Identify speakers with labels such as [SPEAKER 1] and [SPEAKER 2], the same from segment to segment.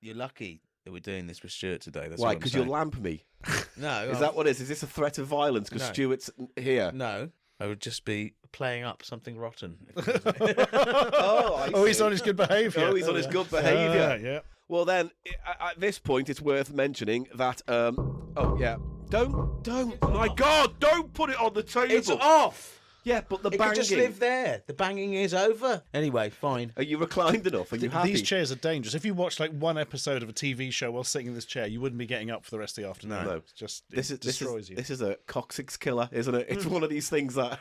[SPEAKER 1] You're lucky that we're doing this with Stuart today. That's
[SPEAKER 2] Why? Because you'll lamp me?
[SPEAKER 1] No.
[SPEAKER 2] Is that what it is? Is this a threat of violence because
[SPEAKER 1] No.
[SPEAKER 2] Stuart's here?
[SPEAKER 1] No. I would just be playing up something rotten.
[SPEAKER 3] Oh, he's on his good behaviour.
[SPEAKER 2] Oh, he's on his good behaviour.
[SPEAKER 3] Yeah.
[SPEAKER 2] Well, then, at this point, it's worth mentioning that... oh, yeah. Don't... My God, don't put it on the table.
[SPEAKER 1] It's off!
[SPEAKER 2] Yeah, but the
[SPEAKER 1] It
[SPEAKER 2] banging...
[SPEAKER 1] could just live there. The banging is over. Anyway, fine.
[SPEAKER 2] Are you reclined enough? Are you happy?
[SPEAKER 3] These chairs are dangerous. If you watch like one episode of a TV show while sitting in this chair, you wouldn't be getting up for the rest of the afternoon.
[SPEAKER 2] No.
[SPEAKER 3] It's just
[SPEAKER 2] This
[SPEAKER 3] you.
[SPEAKER 2] This is a coccyx killer, isn't it? It's one of these things that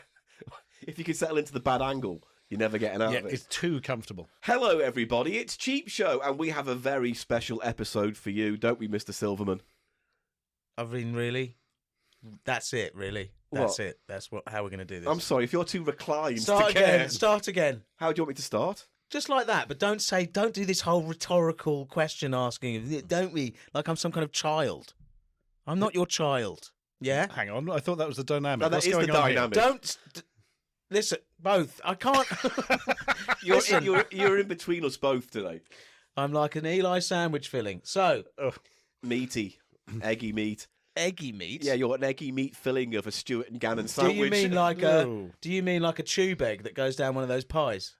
[SPEAKER 2] if you can settle into the bad angle, you're never getting out of it.
[SPEAKER 3] It's too comfortable.
[SPEAKER 2] Hello, everybody. It's Cheap Show, and we have a very special episode for you, don't we, Mr. Silverman?
[SPEAKER 1] I mean, really? That's it, really. That's it. That's how we're going to do this.
[SPEAKER 2] I'm sorry, if you're too reclined
[SPEAKER 1] Start
[SPEAKER 2] to care.
[SPEAKER 1] again. Start again.
[SPEAKER 2] How do you want me to start?
[SPEAKER 1] Just like that, but don't do this whole rhetorical question asking, don't we? Like I'm some kind of child. I'm not your child. Yeah?
[SPEAKER 3] Hang on, I thought that was the dynamic.
[SPEAKER 2] No, that
[SPEAKER 3] What's
[SPEAKER 2] is the
[SPEAKER 3] going on here?
[SPEAKER 2] dynamic.
[SPEAKER 1] Listen, both. I can't.
[SPEAKER 2] You're in between us both today.
[SPEAKER 1] I'm like an Eli sandwich filling. So,
[SPEAKER 2] Meaty, eggy meat.
[SPEAKER 1] eggy meat.
[SPEAKER 2] Yeah, you're an eggy meat filling of a Stuart and Gannon
[SPEAKER 1] Do
[SPEAKER 2] sandwich.
[SPEAKER 1] you mean like
[SPEAKER 3] No.
[SPEAKER 1] Do you mean like a tube egg that goes down one of those pies?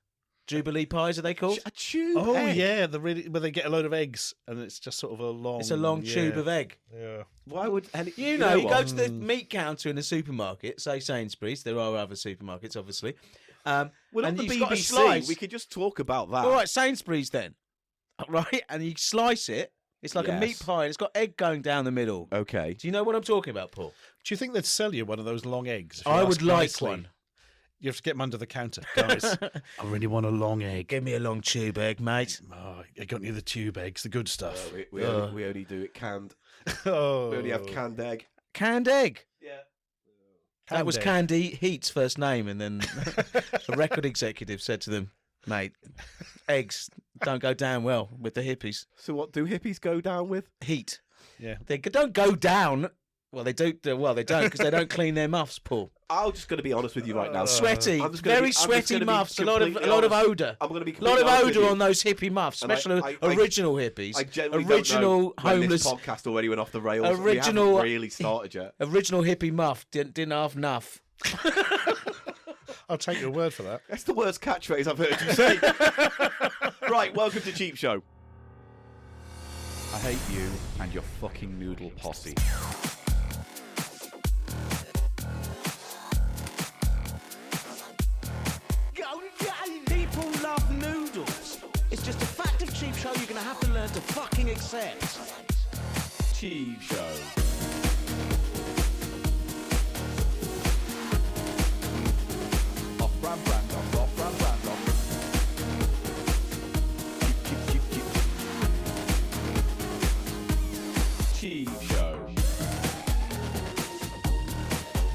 [SPEAKER 1] Jubilee pies, are they called?
[SPEAKER 2] a tube?
[SPEAKER 3] Oh
[SPEAKER 2] egg?
[SPEAKER 3] yeah, where they get a load of eggs and it's just sort of a long.
[SPEAKER 1] It's a long tube of egg.
[SPEAKER 3] Yeah.
[SPEAKER 2] Why would
[SPEAKER 1] You know, you go to the meat counter in a supermarket, say Sainsbury's. There are other supermarkets, obviously.
[SPEAKER 2] We're not
[SPEAKER 1] and
[SPEAKER 2] the
[SPEAKER 1] you've got a
[SPEAKER 2] BBC.
[SPEAKER 1] slice.
[SPEAKER 2] We could just talk about that.
[SPEAKER 1] All right, Sainsbury's then, right? And you slice it. It's like a meat
[SPEAKER 2] Yes.
[SPEAKER 1] pie. And it's got egg going down the middle.
[SPEAKER 2] Okay.
[SPEAKER 1] Do you know what I'm talking about, Paul?
[SPEAKER 3] Do you think they'd sell you one of those long eggs? if you
[SPEAKER 1] I
[SPEAKER 3] ask
[SPEAKER 1] would like
[SPEAKER 3] nicely?
[SPEAKER 1] one.
[SPEAKER 3] You have to get them under the counter, guys. I really want a long egg.
[SPEAKER 1] Give me a long tube egg, mate.
[SPEAKER 3] Oh, I got any of the tube eggs, the good stuff.
[SPEAKER 2] We only do it canned.
[SPEAKER 3] Oh.
[SPEAKER 2] We only have canned egg.
[SPEAKER 1] Canned egg.
[SPEAKER 2] Yeah.
[SPEAKER 1] That was
[SPEAKER 3] egg.
[SPEAKER 1] Candy Heat's first name, and then the record executive said to them, "Mate, eggs don't go down well with the hippies.
[SPEAKER 2] So what do hippies go down with?
[SPEAKER 1] Heat.
[SPEAKER 3] Yeah.
[SPEAKER 1] They don't go down. Well, they do. Well, they don't because they don't clean their muffs, Paul.
[SPEAKER 2] I'm just going to be honest with you right now.
[SPEAKER 1] Sweaty,
[SPEAKER 2] I'm just gonna
[SPEAKER 1] very
[SPEAKER 2] I'm just
[SPEAKER 1] sweaty
[SPEAKER 2] gonna be
[SPEAKER 1] muffs. A lot of
[SPEAKER 2] completely honest.
[SPEAKER 1] odour.
[SPEAKER 2] I'm going to be
[SPEAKER 1] A lot
[SPEAKER 2] completely
[SPEAKER 1] of
[SPEAKER 2] honest with
[SPEAKER 1] odour
[SPEAKER 2] you.
[SPEAKER 1] on those hippie muffs,
[SPEAKER 2] And I-
[SPEAKER 1] especially
[SPEAKER 2] I-
[SPEAKER 1] original hippies.
[SPEAKER 2] I generally
[SPEAKER 1] original
[SPEAKER 2] don't know when
[SPEAKER 1] homeless.
[SPEAKER 2] this podcast already went off the rails.
[SPEAKER 1] Original-
[SPEAKER 2] We haven't really started yet.
[SPEAKER 1] Original hippie muff didn't have enough.
[SPEAKER 3] I'll take your word for that.
[SPEAKER 2] That's the worst catchphrase I've heard you say. Right, welcome to Cheap Show.
[SPEAKER 4] I hate you and your fucking noodle posse.
[SPEAKER 1] People love noodles. It's just a fact of Cheap Show you're going to have to learn to fucking accept.
[SPEAKER 2] Cheap Show.
[SPEAKER 4] Off-brand brand off, off-brand brand off.
[SPEAKER 2] Cheap Show.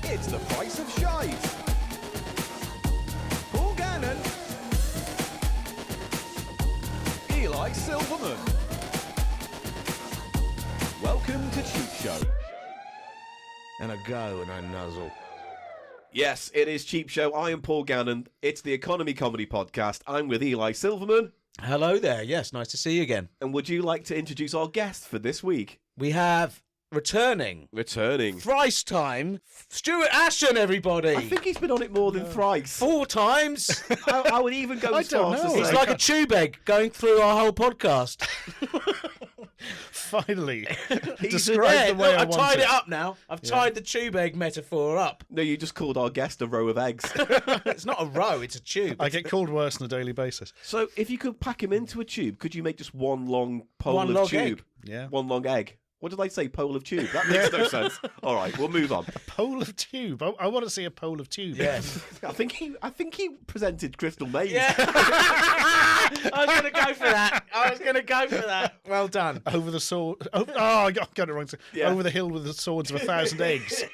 [SPEAKER 4] It's the price of shite. Paul Gannon. Eli Silverman. Welcome to Cheap Show.
[SPEAKER 1] And I go and I nuzzle.
[SPEAKER 2] Yes, it is Cheap Show. I am Paul Gannon. It's the Economy Comedy Podcast. I'm with Eli Silverman.
[SPEAKER 1] Hello there. Yes, nice to see you again.
[SPEAKER 2] And would you like to introduce our guest for this week?
[SPEAKER 1] We have returning thrice time Stuart Ashen, everybody.
[SPEAKER 2] I think he's been on it more than thrice.
[SPEAKER 1] 4 times.
[SPEAKER 2] I would even go as
[SPEAKER 3] don't
[SPEAKER 2] far as to
[SPEAKER 3] know.
[SPEAKER 2] say...
[SPEAKER 1] He's like a tube egg going through our whole podcast.
[SPEAKER 3] Finally.
[SPEAKER 2] He's
[SPEAKER 3] Describe the way
[SPEAKER 1] look,
[SPEAKER 3] I
[SPEAKER 1] I've
[SPEAKER 3] want
[SPEAKER 1] tied
[SPEAKER 3] it.
[SPEAKER 1] it up now. I've tied the tube egg metaphor up.
[SPEAKER 2] No, you just called our guest a row of eggs.
[SPEAKER 1] It's not a row, it's a tube.
[SPEAKER 3] I get called worse on a daily basis.
[SPEAKER 2] So if you could pack him into a tube, could you make just one long pole
[SPEAKER 1] One
[SPEAKER 2] of
[SPEAKER 1] long
[SPEAKER 2] tube?
[SPEAKER 1] egg.
[SPEAKER 3] Yeah.
[SPEAKER 2] One long egg. What did I say? Pole of tube. That makes no sense. All right, we'll move on.
[SPEAKER 3] Pole of tube. I want to see a pole of tube.
[SPEAKER 1] Yes.
[SPEAKER 2] I think he presented Crystal Maze.
[SPEAKER 1] Yeah. I was going to go for that. Well done.
[SPEAKER 3] Over the sword. I got it wrong.
[SPEAKER 2] Yeah.
[SPEAKER 3] Over the hill with the swords of 1,000 eggs.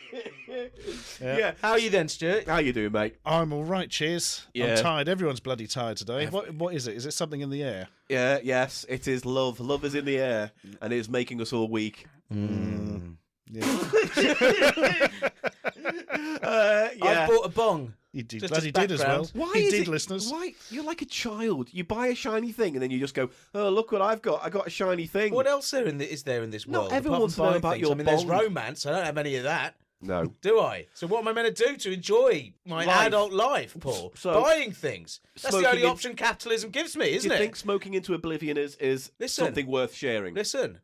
[SPEAKER 2] Yeah.
[SPEAKER 1] How are you then, Stuart?
[SPEAKER 2] How you doing, mate?
[SPEAKER 3] I'm all right, cheers.
[SPEAKER 2] Yeah.
[SPEAKER 3] I'm tired. Everyone's bloody tired today. What is it? Is it something in the air?
[SPEAKER 2] Yeah, yes, it is love. Love is in the air, and it is making us all weak.
[SPEAKER 3] Yeah.
[SPEAKER 2] Yeah.
[SPEAKER 1] I bought a bong.
[SPEAKER 3] He did.
[SPEAKER 1] Just
[SPEAKER 3] Glad
[SPEAKER 1] as
[SPEAKER 3] he did as well.
[SPEAKER 1] background.
[SPEAKER 2] Why
[SPEAKER 3] he
[SPEAKER 2] is
[SPEAKER 3] did,
[SPEAKER 2] it,
[SPEAKER 3] listeners.
[SPEAKER 2] Why? You're like a child. You buy a shiny thing and then you just go, oh, look what I've got. I got a shiny thing.
[SPEAKER 1] What else is there in this
[SPEAKER 2] No,
[SPEAKER 1] world?
[SPEAKER 2] everyone
[SPEAKER 1] apart
[SPEAKER 2] wants
[SPEAKER 1] from
[SPEAKER 2] to know
[SPEAKER 1] buying
[SPEAKER 2] about
[SPEAKER 1] things?
[SPEAKER 2] your
[SPEAKER 1] I mean, there's
[SPEAKER 2] bond.
[SPEAKER 1] romance. I don't have any of that.
[SPEAKER 2] No.
[SPEAKER 1] Do I? So what am I meant to do to enjoy my
[SPEAKER 2] Life.
[SPEAKER 1] adult life, Paul?
[SPEAKER 2] So,
[SPEAKER 1] Buying things. That's the
[SPEAKER 2] smoking
[SPEAKER 1] only
[SPEAKER 2] in-
[SPEAKER 1] option capitalism gives me,
[SPEAKER 2] Do
[SPEAKER 1] isn't
[SPEAKER 2] you
[SPEAKER 1] it?
[SPEAKER 2] think smoking into oblivion is
[SPEAKER 1] Listen.
[SPEAKER 2] something worth sharing?
[SPEAKER 1] Listen.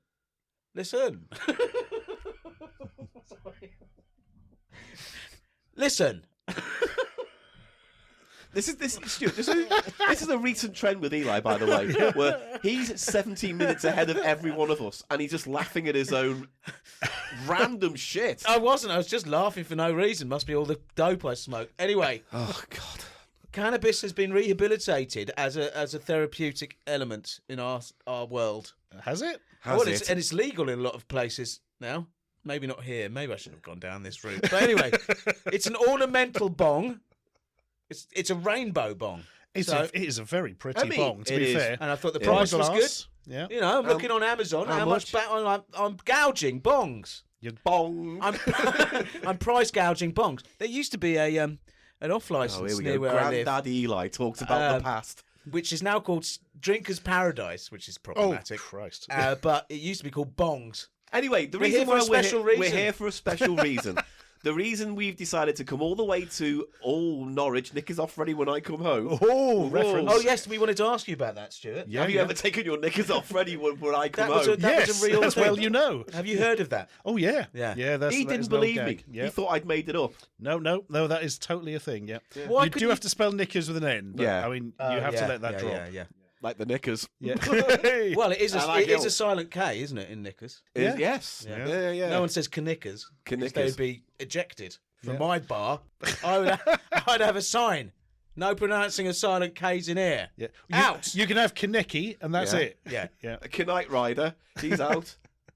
[SPEAKER 1] Listen.
[SPEAKER 2] This is a recent trend with Eli, by the way, where he's 17 minutes ahead of every one of us, and he's just laughing at his own random shit.
[SPEAKER 1] I wasn't. I was just laughing for no reason. Must be all the dope I smoke. Anyway,
[SPEAKER 2] Oh God.
[SPEAKER 1] cannabis has been rehabilitated as a therapeutic element in our world.
[SPEAKER 3] Has it?
[SPEAKER 2] Has
[SPEAKER 1] Well,
[SPEAKER 2] it?
[SPEAKER 1] it's legal in a lot of places now. Maybe not here. Maybe I should have gone down this route. But anyway, it's an ornamental bong. It's a rainbow bong.
[SPEAKER 3] It is a very pretty
[SPEAKER 2] I mean,
[SPEAKER 3] bong, to
[SPEAKER 2] it
[SPEAKER 3] be
[SPEAKER 2] is.
[SPEAKER 3] fair.
[SPEAKER 1] And I thought the
[SPEAKER 2] Yeah.
[SPEAKER 1] price was good.
[SPEAKER 3] Glass. Yeah.
[SPEAKER 1] You know, I'm looking on Amazon.
[SPEAKER 2] how
[SPEAKER 1] How much? I'm gouging bongs.
[SPEAKER 2] Bong.
[SPEAKER 1] I'm price gouging bongs. There used to be an off
[SPEAKER 2] Oh,
[SPEAKER 1] license
[SPEAKER 2] here we
[SPEAKER 1] near
[SPEAKER 2] go.
[SPEAKER 1] where I live,
[SPEAKER 2] Granddad Eli talks about the past.
[SPEAKER 1] which is now called Drinker's Paradise, which is problematic.
[SPEAKER 3] Christ.
[SPEAKER 1] But it used to be called bongs.
[SPEAKER 2] Anyway, the
[SPEAKER 1] We're
[SPEAKER 2] reason
[SPEAKER 1] here for a
[SPEAKER 2] why
[SPEAKER 1] special
[SPEAKER 2] we're
[SPEAKER 1] reason.
[SPEAKER 2] here for a special reason. The reason we've decided to come all the way to Norwich, knickers off ready when I come home.
[SPEAKER 3] Oh, reference.
[SPEAKER 1] Oh yes, we wanted to ask you about that, Stuart.
[SPEAKER 3] Yeah,
[SPEAKER 2] Have you
[SPEAKER 3] yeah.
[SPEAKER 2] ever taken your knickers off ready when I come
[SPEAKER 1] That was
[SPEAKER 2] home?
[SPEAKER 1] that was a real
[SPEAKER 3] as
[SPEAKER 1] thing.
[SPEAKER 3] well you know.
[SPEAKER 1] Have you heard of that?
[SPEAKER 3] Oh, yeah.
[SPEAKER 1] Yeah.
[SPEAKER 3] Yeah,
[SPEAKER 2] He
[SPEAKER 3] that
[SPEAKER 2] didn't
[SPEAKER 3] is an old
[SPEAKER 2] believe me.
[SPEAKER 3] gag. Yeah.
[SPEAKER 2] He thought I'd made it up.
[SPEAKER 3] No, that is totally a thing, yeah.
[SPEAKER 1] Why
[SPEAKER 3] You
[SPEAKER 1] could
[SPEAKER 3] do
[SPEAKER 1] you-
[SPEAKER 3] have to spell knickers with an N. But,
[SPEAKER 2] Yeah.
[SPEAKER 3] I mean, you have to let that drop.
[SPEAKER 1] Yeah.
[SPEAKER 2] Like the knickers.
[SPEAKER 3] Yeah.
[SPEAKER 1] Well, it is
[SPEAKER 2] I like
[SPEAKER 1] it is
[SPEAKER 2] it.
[SPEAKER 1] a silent K, isn't it, in knickers?
[SPEAKER 3] Yeah.
[SPEAKER 2] Yes.
[SPEAKER 1] Yeah.
[SPEAKER 2] Yeah.
[SPEAKER 1] No one says knickers.
[SPEAKER 2] Knickers.
[SPEAKER 1] They would be ejected from
[SPEAKER 3] Yeah.
[SPEAKER 1] my bar. I'd have a sign. No pronouncing of silent K's in here.
[SPEAKER 3] Yeah.
[SPEAKER 1] Out.
[SPEAKER 3] You can have Kaneki, and that's
[SPEAKER 2] Yeah.
[SPEAKER 3] it.
[SPEAKER 1] Yeah.
[SPEAKER 3] Yeah.
[SPEAKER 2] A Knight Rider. He's out.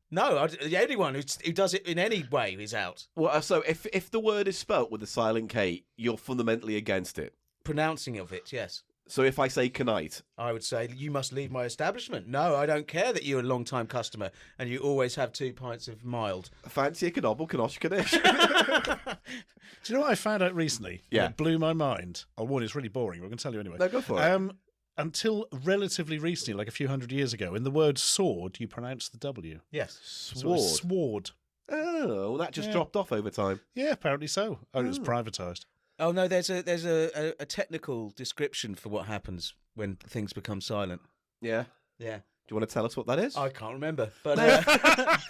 [SPEAKER 1] No, anyone who does it in any way is out.
[SPEAKER 2] Well, so if the word is spelt with a silent K, you're fundamentally against it.
[SPEAKER 1] Pronouncing of it, yes.
[SPEAKER 2] So if I say Knight,
[SPEAKER 1] I would say, you must leave my establishment. No, I don't care that you're a long-time customer and you always have 2 pints of mild.
[SPEAKER 2] fancy a knobble, Kanosh Kanish.
[SPEAKER 3] Do you know what I found out recently?
[SPEAKER 2] Yeah.
[SPEAKER 3] It blew my mind. I'll warn you, it's really boring. We're going to tell you anyway.
[SPEAKER 2] No, go for it.
[SPEAKER 3] Until relatively recently, like a few hundred years ago, in the word sword, you pronounce the W.
[SPEAKER 1] Yes.
[SPEAKER 3] So it's sword.
[SPEAKER 2] Oh, well, that just
[SPEAKER 3] Yeah.
[SPEAKER 2] dropped off over time.
[SPEAKER 3] Yeah, apparently so. Oh, it was privatised.
[SPEAKER 1] Oh, no, there's a technical description for what happens when things become silent.
[SPEAKER 2] Yeah.
[SPEAKER 1] Yeah.
[SPEAKER 2] Do you want to tell us what that is?
[SPEAKER 1] I can't remember, but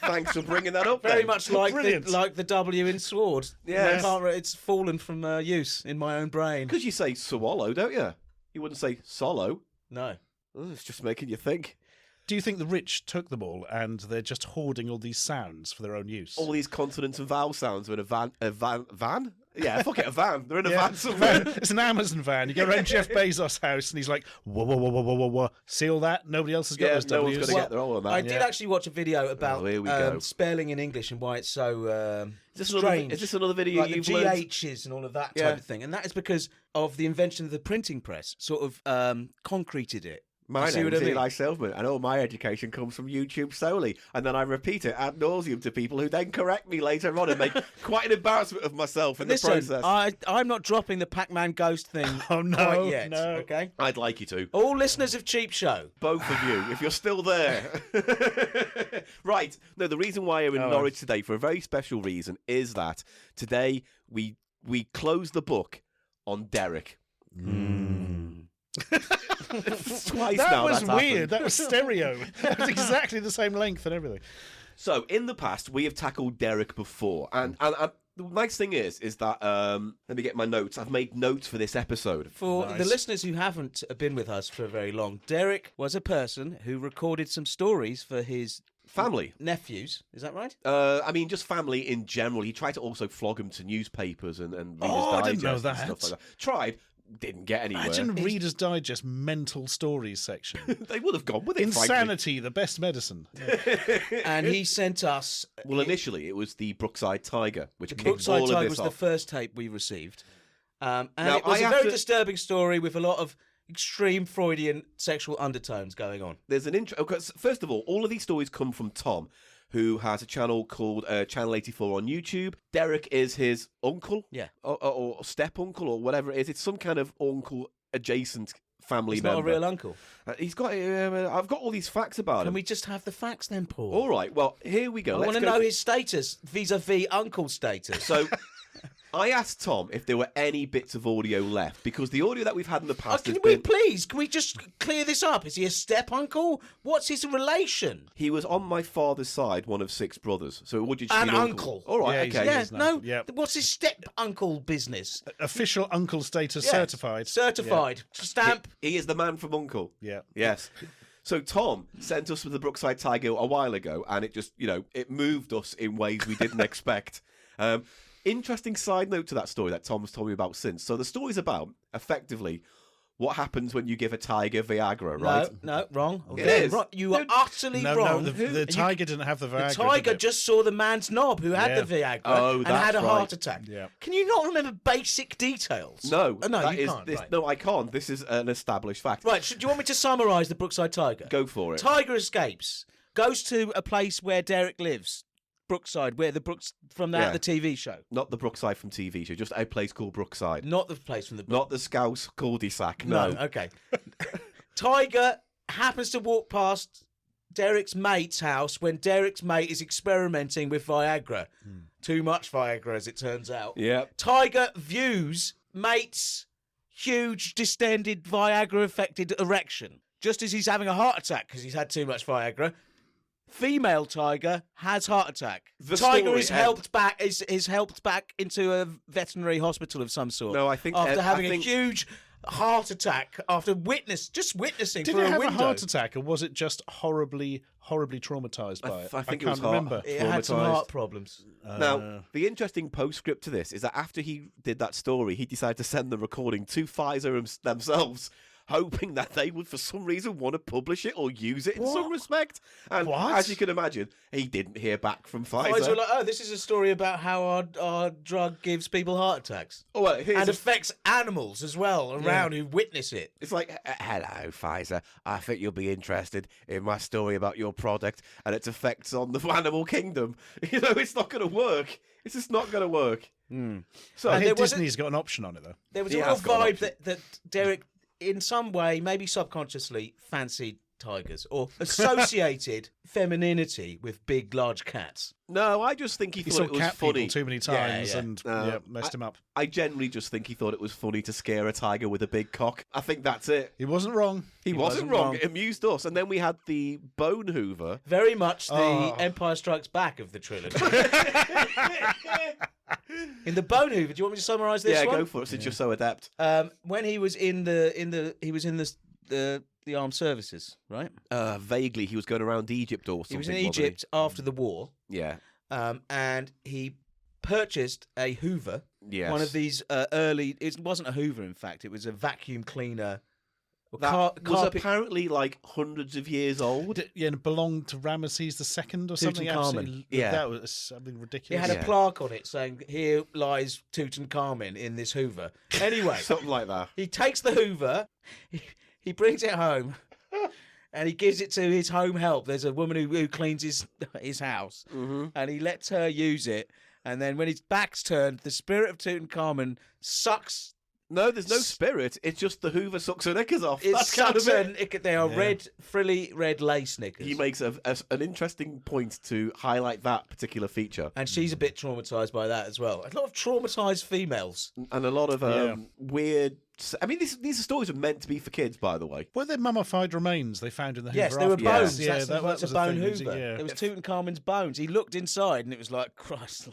[SPEAKER 2] Thanks for bringing that up.
[SPEAKER 1] very
[SPEAKER 2] then.
[SPEAKER 1] much like
[SPEAKER 3] Brilliant.
[SPEAKER 1] the W in sword.
[SPEAKER 2] Yes.
[SPEAKER 1] I can't it's fallen from use in my own brain.
[SPEAKER 2] Because you say swallow, don't you? You wouldn't say solo.
[SPEAKER 1] No.
[SPEAKER 2] Oh, it's just making you think.
[SPEAKER 3] Do you think the rich took them all and they're just hoarding all these sounds for their own use?
[SPEAKER 2] All these consonants and vowel sounds are in a van? Yeah, fuck it, a van. They're in a
[SPEAKER 3] Yeah.
[SPEAKER 2] van somewhere.
[SPEAKER 3] It's an Amazon van. You go around Jeff Bezos' house and he's like, whoa, whoa, whoa, whoa, whoa, whoa, whoa. See all that? Nobody else has got
[SPEAKER 2] Yeah,
[SPEAKER 3] those
[SPEAKER 2] no one's
[SPEAKER 3] W's.
[SPEAKER 2] going to get their all on that.
[SPEAKER 1] I did actually watch a video about
[SPEAKER 2] here we go.
[SPEAKER 1] spelling in English and why it's so
[SPEAKER 2] Is
[SPEAKER 1] strange.
[SPEAKER 2] this another video
[SPEAKER 1] like
[SPEAKER 2] you've
[SPEAKER 1] the
[SPEAKER 2] learned?
[SPEAKER 1] GHs and all of that
[SPEAKER 2] Yeah.
[SPEAKER 1] type of thing. And that is because of the invention of the printing press, sort of concreted it.
[SPEAKER 2] My
[SPEAKER 1] You see
[SPEAKER 2] name
[SPEAKER 1] what
[SPEAKER 2] is
[SPEAKER 1] I mean?
[SPEAKER 2] Eli Silverman, and all my education comes from YouTube solely. And then I repeat it ad nauseum to people who then correct me later on and make quite an embarrassment of myself in
[SPEAKER 1] Listen,
[SPEAKER 2] the process.
[SPEAKER 1] I'm not dropping the Pac-Man ghost thing
[SPEAKER 3] Oh, no,
[SPEAKER 1] quite yet.
[SPEAKER 3] no.
[SPEAKER 1] Okay.
[SPEAKER 2] I'd like you to.
[SPEAKER 1] All listeners of Cheap Show.
[SPEAKER 2] Both of you, if you're still there. Right. No, the reason why we're in Norwich today, for a very special reason, is that today we close the book on Derek. Twice
[SPEAKER 3] That
[SPEAKER 2] now
[SPEAKER 3] was
[SPEAKER 2] that's
[SPEAKER 3] weird.
[SPEAKER 2] happened.
[SPEAKER 3] That was stereo. That was exactly the same length and everything.
[SPEAKER 2] So, in the past, we have tackled Derek before, and the nice thing is that let me get my notes. I've made notes for this episode.
[SPEAKER 1] For
[SPEAKER 3] Nice.
[SPEAKER 1] the listeners who haven't been with us for very long, Derek was a person who recorded some stories for his
[SPEAKER 2] Family.
[SPEAKER 1] nephews. Is that right?
[SPEAKER 2] I mean, just family in general. He tried to also flog them to newspapers and Reader's
[SPEAKER 3] Oh, I didn't
[SPEAKER 2] Digest
[SPEAKER 3] know
[SPEAKER 2] and
[SPEAKER 3] that.
[SPEAKER 2] stuff like that. Tried, didn't get anywhere.
[SPEAKER 3] Imagine Reader's Digest mental stories section.
[SPEAKER 2] They would have gone with it,
[SPEAKER 3] Insanity, the best medicine.
[SPEAKER 1] And he sent us.
[SPEAKER 2] frankly. Well, initially, it was the Brookside Tiger, which kicked
[SPEAKER 1] Brookside
[SPEAKER 2] all of
[SPEAKER 1] Tiger
[SPEAKER 2] this
[SPEAKER 1] was the
[SPEAKER 2] off.
[SPEAKER 1] first tape we received. And
[SPEAKER 2] Now,
[SPEAKER 1] it was
[SPEAKER 2] I
[SPEAKER 1] a
[SPEAKER 2] have
[SPEAKER 1] very
[SPEAKER 2] to-
[SPEAKER 1] disturbing story with a lot of extreme Freudian sexual undertones going on.
[SPEAKER 2] There's an intro. Because first of all of these stories come from Tom, who has a channel called Channel 84 on YouTube. Derek is his uncle, or step uncle, or whatever it is. It's some kind of uncle adjacent family
[SPEAKER 1] He's
[SPEAKER 2] member.
[SPEAKER 1] not a real uncle.
[SPEAKER 2] He's got. I've got all these facts about him.
[SPEAKER 1] Can we just have the facts then, Paul?
[SPEAKER 2] All right. Well, here we go.
[SPEAKER 1] I want to know his status vis-a-vis uncle status.
[SPEAKER 2] So. I asked Tom if there were any bits of audio left, because the audio that we've had in the past
[SPEAKER 1] can
[SPEAKER 2] has
[SPEAKER 1] we
[SPEAKER 2] been...
[SPEAKER 1] can we just clear this up? Is he a step uncle? What's his relation?
[SPEAKER 2] He was on my father's side, one of 6 brothers. So would you just
[SPEAKER 1] An
[SPEAKER 2] be
[SPEAKER 1] uncle.
[SPEAKER 2] All right,
[SPEAKER 3] Yeah,
[SPEAKER 2] okay.
[SPEAKER 1] Yeah,
[SPEAKER 3] He's an
[SPEAKER 1] no.
[SPEAKER 3] uncle, yep.
[SPEAKER 1] What's his step uncle business?
[SPEAKER 3] Official uncle status
[SPEAKER 1] Yeah,
[SPEAKER 3] certified.
[SPEAKER 1] Certified. Stamp.
[SPEAKER 2] He is the man from Uncle.
[SPEAKER 3] Yeah.
[SPEAKER 2] Yes. So Tom sent us with the Brookside Tiger a while ago, and it just, it moved us in ways we didn't expect. Interesting side note to that story that Tom's told me about since. So the story's about, effectively, what happens when you give a tiger Viagra, right?
[SPEAKER 1] No, wrong.
[SPEAKER 2] It is.
[SPEAKER 1] Wrong. You are utterly
[SPEAKER 3] No,
[SPEAKER 1] wrong.
[SPEAKER 3] the tiger didn't have the Viagra.
[SPEAKER 1] The tiger
[SPEAKER 3] did it?
[SPEAKER 1] just saw the man's knob who had
[SPEAKER 3] Yeah.
[SPEAKER 1] the Viagra and
[SPEAKER 2] that's
[SPEAKER 1] had a
[SPEAKER 2] right.
[SPEAKER 1] heart attack.
[SPEAKER 3] Yeah.
[SPEAKER 1] Can you not remember basic details?
[SPEAKER 2] No.
[SPEAKER 1] No,
[SPEAKER 2] that
[SPEAKER 1] you
[SPEAKER 2] is-
[SPEAKER 1] can't.
[SPEAKER 2] this-
[SPEAKER 1] Right.
[SPEAKER 2] No, I can't. This is an established fact.
[SPEAKER 1] Right, do you want me to summarise the Brookside Tiger?
[SPEAKER 2] Go for it.
[SPEAKER 1] Tiger escapes, goes to a place where Derek lives, Brookside, where the Brooks from
[SPEAKER 2] Yeah.
[SPEAKER 1] the TV show.
[SPEAKER 2] Not the Brookside from TV show, just a place called Brookside.
[SPEAKER 1] Not the place from the
[SPEAKER 2] Not the Scouse cul-de-sac,
[SPEAKER 1] No,
[SPEAKER 2] no.
[SPEAKER 1] okay. Tiger happens to walk past Derek's mate's house when Derek's mate is experimenting with Viagra. Too much Viagra, as it turns out.
[SPEAKER 2] Yeah.
[SPEAKER 1] Tiger views mate's huge, distended, Viagra-affected erection. Just as he's having a heart attack because he's had too much Viagra, female tiger has heart attack.
[SPEAKER 2] The
[SPEAKER 1] Tiger
[SPEAKER 2] story
[SPEAKER 1] is helped back is helped back into a veterinary hospital of some sort.
[SPEAKER 2] No, I think
[SPEAKER 1] after having
[SPEAKER 2] I think-
[SPEAKER 1] a huge heart attack after witnessing
[SPEAKER 3] Did
[SPEAKER 1] through
[SPEAKER 3] it
[SPEAKER 1] a
[SPEAKER 3] have
[SPEAKER 1] window.
[SPEAKER 3] a heart attack, or was it just horribly traumatized by it?
[SPEAKER 2] I think it
[SPEAKER 3] can't
[SPEAKER 2] was heart-
[SPEAKER 3] remember.
[SPEAKER 1] It had some
[SPEAKER 2] traumatised.
[SPEAKER 1] heart problems.
[SPEAKER 2] Now, the interesting postscript to this is that after he did that story, he decided to send the recording to Pfizer themselves, hoping that they would, for some reason, want to publish it or use it in some respect. And
[SPEAKER 3] What?
[SPEAKER 2] as you can imagine, he didn't hear back from Pfizer.
[SPEAKER 1] Pfizer were like, oh, this is a story about how our drug gives people heart attacks.
[SPEAKER 2] Oh, well, here's
[SPEAKER 1] And
[SPEAKER 2] a-
[SPEAKER 1] affects animals as well around who witness it.
[SPEAKER 2] It's like, hello, Pfizer. I think you'll be interested in my story about your product and its effects on the animal kingdom. It's not going to work. It's just not going to work. So
[SPEAKER 3] I
[SPEAKER 1] And
[SPEAKER 3] hear
[SPEAKER 1] there was a-
[SPEAKER 3] Disney's got an option on it, though.
[SPEAKER 1] There was
[SPEAKER 2] He
[SPEAKER 1] a real
[SPEAKER 2] has got an
[SPEAKER 1] vibe that Derek, in some way, maybe subconsciously, fancied tigers or associated femininity with big, large cats.
[SPEAKER 2] no, I just think he
[SPEAKER 3] He
[SPEAKER 2] thought
[SPEAKER 3] saw
[SPEAKER 2] it was
[SPEAKER 3] cat
[SPEAKER 2] funny.
[SPEAKER 3] people too many times
[SPEAKER 1] yeah.
[SPEAKER 3] and messed him up.
[SPEAKER 2] I generally just think he thought it was funny to scare a tiger with a big cock. I think that's it.
[SPEAKER 3] He wasn't wrong.
[SPEAKER 2] He wasn't wrong. It amused us. And then we had the bone Hoover.
[SPEAKER 1] Very much the
[SPEAKER 3] Oh.
[SPEAKER 1] Empire Strikes Back of the trilogy. In the Bone Hoover, do you want me to summarise this
[SPEAKER 2] Yeah,
[SPEAKER 1] one?
[SPEAKER 2] go for it since you're so adept.
[SPEAKER 1] When he was in the armed services, right?
[SPEAKER 2] Vaguely, he was going around Egypt or something.
[SPEAKER 1] He was in
[SPEAKER 2] wasn't he?
[SPEAKER 1] Egypt after the war,
[SPEAKER 2] Yeah.
[SPEAKER 1] and he purchased a Hoover.
[SPEAKER 2] Yes.
[SPEAKER 1] One of these early. It wasn't a Hoover, in fact. It was a vacuum cleaner.
[SPEAKER 2] That was
[SPEAKER 1] Carpet.
[SPEAKER 2] apparently like hundreds of years old.
[SPEAKER 3] And it belonged to Ramesses II or something.
[SPEAKER 1] Tutankhamun.
[SPEAKER 3] Absolutely,
[SPEAKER 2] Yeah.
[SPEAKER 3] that was something
[SPEAKER 1] It
[SPEAKER 3] ridiculous.
[SPEAKER 1] had
[SPEAKER 2] Yeah.
[SPEAKER 1] a plaque on it saying, "Here lies Tutankhamun in this Hoover." Anyway,
[SPEAKER 2] Something like that.
[SPEAKER 1] he takes the Hoover, he brings it home, and he gives it to his home help. There's a woman who cleans his house, and he lets her use it. And then when his back's turned, the spirit of Tutankhamun sucks.
[SPEAKER 2] No, there's no spirit. It's just the Hoover sucks her knickers off.
[SPEAKER 1] It
[SPEAKER 2] That's kind
[SPEAKER 1] sucks
[SPEAKER 2] of
[SPEAKER 1] her.
[SPEAKER 2] it.
[SPEAKER 1] They are
[SPEAKER 3] Yeah.
[SPEAKER 1] frilly red lace knickers.
[SPEAKER 2] He makes an interesting point to highlight that particular feature.
[SPEAKER 1] And she's a bit traumatised by that as well. A lot of traumatised females.
[SPEAKER 2] And a lot of
[SPEAKER 3] Yeah.
[SPEAKER 2] weird... I mean, these stories are meant to be for kids, by the way.
[SPEAKER 3] Were there mummified remains they found in the Hoover?
[SPEAKER 1] Yes, there were
[SPEAKER 3] afterwards?
[SPEAKER 1] bones.
[SPEAKER 3] Yeah,
[SPEAKER 1] That's
[SPEAKER 3] that
[SPEAKER 1] was
[SPEAKER 3] was
[SPEAKER 1] a bone
[SPEAKER 3] thing,
[SPEAKER 1] Hoover.
[SPEAKER 3] was it? Yeah.
[SPEAKER 1] There was Tutankhamun's bones. He looked inside and it was like, Christ.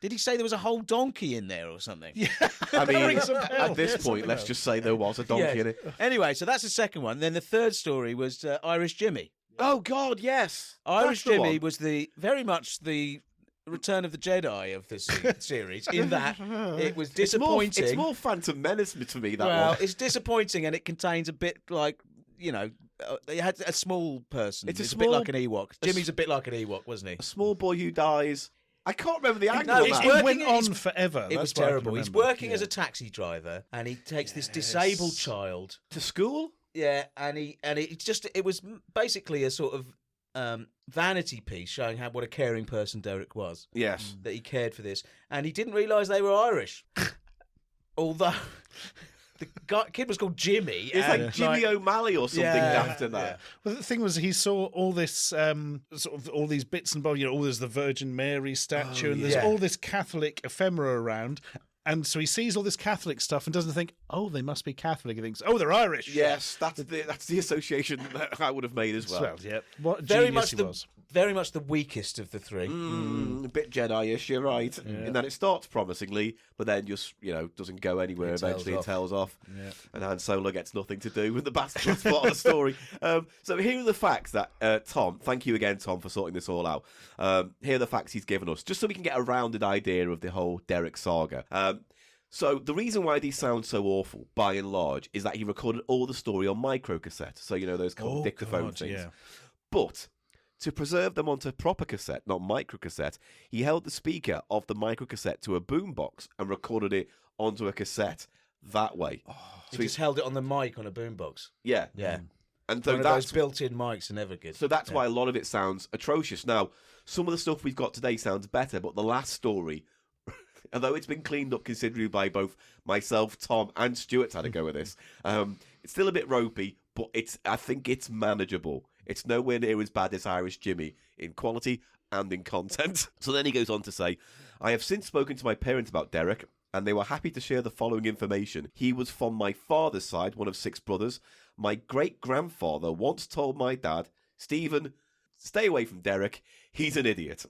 [SPEAKER 1] Did he say there was a whole donkey in there or something? Yeah.
[SPEAKER 2] I mean,
[SPEAKER 3] Rings a bell.
[SPEAKER 2] at this
[SPEAKER 3] Yeah,
[SPEAKER 2] point,
[SPEAKER 3] something
[SPEAKER 2] let's
[SPEAKER 3] else.
[SPEAKER 2] just say there was a donkey in it.
[SPEAKER 1] Anyway, so that's the second one. Then the third story was Irish Jimmy.
[SPEAKER 2] Oh, God, yes.
[SPEAKER 1] Irish
[SPEAKER 2] That's the
[SPEAKER 1] Jimmy
[SPEAKER 2] one.
[SPEAKER 1] was very much the Return of the Jedi of this series, in that it was disappointing.
[SPEAKER 2] It's more Phantom Menace to me, that
[SPEAKER 1] Well,
[SPEAKER 2] one.
[SPEAKER 1] it's disappointing, and it contains a bit like, it had a small person.
[SPEAKER 2] It's a
[SPEAKER 1] bit
[SPEAKER 2] small-
[SPEAKER 1] like an Ewok. Jimmy's a bit like an Ewok, wasn't he?
[SPEAKER 2] A small boy who dies. I can't remember the angle
[SPEAKER 1] No,
[SPEAKER 2] of
[SPEAKER 1] it's
[SPEAKER 2] that.
[SPEAKER 1] worth-
[SPEAKER 3] It went
[SPEAKER 1] Working-
[SPEAKER 3] on forever.
[SPEAKER 1] It was
[SPEAKER 3] That's what I can
[SPEAKER 1] terrible. He's
[SPEAKER 3] remember.
[SPEAKER 1] working
[SPEAKER 3] Yeah.
[SPEAKER 1] as a taxi driver, and he takes this disabled
[SPEAKER 3] Yes.
[SPEAKER 1] child.
[SPEAKER 2] To school?
[SPEAKER 1] Yeah, and it was basically a sort of vanity piece showing what a caring person Derek was.
[SPEAKER 2] Yes.
[SPEAKER 1] That he cared for this. And he didn't realise they were Irish. Although the kid was called Jimmy.
[SPEAKER 2] It's like Jimmy O'Malley or something after that.
[SPEAKER 3] Yeah. Well, the thing was, he saw all this sort of all these bits and bobs. There's the Virgin Mary statue, and there's all this Catholic ephemera around. And so he sees all this Catholic stuff and doesn't think, oh, they must be Catholic. He thinks, oh, they're Irish.
[SPEAKER 2] Yes, that's the association that I would have made as well.
[SPEAKER 3] Yeah. What genius he was.
[SPEAKER 1] Very much the weakest of the three.
[SPEAKER 2] A bit Jedi-ish, you're right. Yeah. And then it starts promisingly, but then just, doesn't go anywhere. Eventually it tails off. Yeah. And Han Solo gets nothing to do with the last part of the story. So here are the facts that Tom, thank you again, Tom, for sorting this all out. Here are the facts he's given us, just so we can get a rounded idea of the whole Derek saga. So the reason why these sound so awful, by and large, is that he recorded all the story on microcassette. So, those kind of dictaphone things. Yeah. But to preserve them onto proper cassette, not microcassette, he held the speaker of the microcassette to a boombox and recorded it onto a cassette that way.
[SPEAKER 1] So he just held it on the mic on a boombox.
[SPEAKER 2] Yeah.
[SPEAKER 1] Yeah.
[SPEAKER 2] And so
[SPEAKER 1] those built-in mics are never good.
[SPEAKER 2] So that's why a lot of it sounds atrocious. Now, some of the stuff we've got today sounds better, but the last story, although it's been cleaned up considerably by both myself, Tom, and Stuart had to go with this, it's still a bit ropey, but I think it's manageable. It's nowhere near as bad as Irish Jimmy in quality and in content. So then he goes on to say, I have since spoken to my parents about Derek, and they were happy to share the following information. He was from my father's side, one of 6 brothers. My great-grandfather once told my dad, Stephen, stay away from Derek. He's an idiot.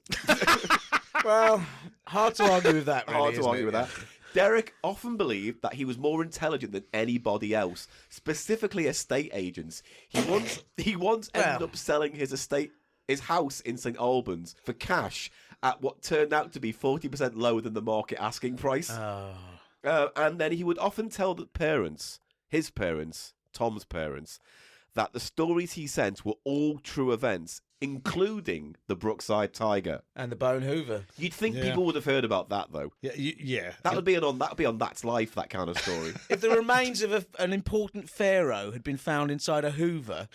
[SPEAKER 1] Well, hard to argue with that, really.
[SPEAKER 2] Hard to argue with that. Derek often believed that he was more intelligent than anybody else, specifically estate agents. He once ended up selling his house in St Albans for cash at what turned out to be 40% lower than the market asking price. And then he would often tell his parents, Tom's parents, that the stories he sent were all true events, including the Brookside Tiger
[SPEAKER 1] and the Bone Hoover.
[SPEAKER 2] You'd think people would have heard about that, though.
[SPEAKER 3] Yeah.
[SPEAKER 2] That would be on That's Life, that kind of story.
[SPEAKER 1] If the remains of an important pharaoh had been found inside a Hoover,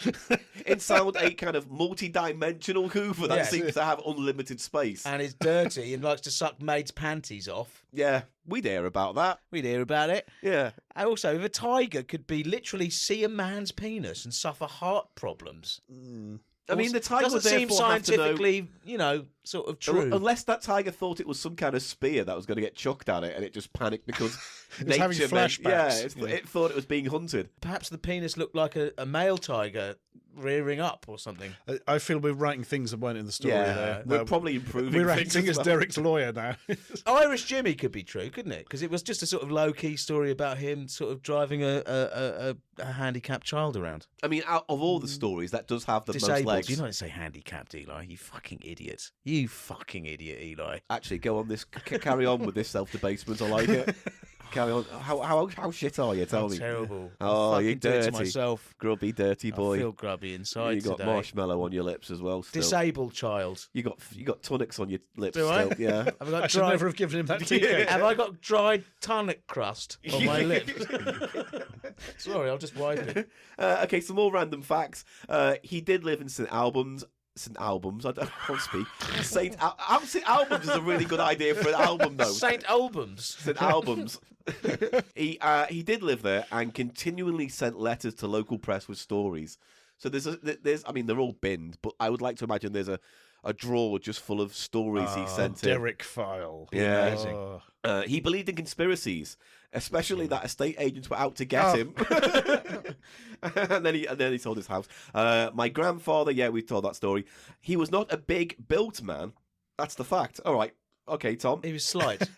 [SPEAKER 2] inside a kind of multi-dimensional Hoover that seems to have unlimited space,
[SPEAKER 1] and is dirty and likes to suck maids' panties off.
[SPEAKER 2] Yeah, we'd hear about that.
[SPEAKER 1] We'd hear about it.
[SPEAKER 2] Yeah.
[SPEAKER 1] And also, if a tiger could literally see a man's penis and suffer heart problems.
[SPEAKER 2] I mean, the tiger
[SPEAKER 1] doesn't seem scientifically, sort of true.
[SPEAKER 2] Unless that tiger thought it was some kind of spear that was going to get chucked at it, and it just panicked because nature
[SPEAKER 3] having flashbacks.
[SPEAKER 2] It thought it was being hunted.
[SPEAKER 1] Perhaps the penis looked like a male tiger rearing up or something.
[SPEAKER 3] I feel we're writing things that weren't in the story there.
[SPEAKER 2] We're probably improving.
[SPEAKER 3] We're acting as Derek's lawyer now.
[SPEAKER 1] Irish Jimmy could be true, couldn't it? Because it was just a sort of low-key story about him sort of driving a handicapped child around.
[SPEAKER 2] I mean, out of all the stories, that does have the
[SPEAKER 1] Disabled.
[SPEAKER 2] most legs.
[SPEAKER 1] You don't say handicapped, Eli. You fucking idiot. You fucking idiot, Eli.
[SPEAKER 2] Actually, go on this. Carry on with this self-debasement. I like it. Carry on. How shit are you? Tell me.
[SPEAKER 1] Terrible.
[SPEAKER 2] Oh, you dirty.
[SPEAKER 1] Myself.
[SPEAKER 2] Grubby, dirty boy.
[SPEAKER 1] I feel grubby inside.
[SPEAKER 2] You got
[SPEAKER 1] today.
[SPEAKER 2] marshmallow on your lips as well. Still.
[SPEAKER 1] Disabled child.
[SPEAKER 2] You got tonics on your lips.
[SPEAKER 1] Do
[SPEAKER 2] still.
[SPEAKER 1] I?
[SPEAKER 2] Yeah.
[SPEAKER 1] Have I got
[SPEAKER 3] I should never have given him that ticket.
[SPEAKER 1] Have I got dried tonic crust on my lips? Sorry, I'll just wipe it.
[SPEAKER 2] Okay, some more random facts. He did live in St Albans. I can't speak. St Albans is a really good idea for an album, though.
[SPEAKER 1] St Albans.
[SPEAKER 2] St Albans. He did live there and continually sent letters to local press with stories. So there's I mean, they're all binned, but I would like to imagine there's a drawer just full of stories he sent in.
[SPEAKER 3] Derek file.
[SPEAKER 2] Yeah.
[SPEAKER 3] Amazing.
[SPEAKER 2] He believed in conspiracies, especially that estate agents were out to get him. and then he sold his house. My grandfather, we've told that story. He was not a big built man. That's the fact. All right. Okay, Tom.
[SPEAKER 1] He was slight.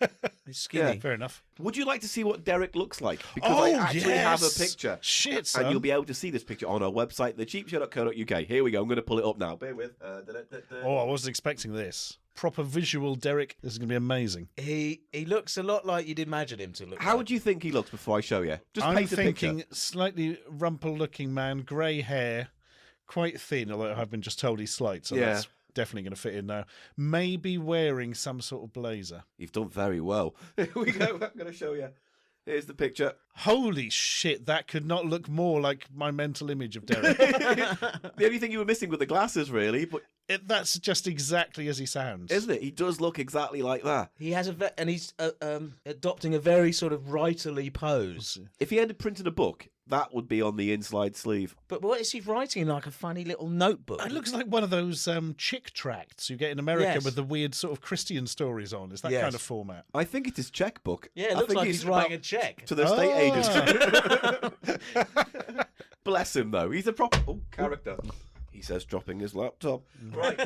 [SPEAKER 1] He's skinny.
[SPEAKER 3] Yeah, fair enough.
[SPEAKER 2] Would you like to see what Derek looks like? Because I actually have a picture.
[SPEAKER 3] Shit, son.
[SPEAKER 2] And you'll be able to see this picture on our website, thecheapshow.co.uk. Here we go. I'm going to pull it up now. Bear with.
[SPEAKER 3] Oh, I wasn't expecting this. Proper visual Derek. This is going to be amazing.
[SPEAKER 1] He looks a lot like you'd imagine him to look.
[SPEAKER 2] How would you think he looks before I show you? Just
[SPEAKER 3] I'm
[SPEAKER 2] paint a
[SPEAKER 3] thinking
[SPEAKER 2] picture.
[SPEAKER 3] Slightly rumple-looking man, grey hair, quite thin, although I've been just told he's slight, so that's definitely going to fit in now. Maybe wearing some sort of blazer.
[SPEAKER 2] You've done very well. Here we go. I'm going to show you. Here's the picture.
[SPEAKER 3] Holy shit, that could not look more like my mental image of Derek.
[SPEAKER 2] The only thing you were missing were the glasses, really, but
[SPEAKER 3] That's just exactly as he sounds.
[SPEAKER 2] isn't it? He does look exactly like that.
[SPEAKER 1] He has and he's adopting a very sort of writerly pose.
[SPEAKER 2] If he ended printing a book, that would be on the inside sleeve.
[SPEAKER 1] But what is he writing in, like a funny little notebook?
[SPEAKER 3] It looks like one of those chick tracts you get in America
[SPEAKER 1] Yes.
[SPEAKER 3] with the weird sort of Christian stories on. It's that
[SPEAKER 1] Yes.
[SPEAKER 3] kind of format.
[SPEAKER 2] I think it is checkbook.
[SPEAKER 1] Yeah, it
[SPEAKER 2] I
[SPEAKER 1] looks
[SPEAKER 2] think
[SPEAKER 1] like he's writing a check.
[SPEAKER 2] to the estate agent. Bless him, though. He's a proper character. He says, dropping his laptop. Right.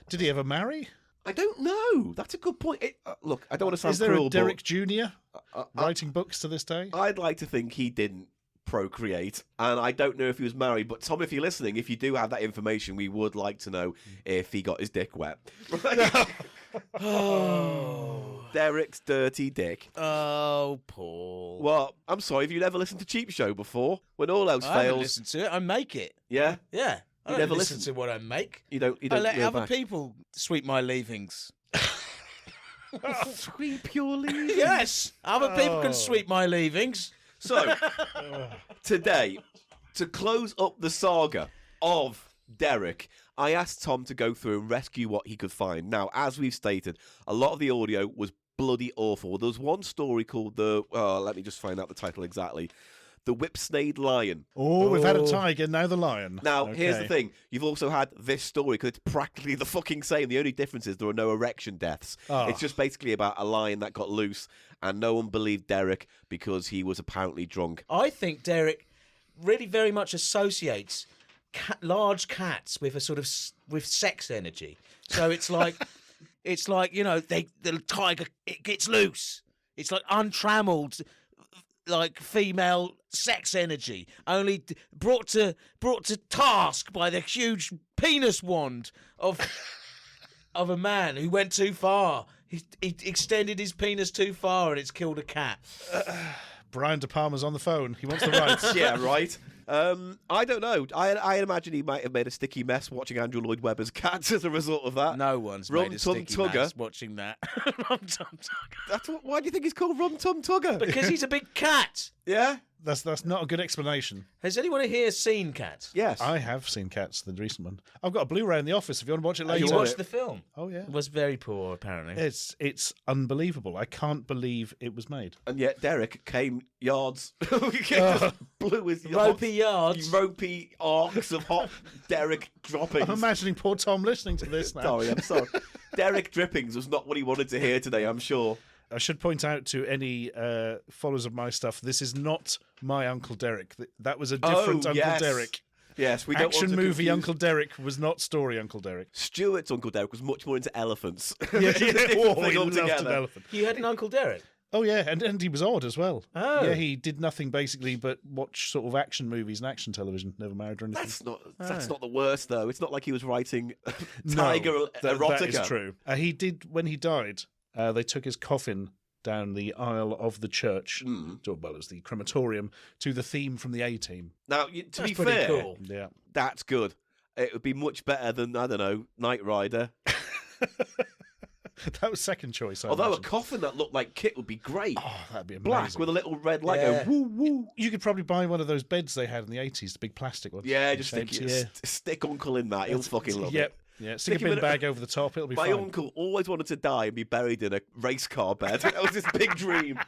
[SPEAKER 3] Did he ever marry?
[SPEAKER 2] I don't know. That's a good point. Look, I don't want to sound
[SPEAKER 3] Is there
[SPEAKER 2] cruel,
[SPEAKER 3] a Derek Jr.
[SPEAKER 2] but
[SPEAKER 3] writing books to this day?
[SPEAKER 2] I'd like to think he didn't procreate, and I don't know if he was married. But Tom, if you're listening, if you do have that information, we would like to know if he got his dick wet. Right?
[SPEAKER 1] Oh,
[SPEAKER 2] Derek's dirty dick.
[SPEAKER 1] oh, Paul.
[SPEAKER 2] Well, I'm sorry if you've never listened to Cheap Show before. When all else
[SPEAKER 1] I haven't
[SPEAKER 2] fails,
[SPEAKER 1] listened to it. I make it.
[SPEAKER 2] yeah,
[SPEAKER 1] Yeah, I
[SPEAKER 2] You
[SPEAKER 1] don't
[SPEAKER 2] never
[SPEAKER 1] listen
[SPEAKER 2] listen?
[SPEAKER 1] to what I make.
[SPEAKER 2] you don't.
[SPEAKER 1] I let
[SPEAKER 2] go
[SPEAKER 1] other
[SPEAKER 2] back.
[SPEAKER 1] people sweep my leavings.
[SPEAKER 2] Sweep your leave.
[SPEAKER 1] Yes, other people can sweep my leavings.
[SPEAKER 2] So, today, to close up the saga of Derek, I asked Tom to go through and rescue what he could find. Now, as we've stated, a lot of the audio was bloody awful. There was one story called let me just find out the title exactly. The Whipsnade Lion.
[SPEAKER 3] Oh, we've had a tiger, now the lion.
[SPEAKER 2] Now, here's the
[SPEAKER 3] Okay.
[SPEAKER 2] thing. You've also had this story because it's practically the fucking same. The only difference is there are no erection deaths.
[SPEAKER 3] Oh.
[SPEAKER 2] It's just basically about a lion that got loose and no one believed Derek because he was apparently drunk.
[SPEAKER 1] I think Derek really very much associates large cats with a sort of with sex energy. So it's like the tiger, it gets loose. It's like untrammeled, like female sex energy, only brought to task by the huge penis wand of a man who went too far. He extended his penis too far and it's killed a cat.
[SPEAKER 3] Brian De Palma's on the phone. He wants the rights.
[SPEAKER 2] Yeah, right. I don't know. I imagine he might have made a sticky mess watching Andrew Lloyd Webber's Cats as a result of that.
[SPEAKER 1] No one's
[SPEAKER 2] Rum
[SPEAKER 1] made a
[SPEAKER 2] Tum
[SPEAKER 1] sticky
[SPEAKER 2] Tugger.
[SPEAKER 1] mess watching that. Rum Tum Tugger.
[SPEAKER 2] Why do you think he's called Rum Tum Tugger?
[SPEAKER 1] Because he's a big cat.
[SPEAKER 2] Yeah?
[SPEAKER 3] That's not a good explanation.
[SPEAKER 1] Has anyone here seen Cats?
[SPEAKER 2] Yes.
[SPEAKER 3] I have seen Cats, the recent one. I've got a Blu-ray in the office if you want to watch it
[SPEAKER 1] You
[SPEAKER 3] later.
[SPEAKER 2] want
[SPEAKER 1] watched
[SPEAKER 2] it?
[SPEAKER 1] the film?
[SPEAKER 3] Oh, yeah.
[SPEAKER 1] It was very poor, apparently.
[SPEAKER 3] It's unbelievable. I can't believe it was made.
[SPEAKER 2] And yet Derek came yards. Just blew his
[SPEAKER 1] Ropey yards.
[SPEAKER 2] Ropey arcs of hot Derek droppings.
[SPEAKER 3] I'm imagining poor Tom listening to this now.
[SPEAKER 2] Sorry, I'm sorry. Derek drippings was not what he wanted to hear today, I'm sure.
[SPEAKER 3] I should point out to any followers of my stuff, this is not my Uncle Derek. That was a different Uncle
[SPEAKER 2] yes.
[SPEAKER 3] Derek.
[SPEAKER 2] Yes, we don't
[SPEAKER 3] Action
[SPEAKER 2] want to
[SPEAKER 3] movie
[SPEAKER 2] confuse-
[SPEAKER 3] Uncle Derek was not story Uncle Derek.
[SPEAKER 2] Stuart's Uncle Derek was much more into elephants.
[SPEAKER 3] Yeah,
[SPEAKER 2] It's a different
[SPEAKER 3] oh,
[SPEAKER 2] thing
[SPEAKER 3] he loved an
[SPEAKER 2] altogether.
[SPEAKER 3] elephant.
[SPEAKER 1] You had an Uncle Derek?
[SPEAKER 3] Oh, yeah, and he was odd as well.
[SPEAKER 1] Oh.
[SPEAKER 3] Yeah, he did nothing basically but watch sort of action movies and action television, never married or anything.
[SPEAKER 2] That's not the worst though. It's not like he was writing
[SPEAKER 3] No,
[SPEAKER 2] tiger erotica.
[SPEAKER 3] That is true. He did, when he died, they took his coffin down the aisle of the church, well, it was the crematorium, to the theme from the A-Team.
[SPEAKER 2] Now, to
[SPEAKER 1] That's
[SPEAKER 2] be
[SPEAKER 1] pretty
[SPEAKER 2] fair,
[SPEAKER 1] cool.
[SPEAKER 3] Yeah.
[SPEAKER 2] that's good. It would be much better than, I don't know, Knight Rider.
[SPEAKER 3] That was second choice, I
[SPEAKER 2] Although a
[SPEAKER 3] imagine.
[SPEAKER 2] coffin that looked like Kit would be great.
[SPEAKER 3] Oh, that'd be amazing.
[SPEAKER 2] Black with a little red light.
[SPEAKER 1] Yeah.
[SPEAKER 2] Woo woo.
[SPEAKER 3] You could probably buy one of those beds they had in the 80s, the big plastic ones.
[SPEAKER 2] Yeah, just
[SPEAKER 3] Shaped,
[SPEAKER 2] stick Uncle in that. He'll fucking love
[SPEAKER 3] Yep.
[SPEAKER 2] it.
[SPEAKER 3] Yeah, stick
[SPEAKER 2] Stick
[SPEAKER 3] a
[SPEAKER 2] him
[SPEAKER 3] bin
[SPEAKER 2] in a-
[SPEAKER 3] bag over the top, it'll be
[SPEAKER 2] My
[SPEAKER 3] fine.
[SPEAKER 2] uncle always wanted to die and be buried in a race car bed. That was his big dream.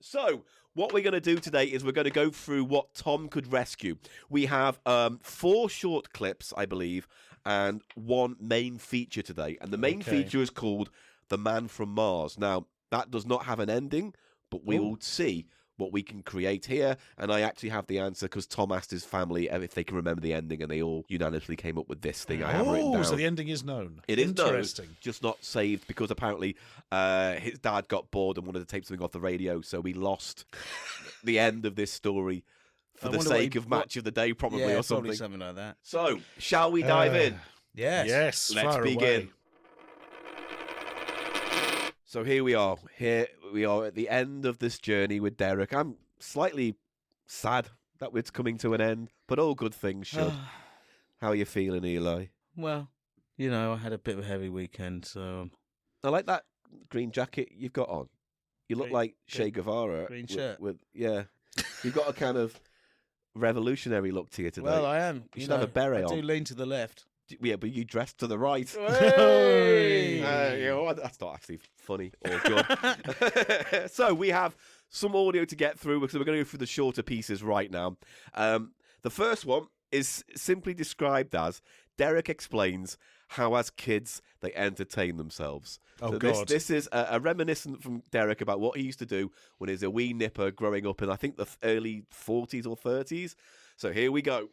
[SPEAKER 2] So, what we're going to do today is we're going to go through what Tom could rescue. We have 4 short clips, I believe, and 1 main feature today. And the main
[SPEAKER 3] Okay.
[SPEAKER 2] feature is called The Man from Mars. Now, that does not have an ending, but we will see what we can create here. And I actually have the answer because Tom asked his family if they can remember the ending, and they all unanimously came up with this thing I have written down.
[SPEAKER 3] So the ending is known.
[SPEAKER 2] It is known,
[SPEAKER 3] interesting.
[SPEAKER 2] just not saved because apparently his dad got bored and wanted to tape something off the radio, so we lost the end of this story for
[SPEAKER 1] I
[SPEAKER 2] the
[SPEAKER 1] wonder what
[SPEAKER 2] sake
[SPEAKER 1] he-
[SPEAKER 2] of match of the day, probably,
[SPEAKER 1] Yeah,
[SPEAKER 2] or something.
[SPEAKER 1] probably something like that.
[SPEAKER 2] So, shall we dive in?
[SPEAKER 1] Yes.
[SPEAKER 3] Yes,
[SPEAKER 2] Let's
[SPEAKER 3] far
[SPEAKER 2] begin.
[SPEAKER 3] away.
[SPEAKER 2] So here we are. Here we are at the end of this journey with Derek. I'm slightly sad that it's coming to an end, but all good things should. How are you feeling, Eli?
[SPEAKER 1] Well, I had a bit of a heavy weekend, so
[SPEAKER 2] I like that green jacket you've got on. You look
[SPEAKER 1] Green-
[SPEAKER 2] like Che Guevara.
[SPEAKER 1] green shirt.
[SPEAKER 2] Yeah. You've got a kind of revolutionary look to you today.
[SPEAKER 1] Well, I am.
[SPEAKER 2] You should have a beret
[SPEAKER 1] I do
[SPEAKER 2] on.
[SPEAKER 1] lean to the left.
[SPEAKER 2] Yeah, but you dress to the right.
[SPEAKER 1] Hey!
[SPEAKER 2] That's not actually funny or good. So we have some audio to get through because we're going to go through the shorter pieces right now. The first one is simply described as Derek explains how, as kids, they entertain themselves.
[SPEAKER 3] Oh,
[SPEAKER 2] so
[SPEAKER 3] God.
[SPEAKER 2] This is a reminiscent from Derek about what he used to do when he was a wee nipper growing up in, I think, the early 40s or 30s. So here we go.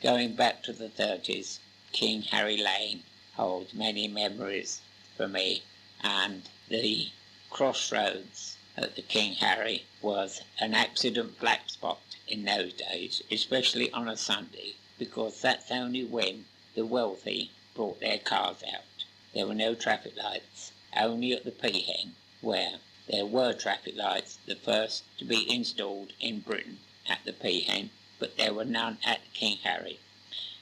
[SPEAKER 5] Going back to the 30s, King Harry Lane holds many memories for me, and the crossroads at the King Harry was an accident black spot in those days, especially on a Sunday, because that's only when the wealthy brought their cars out. There were no traffic lights, only at the Peahen, where there were traffic lights, the first to be installed in Britain at the Peahen, but there were none at the King Harry.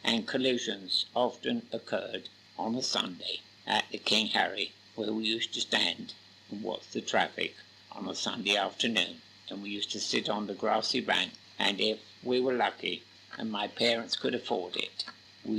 [SPEAKER 5] And collisions often occurred on a Sunday at the King Harry, where we used to stand and watch the traffic on a Sunday afternoon. And we used to sit on the grassy bank, and if we were lucky and my parents could afford it, she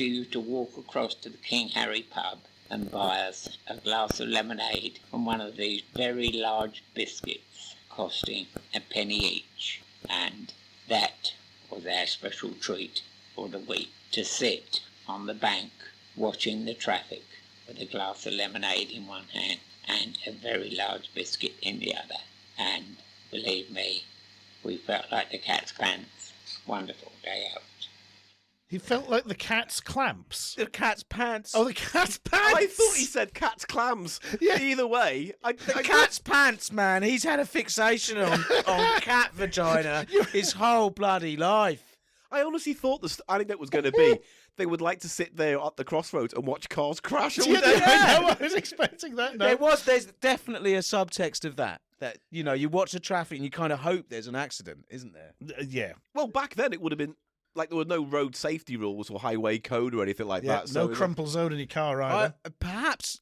[SPEAKER 5] used to walk across to the King Harry pub and buy us a glass of lemonade and one of these very large biscuits costing a penny each. And that was our special treat for the week, to sit on the bank watching the traffic with a glass of lemonade in one hand and a very large biscuit in the other. And believe me, we felt like the cat's pants. Wonderful day out.
[SPEAKER 3] He felt like the cat's clamps.
[SPEAKER 1] The cat's pants.
[SPEAKER 3] Oh, the cat's pants!
[SPEAKER 2] I thought he said cat's clams.
[SPEAKER 3] Yeah.
[SPEAKER 2] Either way,
[SPEAKER 1] The cat's pants, man. He's had a fixation on cat vagina his whole bloody life.
[SPEAKER 2] I honestly thought the anecdote was going to be they would like to sit there at the crossroads and watch cars crash all
[SPEAKER 3] Yeah,
[SPEAKER 2] day.
[SPEAKER 3] I know, I was expecting that. No.
[SPEAKER 1] There's definitely a subtext of that. That, you know, you watch the traffic and you kind of hope there's an accident, isn't there?
[SPEAKER 3] Yeah.
[SPEAKER 2] Well, back then it would have been like there were no road safety rules or highway code or anything like
[SPEAKER 3] Yeah,
[SPEAKER 2] that. So
[SPEAKER 3] no crumple zone in your car either.
[SPEAKER 1] Perhaps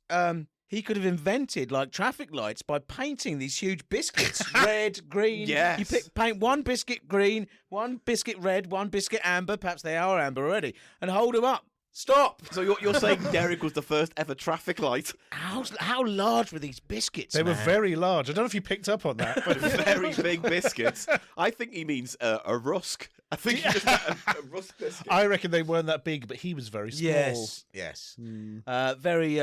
[SPEAKER 1] he could have invented like traffic lights by painting these huge biscuits red, green.
[SPEAKER 2] Yes.
[SPEAKER 1] You paint one biscuit green, one biscuit red, one biscuit amber. Perhaps they are amber already, and hold them up. Stop.
[SPEAKER 2] So you're saying Derek was the first ever traffic light?
[SPEAKER 1] How large were these biscuits?
[SPEAKER 3] They were
[SPEAKER 1] man?
[SPEAKER 3] very large. I don't know if you picked up on that. But
[SPEAKER 2] Very big biscuits. I think he means a rusk. I think he just meant a rusk biscuit.
[SPEAKER 3] I reckon they weren't that big, but he was very small.
[SPEAKER 1] Yes. Very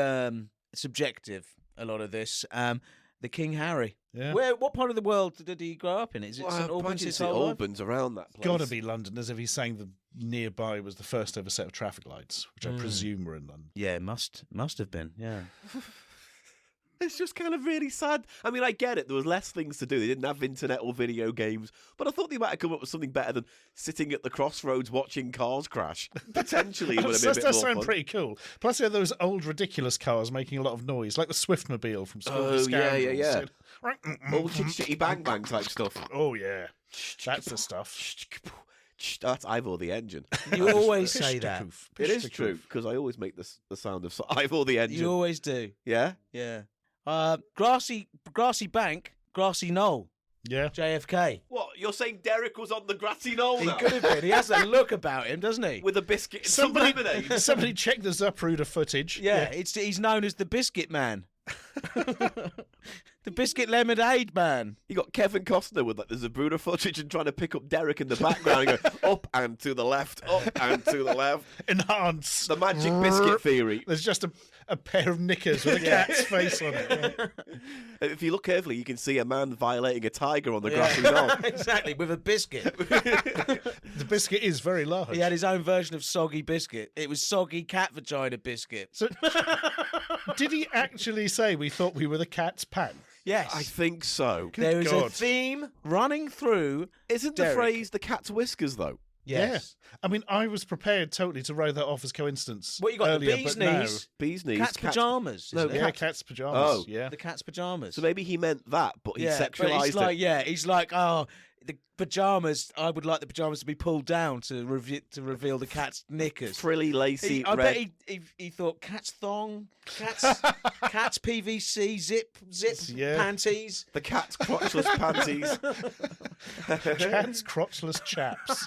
[SPEAKER 1] subjective. A lot of this. The King Harry.
[SPEAKER 3] Yeah.
[SPEAKER 1] What part of the world did he grow up in? Is it St Albans? His
[SPEAKER 2] St
[SPEAKER 1] whole life?
[SPEAKER 2] Albans around that place.
[SPEAKER 3] Gotta be London, as if he's saying the nearby was the first ever set of traffic lights, which I presume were in London.
[SPEAKER 1] Yeah, must have been. Yeah.
[SPEAKER 2] It's just kind of really sad. I mean, I get it. There was less things to do. They didn't have internet or video games. But I thought they might have come up with something better than sitting at the crossroads watching cars crash. Potentially would have been a
[SPEAKER 3] That
[SPEAKER 2] bit
[SPEAKER 3] does
[SPEAKER 2] more
[SPEAKER 3] sound
[SPEAKER 2] fun.
[SPEAKER 3] pretty cool. Plus, there are those old ridiculous cars making a lot of noise, like the Swiftmobile from School
[SPEAKER 2] Oh,
[SPEAKER 3] of
[SPEAKER 2] yeah,
[SPEAKER 3] Scoundrels.
[SPEAKER 2] yeah. All shitty bang bang type stuff.
[SPEAKER 3] Oh, yeah. That's the stuff.
[SPEAKER 2] That's Ivor the engine.
[SPEAKER 1] You always say that.
[SPEAKER 2] It is true, because I always make the sound of Ivor the engine.
[SPEAKER 1] You always do.
[SPEAKER 2] Yeah?
[SPEAKER 1] Yeah. Grassy bank, grassy knoll.
[SPEAKER 3] Yeah.
[SPEAKER 1] JFK.
[SPEAKER 2] What, you're saying Derek was on the grassy knoll
[SPEAKER 1] He
[SPEAKER 2] now?
[SPEAKER 1] could have been. He has that look about him, doesn't he?
[SPEAKER 2] With a biscuit and some lemonade.
[SPEAKER 3] Somebody check the Zapruder footage.
[SPEAKER 1] Yeah, he's known as the Biscuit Man. The Biscuit Lemonade Man.
[SPEAKER 2] You got Kevin Costner with like the Zapruder footage and trying to pick up Derek in the background and go up and to the left, up and to the left.
[SPEAKER 3] Enhance.
[SPEAKER 2] The magic biscuit theory.
[SPEAKER 3] There's just a pair of knickers with a cat's face on it. Yeah.
[SPEAKER 2] If you look carefully, you can see a man violating a tiger on the grassy knoll.
[SPEAKER 1] Exactly, with a biscuit.
[SPEAKER 3] The biscuit is very large.
[SPEAKER 1] He had his own version of soggy biscuit. It was soggy cat vagina biscuit.
[SPEAKER 3] So, did he actually say we thought we were the cat's pants?
[SPEAKER 1] Yes.
[SPEAKER 2] I think so.
[SPEAKER 1] There is a
[SPEAKER 3] God.
[SPEAKER 1] theme running through.
[SPEAKER 2] Isn't
[SPEAKER 1] Derek.
[SPEAKER 2] the phrase the cat's whiskers, though?
[SPEAKER 1] Yes.
[SPEAKER 3] Yeah. I mean, I was prepared totally to write that off as coincidence.
[SPEAKER 1] What you got?
[SPEAKER 3] earlier,
[SPEAKER 1] The bee's
[SPEAKER 3] but no.
[SPEAKER 1] knees.
[SPEAKER 2] Bee's knees.
[SPEAKER 1] Cat's pajamas.
[SPEAKER 2] No,
[SPEAKER 1] isn't it?
[SPEAKER 3] Yeah, cat's pajamas.
[SPEAKER 2] Oh.
[SPEAKER 3] Yeah.
[SPEAKER 1] The cat's pajamas.
[SPEAKER 2] So maybe he meant that, but he
[SPEAKER 1] But
[SPEAKER 2] sexualized
[SPEAKER 1] he's like,
[SPEAKER 2] it.
[SPEAKER 1] yeah, he's like, oh, pajamas. I would like the pajamas to be pulled down to reveal the cat's knickers.
[SPEAKER 2] Frilly, lacy,
[SPEAKER 1] I
[SPEAKER 2] red.
[SPEAKER 1] bet he thought cat's thong, cat's PVC zip panties.
[SPEAKER 2] The cat's crotchless panties.
[SPEAKER 3] Cat's crotchless chaps.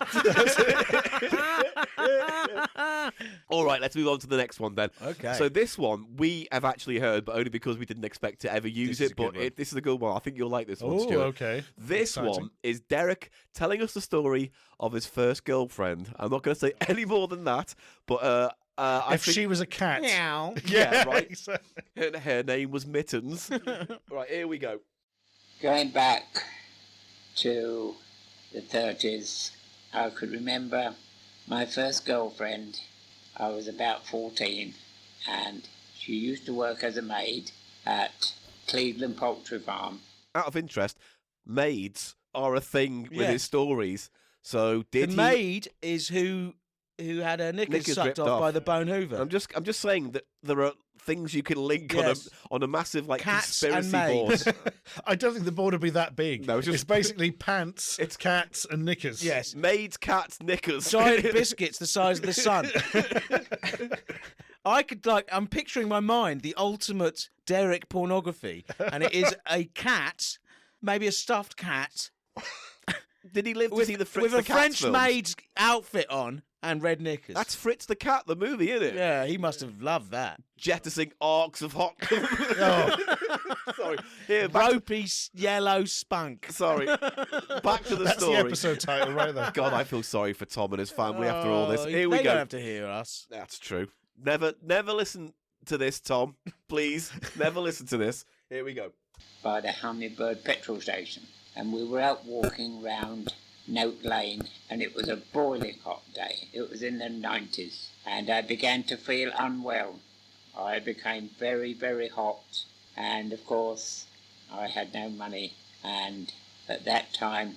[SPEAKER 2] All right, let's move on to the next one then.
[SPEAKER 1] Okay.
[SPEAKER 2] So this one we have actually heard, but only because we didn't expect to ever use
[SPEAKER 1] This is
[SPEAKER 2] it.
[SPEAKER 1] a good
[SPEAKER 2] But
[SPEAKER 1] one.
[SPEAKER 2] this is a good one. I think you'll like this one,
[SPEAKER 3] Oh,
[SPEAKER 2] Stuart.
[SPEAKER 3] okay.
[SPEAKER 2] This
[SPEAKER 3] Exciting.
[SPEAKER 2] one is Derek telling us the story of his first girlfriend. I'm not going to say any more than that, but I
[SPEAKER 3] If
[SPEAKER 2] think
[SPEAKER 3] she was a cat.
[SPEAKER 1] Meow.
[SPEAKER 2] Yeah, right.
[SPEAKER 3] exactly.
[SPEAKER 2] her name was Mittens. Right, here we go.
[SPEAKER 5] Going back to the 30s, I could remember my first girlfriend. I was about 14, and she used to work as a maid at Cleveland Poultry Farm.
[SPEAKER 2] Out of interest, maids are a thing with
[SPEAKER 1] Yeah.
[SPEAKER 2] his stories. So did
[SPEAKER 1] The
[SPEAKER 2] he?
[SPEAKER 1] maid is who had her knickers
[SPEAKER 2] Knickers
[SPEAKER 1] sucked
[SPEAKER 2] ripped
[SPEAKER 1] off by
[SPEAKER 2] off.
[SPEAKER 1] the bone Hoover.
[SPEAKER 2] I'm just saying that there are things you can link
[SPEAKER 1] Yes.
[SPEAKER 2] on a massive
[SPEAKER 1] Cats and
[SPEAKER 2] conspiracy board.
[SPEAKER 1] maids.
[SPEAKER 3] I don't think the board would be that big.
[SPEAKER 2] No, it's just-
[SPEAKER 3] it's basically pants,
[SPEAKER 2] It's-
[SPEAKER 3] cats, and knickers.
[SPEAKER 1] Yes.
[SPEAKER 2] Maids, cats, knickers.
[SPEAKER 1] Giant biscuits the size of the sun. I'm picturing in my mind the ultimate Derek pornography, and it is a cat, maybe a stuffed cat,
[SPEAKER 2] Did he live to
[SPEAKER 1] with,
[SPEAKER 2] see the Fritz
[SPEAKER 1] with
[SPEAKER 2] the
[SPEAKER 1] a
[SPEAKER 2] Cat
[SPEAKER 1] French
[SPEAKER 2] films?
[SPEAKER 1] maid's outfit on and red knickers.
[SPEAKER 2] That's Fritz the Cat, the movie, isn't it?
[SPEAKER 1] Yeah, he must have loved that.
[SPEAKER 2] Jettisoning arcs of hot.
[SPEAKER 3] Oh.
[SPEAKER 2] Sorry. Here, back
[SPEAKER 1] Ropey yellow spunk.
[SPEAKER 2] Sorry. Back to the
[SPEAKER 3] That's
[SPEAKER 2] story.
[SPEAKER 3] the episode title right there.
[SPEAKER 2] God, I feel sorry for Tom and his family after all this.
[SPEAKER 1] Oh,
[SPEAKER 2] Here we
[SPEAKER 1] they
[SPEAKER 2] go.
[SPEAKER 1] don't have to hear us.
[SPEAKER 2] That's true. Never listen to this, Tom. Please, never listen to this. Here we go.
[SPEAKER 5] By the Hummingbird petrol station, and we were out walking round Note Lane, and it was a boiling hot day. It was in the 90s, and I began to feel unwell. I became very, very hot, and of course I had no money, and at that time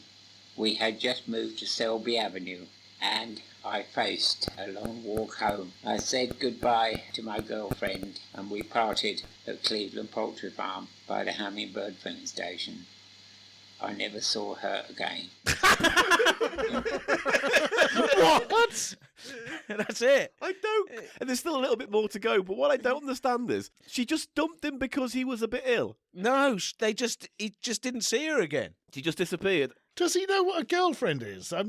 [SPEAKER 5] we had just moved to Selby Avenue, and I faced a long walk home. I said goodbye to my girlfriend, and we parted at Cleveland Poultry Farm by the Hummingbird filling station. I never saw her again.
[SPEAKER 1] What? That's it.
[SPEAKER 2] I don't. And there's still a little bit more to go, but what I don't understand is she just dumped him because he was a bit ill.
[SPEAKER 1] No, he just didn't see her again.
[SPEAKER 2] She just disappeared.
[SPEAKER 3] Does he know what a girlfriend is?
[SPEAKER 2] I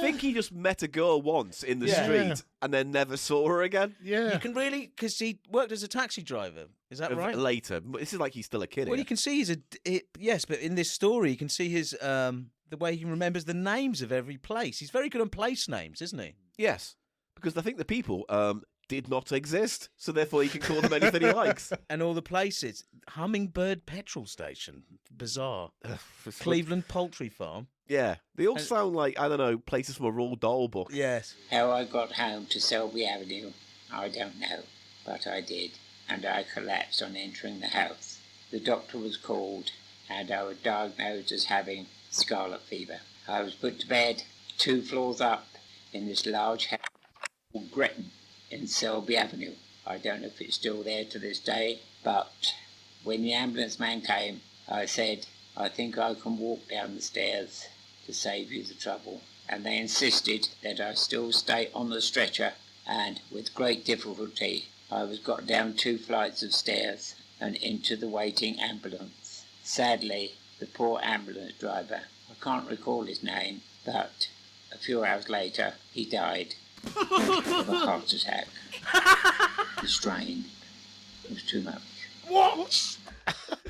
[SPEAKER 2] think he just met a girl once in the
[SPEAKER 1] Yeah.
[SPEAKER 2] street and then never saw her again.
[SPEAKER 3] Yeah.
[SPEAKER 1] You can really, because he worked as a taxi driver. Is that right?
[SPEAKER 2] Later. But this is like he's still a kid.
[SPEAKER 1] Well,
[SPEAKER 2] here.
[SPEAKER 1] you can see yes, but in this story, you can see his the way he remembers the names of every place. He's very good on place names, isn't he?
[SPEAKER 2] Yes. Because I think the people did not exist, so therefore he can call them anything he likes.
[SPEAKER 1] And all the places. Hummingbird petrol station. Bizarre. Cleveland Poultry Farm.
[SPEAKER 2] Yeah. They all sound like, I don't know, places from a Roald Dahl book.
[SPEAKER 1] Yes.
[SPEAKER 5] How I got home to Selby Avenue, I don't know, but I did, and I collapsed on entering the house. The doctor was called, and I was diagnosed as having scarlet fever. I was put to bed 2 floors up in this large house called Gretton in Selby Avenue. I don't know if it's still there to this day, but when the ambulance man came, I said, I think I can walk down the stairs to save you the trouble. And they insisted that I still stay on the stretcher, and with great difficulty I was got down 2 flights of stairs and into the waiting ambulance. Sadly, the poor ambulance driver, I can't recall his name, but a few hours later he died of a heart attack. The strain was too much.
[SPEAKER 1] What?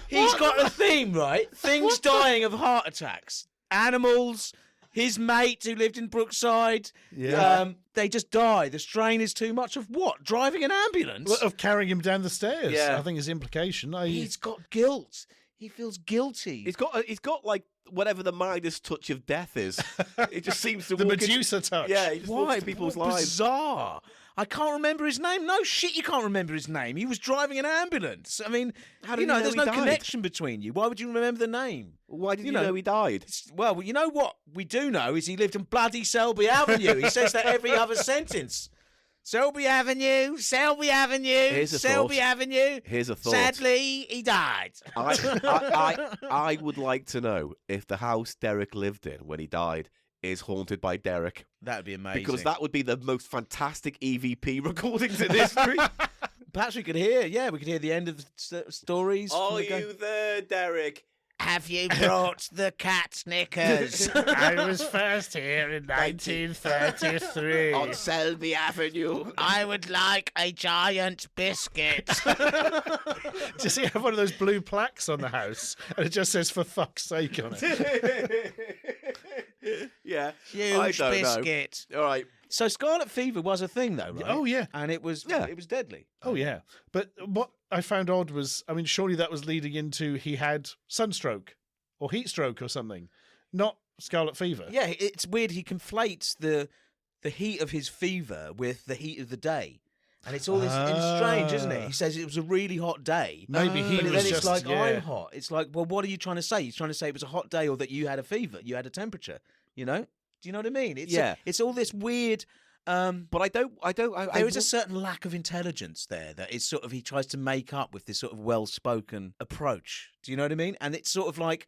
[SPEAKER 1] He's got a theme, right? Things dying of heart attacks. Animals, his mate who lived in Brookside.
[SPEAKER 3] Yeah.
[SPEAKER 1] They just die. The strain is too much of what? Driving an ambulance?
[SPEAKER 3] Well, of carrying him down the stairs.
[SPEAKER 2] Yeah.
[SPEAKER 3] I think is the implication.
[SPEAKER 1] He's got guilt. He feels guilty.
[SPEAKER 2] He's got like whatever the Midas touch of death is. It just seems to
[SPEAKER 3] the
[SPEAKER 2] walk in-
[SPEAKER 3] Medusa touch.
[SPEAKER 2] Yeah, he just walks
[SPEAKER 1] Why?
[SPEAKER 2] into people's
[SPEAKER 1] What
[SPEAKER 2] lives.
[SPEAKER 1] bizarre. I can't remember his name. No shit, you can't remember his name. He was driving an ambulance. I mean,
[SPEAKER 2] How did you know
[SPEAKER 1] there's
[SPEAKER 2] he
[SPEAKER 1] no
[SPEAKER 2] died?
[SPEAKER 1] connection between you. Why would you remember the name?
[SPEAKER 2] Why did you
[SPEAKER 1] know-
[SPEAKER 2] know he died?
[SPEAKER 1] Well, you know what we do know is he lived in bloody Selby Avenue. He says that every other sentence. Selby Avenue, Selby Avenue,
[SPEAKER 2] Here's a
[SPEAKER 1] Selby
[SPEAKER 2] thought.
[SPEAKER 1] Avenue.
[SPEAKER 2] Here's a thought.
[SPEAKER 1] Sadly, he died.
[SPEAKER 2] I would like to know if the house Derek lived in when he died is haunted by Derek.
[SPEAKER 1] That would be amazing.
[SPEAKER 2] Because that would be the most fantastic EVP recordings in history.
[SPEAKER 1] Perhaps we could hear, we could hear the end of the stories.
[SPEAKER 2] Are you there, Derek?
[SPEAKER 1] Have you brought the cat Snickers?
[SPEAKER 3] I was first here in 1933.
[SPEAKER 2] On Selby Avenue.
[SPEAKER 1] I would like a giant biscuit.
[SPEAKER 3] Does he have one of those blue plaques on the house? And it just says, for fuck's sake on it.
[SPEAKER 2] Yeah.
[SPEAKER 1] Huge
[SPEAKER 2] I don't
[SPEAKER 1] biscuit.
[SPEAKER 2] know. All right.
[SPEAKER 1] So scarlet fever was a thing, though, right?
[SPEAKER 3] Oh, yeah.
[SPEAKER 1] And it was deadly.
[SPEAKER 3] Oh, yeah. But what I found odd was, I mean, surely that was leading into he had sunstroke or heat stroke or something, not scarlet fever.
[SPEAKER 1] Yeah, it's weird. He conflates the heat of his fever with the heat of the day. And it's all this it's strange, isn't it? He says it was a really hot day.
[SPEAKER 3] Maybe he
[SPEAKER 1] but
[SPEAKER 3] was
[SPEAKER 1] then
[SPEAKER 3] just...
[SPEAKER 1] it's like,
[SPEAKER 3] yeah.
[SPEAKER 1] I'm hot. It's like, well, what are you trying to say? He's trying to say it was a hot day or that you had a fever, you had a temperature, you know? Do you know what I mean? It's all this weird...
[SPEAKER 2] But
[SPEAKER 1] there is a certain lack of intelligence there that is sort of he tries to make up with this sort of well-spoken approach. Do you know what I mean? And it's sort of like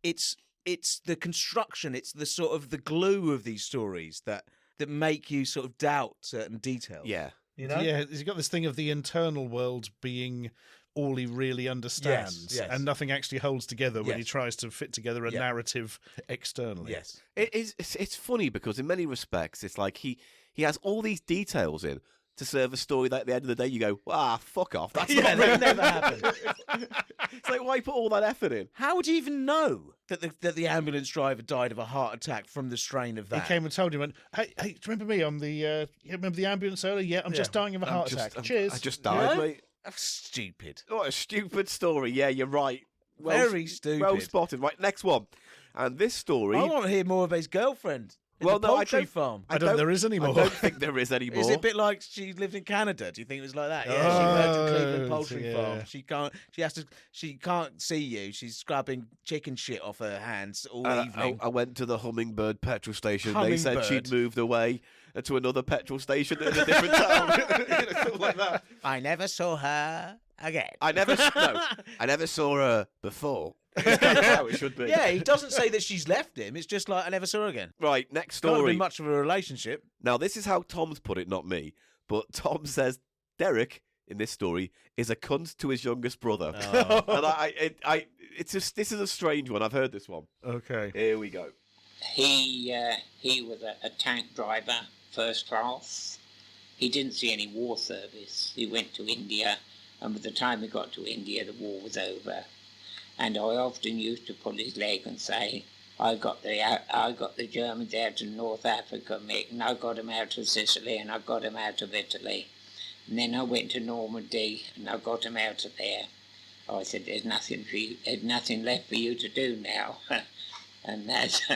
[SPEAKER 1] it's the construction, it's the sort of the glue of these stories that make you sort of doubt certain details.
[SPEAKER 2] Yeah.
[SPEAKER 1] You know?
[SPEAKER 3] Yeah, he's got this thing of the internal world being all he really understands,
[SPEAKER 1] yes.
[SPEAKER 3] and nothing actually holds together when
[SPEAKER 1] Yes.
[SPEAKER 3] he tries to fit together a narrative externally.
[SPEAKER 1] Yes.
[SPEAKER 2] It's funny because in many respects it's like he has all these details in to serve a story that at the end of the day you go, fuck off. That's not
[SPEAKER 1] that never happened.
[SPEAKER 2] It's like, why put all that effort in?
[SPEAKER 1] How would you even know that the ambulance driver died of a heart attack from the strain of that?
[SPEAKER 3] He came and told him, hey, do you remember me on the, you remember the ambulance earlier? Yeah, I'm just dying of a heart attack. Cheers.
[SPEAKER 2] I just died,
[SPEAKER 1] Yeah?
[SPEAKER 2] mate.
[SPEAKER 1] That's stupid.
[SPEAKER 2] What a stupid story. Yeah, you're right.
[SPEAKER 1] Very stupid.
[SPEAKER 2] Well spotted. Right, next one. And this story...
[SPEAKER 1] I want to hear more of his girlfriend. In the poultry farm.
[SPEAKER 3] I don't think there is anymore.
[SPEAKER 2] I don't think there is anymore.
[SPEAKER 1] Is it a bit like she lived in Canada? Do you think it was like that? Yeah,
[SPEAKER 3] Oh,
[SPEAKER 1] she worked at Cleveland Poultry
[SPEAKER 3] yeah.
[SPEAKER 1] Farm. She can't see you. She's scrubbing chicken shit off her hands all evening.
[SPEAKER 2] I went to the Hummingbird petrol station. They said she'd
[SPEAKER 1] Hummingbird.
[SPEAKER 2] moved away to another petrol station in a different town. Something like that.
[SPEAKER 1] I never saw her again.
[SPEAKER 2] I never saw her before. It's kind of how it should be.
[SPEAKER 1] Yeah, he doesn't say that she's left him. It's just like, I never saw her again.
[SPEAKER 2] Right, next
[SPEAKER 1] Can't have
[SPEAKER 2] story.
[SPEAKER 1] been much of a relationship.
[SPEAKER 2] Now, this is how Tom's put it, not me. But Tom says Derek, in this story, is a cunt to his youngest brother. And this is a strange one. I've heard this one.
[SPEAKER 3] Okay.
[SPEAKER 2] Here we go.
[SPEAKER 5] He was a tank driver, first class. He didn't see any war service. He went to India, and by the time he got to India, the war was over. And I often used to pull his leg and say, I got the Germans out of North Africa, Mick, and I got them out of Sicily, and I got them out of Italy. And then I went to Normandy, and I got them out of there. I said, there's nothing left for you to do now. And that's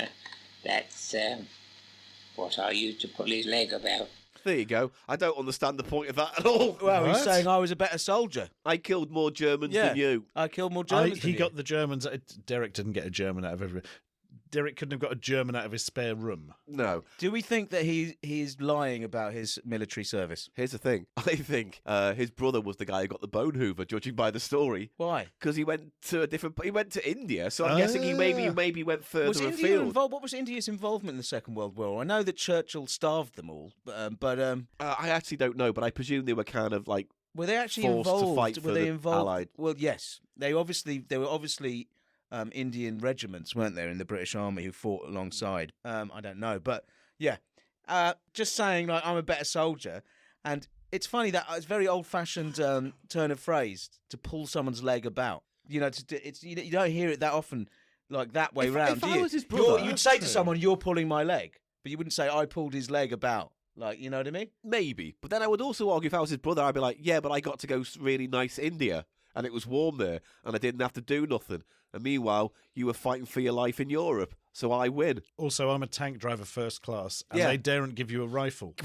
[SPEAKER 5] what I used to pull his leg about.
[SPEAKER 2] There you go. I don't understand the point of that at all.
[SPEAKER 1] Well, he's
[SPEAKER 3] What?
[SPEAKER 1] saying I was a better soldier.
[SPEAKER 2] I killed more Germans than you.
[SPEAKER 1] I killed more Germans
[SPEAKER 3] He
[SPEAKER 1] than
[SPEAKER 3] got
[SPEAKER 1] you.
[SPEAKER 3] the Germans. Derek didn't get a German out of every. Derek couldn't have got a German out of his spare room.
[SPEAKER 2] No.
[SPEAKER 1] Do we think that he's lying about his military service?
[SPEAKER 2] Here's the thing. I think his brother was the guy who got the bone hoover, judging by the story.
[SPEAKER 1] Why?
[SPEAKER 2] Because he went to India, so I'm guessing he maybe went further
[SPEAKER 1] Was India
[SPEAKER 2] afield.
[SPEAKER 1] involved? What was India's involvement in the Second World War? I know that Churchill starved them all, but
[SPEAKER 2] I actually don't know, but I presume they were kind of like
[SPEAKER 1] were they actually
[SPEAKER 2] forced
[SPEAKER 1] involved?
[SPEAKER 2] to fight for
[SPEAKER 1] were they
[SPEAKER 2] the
[SPEAKER 1] involved?
[SPEAKER 2] Allied.
[SPEAKER 1] Well, yes, they were obviously Indian regiments, weren't there, in the British Army who fought alongside? I don't know, but yeah, just saying, like, I'm a better soldier, and it's funny that it's a very old-fashioned turn of phrase to pull someone's leg about. You know, you don't hear it that often, like that way round.
[SPEAKER 2] if
[SPEAKER 1] do
[SPEAKER 2] I
[SPEAKER 1] you?
[SPEAKER 2] was his brother,
[SPEAKER 1] You'd say to
[SPEAKER 3] true.
[SPEAKER 1] someone, "You're pulling my leg," but you wouldn't say, "I pulled his leg about." Like, you know what I mean?
[SPEAKER 2] Maybe. But then I would also argue if I was his brother, I'd be like, yeah, but I got to go really nice India, and it was warm there, and I didn't have to do nothing. And meanwhile, you were fighting for your life in Europe, so I win.
[SPEAKER 3] Also, I'm a tank driver first class, and
[SPEAKER 2] Yeah.
[SPEAKER 3] they daren't give you a rifle.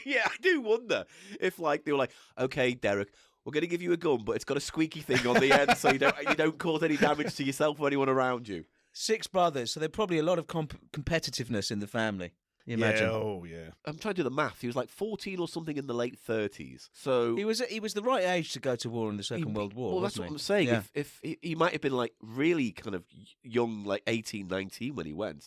[SPEAKER 2] Yeah, I do wonder if, like, they were like, okay, Derek, we're going to give you a gun, but it's got a squeaky thing on the end, so you don't cause any damage to yourself or anyone around you.
[SPEAKER 1] 6 brothers, so there's probably a lot of competitiveness in the family. You imagine?
[SPEAKER 3] Yeah.
[SPEAKER 2] I'm trying to do the math. He was like 14 or something in the late 30s. So
[SPEAKER 1] He was the right age to go to war in the Second World War.
[SPEAKER 2] Well, that's
[SPEAKER 1] wasn't
[SPEAKER 2] what I'm
[SPEAKER 1] he?
[SPEAKER 2] saying.
[SPEAKER 1] Yeah.
[SPEAKER 2] If he might have been like really kind of young, like 18, 19 when he went.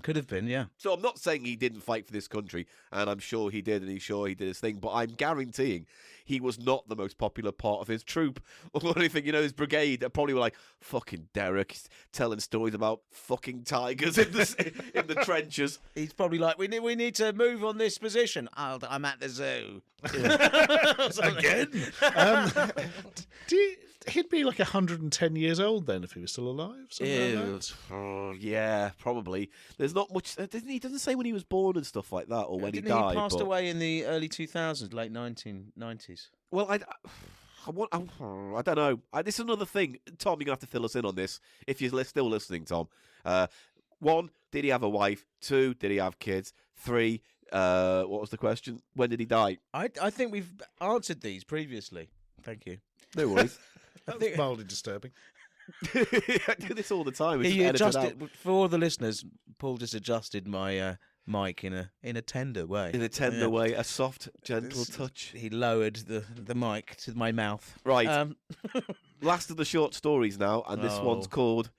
[SPEAKER 1] Could have been, yeah.
[SPEAKER 2] So I'm not saying he didn't fight for this country, and I'm sure he did, and he's sure he did his thing, but I'm guaranteeing he was not the most popular part of his troop or anything. You know, his brigade probably were like, fucking Derek, he's telling stories about fucking tigers in the trenches.
[SPEAKER 1] He's probably like, we need to move on this position. I'm at the zoo.
[SPEAKER 3] Again? He'd be like 110 years old then if he was still alive. Something like that.
[SPEAKER 2] Yeah, probably. There's not much. He doesn't say when he was born and stuff like that, or when
[SPEAKER 1] Didn't
[SPEAKER 2] he died.
[SPEAKER 1] he passed
[SPEAKER 2] but...
[SPEAKER 1] away in the early 2000s, late 1990s?
[SPEAKER 2] Well, I don't know. This is another thing. Tom, you're going to have to fill us in on this if you're still listening, Tom. 1, did he have a wife? 2, did he have kids? 3, what was the question? When did he die?
[SPEAKER 1] I think we've answered these previously. Thank you.
[SPEAKER 2] No worries.
[SPEAKER 3] That's mildly disturbing.
[SPEAKER 2] I do this all the time. It's
[SPEAKER 1] He
[SPEAKER 2] just edited
[SPEAKER 1] adjusted,
[SPEAKER 2] out.
[SPEAKER 1] for all the listeners, Paul just adjusted my mic in a tender way.
[SPEAKER 2] In a tender way, a soft, gentle touch.
[SPEAKER 1] He lowered the mic to my mouth.
[SPEAKER 2] Right. Last of the short stories now, and this one's called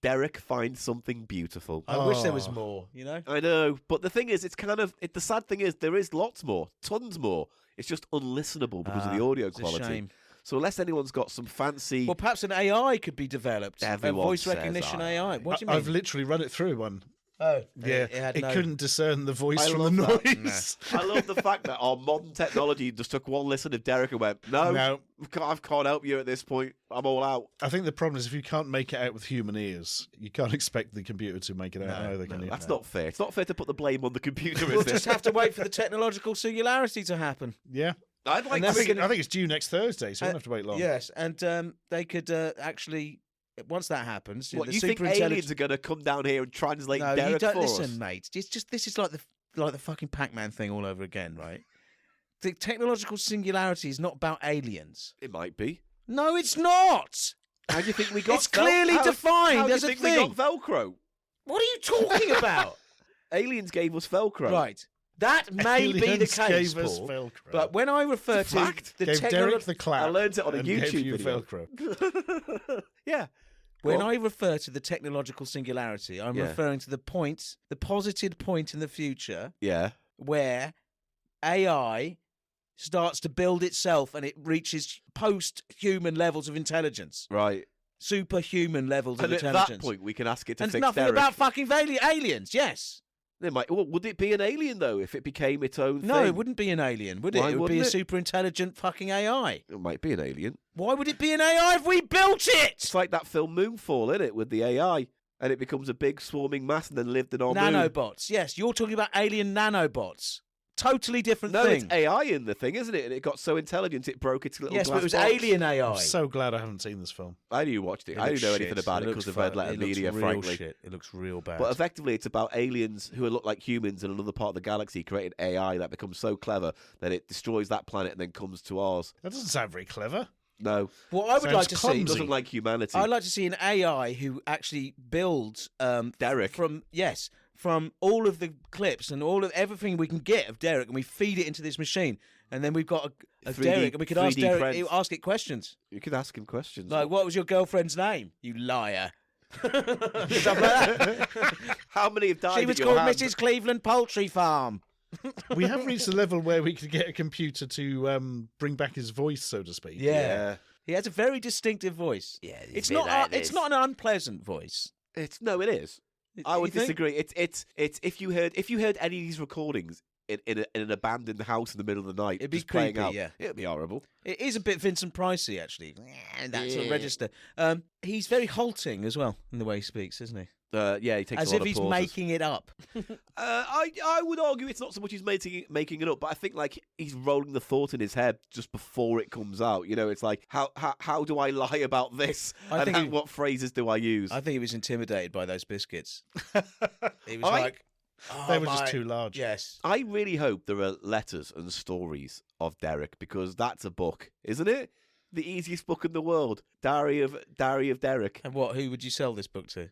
[SPEAKER 2] Derek Finds Something Beautiful.
[SPEAKER 1] I wish there was more, you know?
[SPEAKER 2] I know, but the thing is, the sad thing is, there is lots more, tons more. It's just unlistenable because of the audio
[SPEAKER 1] it's
[SPEAKER 2] quality.
[SPEAKER 1] a shame.
[SPEAKER 2] So unless anyone's got some fancy...
[SPEAKER 1] Well, perhaps an AI could be developed.
[SPEAKER 2] Everyone
[SPEAKER 1] a voice
[SPEAKER 2] says
[SPEAKER 1] recognition
[SPEAKER 2] AI.
[SPEAKER 1] AI. What do you mean?
[SPEAKER 3] I've literally run it through one.
[SPEAKER 1] Oh,
[SPEAKER 3] Yeah, it couldn't discern the voice from the
[SPEAKER 2] love that.
[SPEAKER 3] noise.
[SPEAKER 2] I love the fact that our modern technology just took one listen of Derek and went, no, I can't help you at this point. I'm all out.
[SPEAKER 3] I think the problem is if you can't make it out with human ears, you can't expect the computer to make it out either, can you?
[SPEAKER 2] That's not fair. It's not fair to put the blame on the computer,
[SPEAKER 1] We'll
[SPEAKER 2] is
[SPEAKER 1] just
[SPEAKER 2] it?
[SPEAKER 1] have to wait for the technological singularity to happen.
[SPEAKER 3] Yeah.
[SPEAKER 2] I'd like
[SPEAKER 1] And
[SPEAKER 2] to
[SPEAKER 1] that's
[SPEAKER 2] see...
[SPEAKER 3] I think it's due next Thursday, so you don't have to wait long.
[SPEAKER 1] Yes, and they could actually, once that happens,
[SPEAKER 2] What,
[SPEAKER 1] the
[SPEAKER 2] you think
[SPEAKER 1] superintelligent-
[SPEAKER 2] aliens are going to come down here and translate
[SPEAKER 1] No,
[SPEAKER 2] Derek
[SPEAKER 1] you don't
[SPEAKER 2] for
[SPEAKER 1] listen,
[SPEAKER 2] us?
[SPEAKER 1] mate. It's just this is like the fucking Pac-Man thing all over again, right? The technological singularity is not about aliens.
[SPEAKER 2] It might be.
[SPEAKER 1] No, it's not.
[SPEAKER 2] How do you think we got...
[SPEAKER 1] It's clearly defined
[SPEAKER 2] How do you
[SPEAKER 1] as a
[SPEAKER 2] think
[SPEAKER 1] thing.
[SPEAKER 2] we got Velcro?
[SPEAKER 1] What are you talking about?
[SPEAKER 2] Aliens gave us Velcro.
[SPEAKER 1] Right. That may be the
[SPEAKER 3] Aliens
[SPEAKER 1] case,
[SPEAKER 3] gave us
[SPEAKER 1] Paul.
[SPEAKER 3] Velcro.
[SPEAKER 1] But when I refer
[SPEAKER 2] It's a
[SPEAKER 1] to
[SPEAKER 2] fact.
[SPEAKER 1] the
[SPEAKER 3] Gave Derek
[SPEAKER 1] technology,
[SPEAKER 3] the clap.
[SPEAKER 2] I learned it on a
[SPEAKER 3] and
[SPEAKER 2] YouTube
[SPEAKER 3] gave you
[SPEAKER 2] video.
[SPEAKER 3] Velcro.
[SPEAKER 2] Yeah.
[SPEAKER 1] when
[SPEAKER 2] Well-
[SPEAKER 1] I refer to the technological singularity, I'm
[SPEAKER 2] Yeah.
[SPEAKER 1] referring to the posited point in the future
[SPEAKER 2] Yeah.
[SPEAKER 1] where AI starts to build itself and it reaches post-human levels of intelligence,
[SPEAKER 2] Right.
[SPEAKER 1] superhuman levels of
[SPEAKER 2] And at
[SPEAKER 1] intelligence.
[SPEAKER 2] that point, we can ask it to
[SPEAKER 1] and it's
[SPEAKER 2] fix
[SPEAKER 1] nothing
[SPEAKER 2] Derek.
[SPEAKER 1] about fucking aliens. Yes.
[SPEAKER 2] They might. Well, would it be an alien though if it became its own
[SPEAKER 1] No,
[SPEAKER 2] thing?
[SPEAKER 1] it wouldn't be an alien, would it?
[SPEAKER 2] Why
[SPEAKER 1] It would be a
[SPEAKER 2] wouldn't it?
[SPEAKER 1] super intelligent fucking AI.
[SPEAKER 2] It might be an alien.
[SPEAKER 1] Why would it be an AI if we built it?
[SPEAKER 2] It's like that film Moonfall, isn't it, with the AI, and it becomes a big swarming mass and then lived in our moon.
[SPEAKER 1] Nanobots. Yes, you're talking about alien nanobots. Totally different
[SPEAKER 2] No,
[SPEAKER 1] thing.
[SPEAKER 2] it's AI in the thing, isn't it? And it got so intelligent it broke its little
[SPEAKER 1] Yes, but
[SPEAKER 2] glass
[SPEAKER 1] it was
[SPEAKER 2] box.
[SPEAKER 1] alien AI.
[SPEAKER 3] I'm so glad I haven't seen this film.
[SPEAKER 2] I knew you watched it. I didn't know anything about it because of red letter media, frankly.
[SPEAKER 1] Shit. It looks real bad.
[SPEAKER 2] But effectively, it's about aliens who look like humans in another part of the galaxy creating AI that becomes so clever that it destroys that planet and then comes to ours.
[SPEAKER 3] That doesn't sound very clever.
[SPEAKER 2] No,
[SPEAKER 1] what I would
[SPEAKER 3] Sounds
[SPEAKER 1] like to
[SPEAKER 3] clumsy.
[SPEAKER 1] see,
[SPEAKER 2] it doesn't like humanity.
[SPEAKER 1] I'd like to see an AI who actually builds
[SPEAKER 2] Derek.
[SPEAKER 1] from all of the clips and all of everything we can get of Derek, and we feed it into this machine, and then we've got a
[SPEAKER 2] 3D
[SPEAKER 1] Derek, and we could ask
[SPEAKER 2] 3D
[SPEAKER 1] Derek,
[SPEAKER 2] prints.
[SPEAKER 1] ask it questions
[SPEAKER 2] You could ask him questions.
[SPEAKER 1] like, "What was your girlfriend's name? You liar." Stuff like that.
[SPEAKER 2] How many have died
[SPEAKER 1] She was
[SPEAKER 2] at your
[SPEAKER 1] called
[SPEAKER 2] hand?
[SPEAKER 1] Mrs. Cleveland Poultry Farm.
[SPEAKER 3] We have reached the level where we could get a computer to bring back his voice, so to speak.
[SPEAKER 2] Yeah.
[SPEAKER 1] He has a very distinctive voice.
[SPEAKER 5] Yeah,
[SPEAKER 1] It's not. It's not an unpleasant voice.
[SPEAKER 2] It is. I would
[SPEAKER 1] You think?
[SPEAKER 2] disagree. It's if you heard any of these recordings in an abandoned house in the middle of the night,
[SPEAKER 1] It'd be
[SPEAKER 2] just playing
[SPEAKER 1] creepy,
[SPEAKER 2] out,
[SPEAKER 1] yeah.
[SPEAKER 2] it'd be horrible.
[SPEAKER 1] It is a bit Vincent Pricey, actually. That sort of register. He's very halting as well in the way he speaks, isn't he?
[SPEAKER 2] Yeah, he takes
[SPEAKER 1] As
[SPEAKER 2] a lot
[SPEAKER 1] if
[SPEAKER 2] of
[SPEAKER 1] he's
[SPEAKER 2] pauses.
[SPEAKER 1] making it up.
[SPEAKER 2] I would argue it's not so much he's making it up, but I think like he's rolling the thought in his head just before it comes out. You know, it's like how do I lie about this?
[SPEAKER 1] I think
[SPEAKER 2] What phrases do I use?
[SPEAKER 1] I think he was intimidated by those biscuits. He was
[SPEAKER 2] I-
[SPEAKER 1] like, oh,
[SPEAKER 3] They were just
[SPEAKER 1] my-
[SPEAKER 3] too large.
[SPEAKER 1] Yes.
[SPEAKER 2] I really hope there are letters and stories of Derek because that's a book, isn't it? The easiest book in the world, Diary of Derek.
[SPEAKER 1] And what? Who would you sell this book to?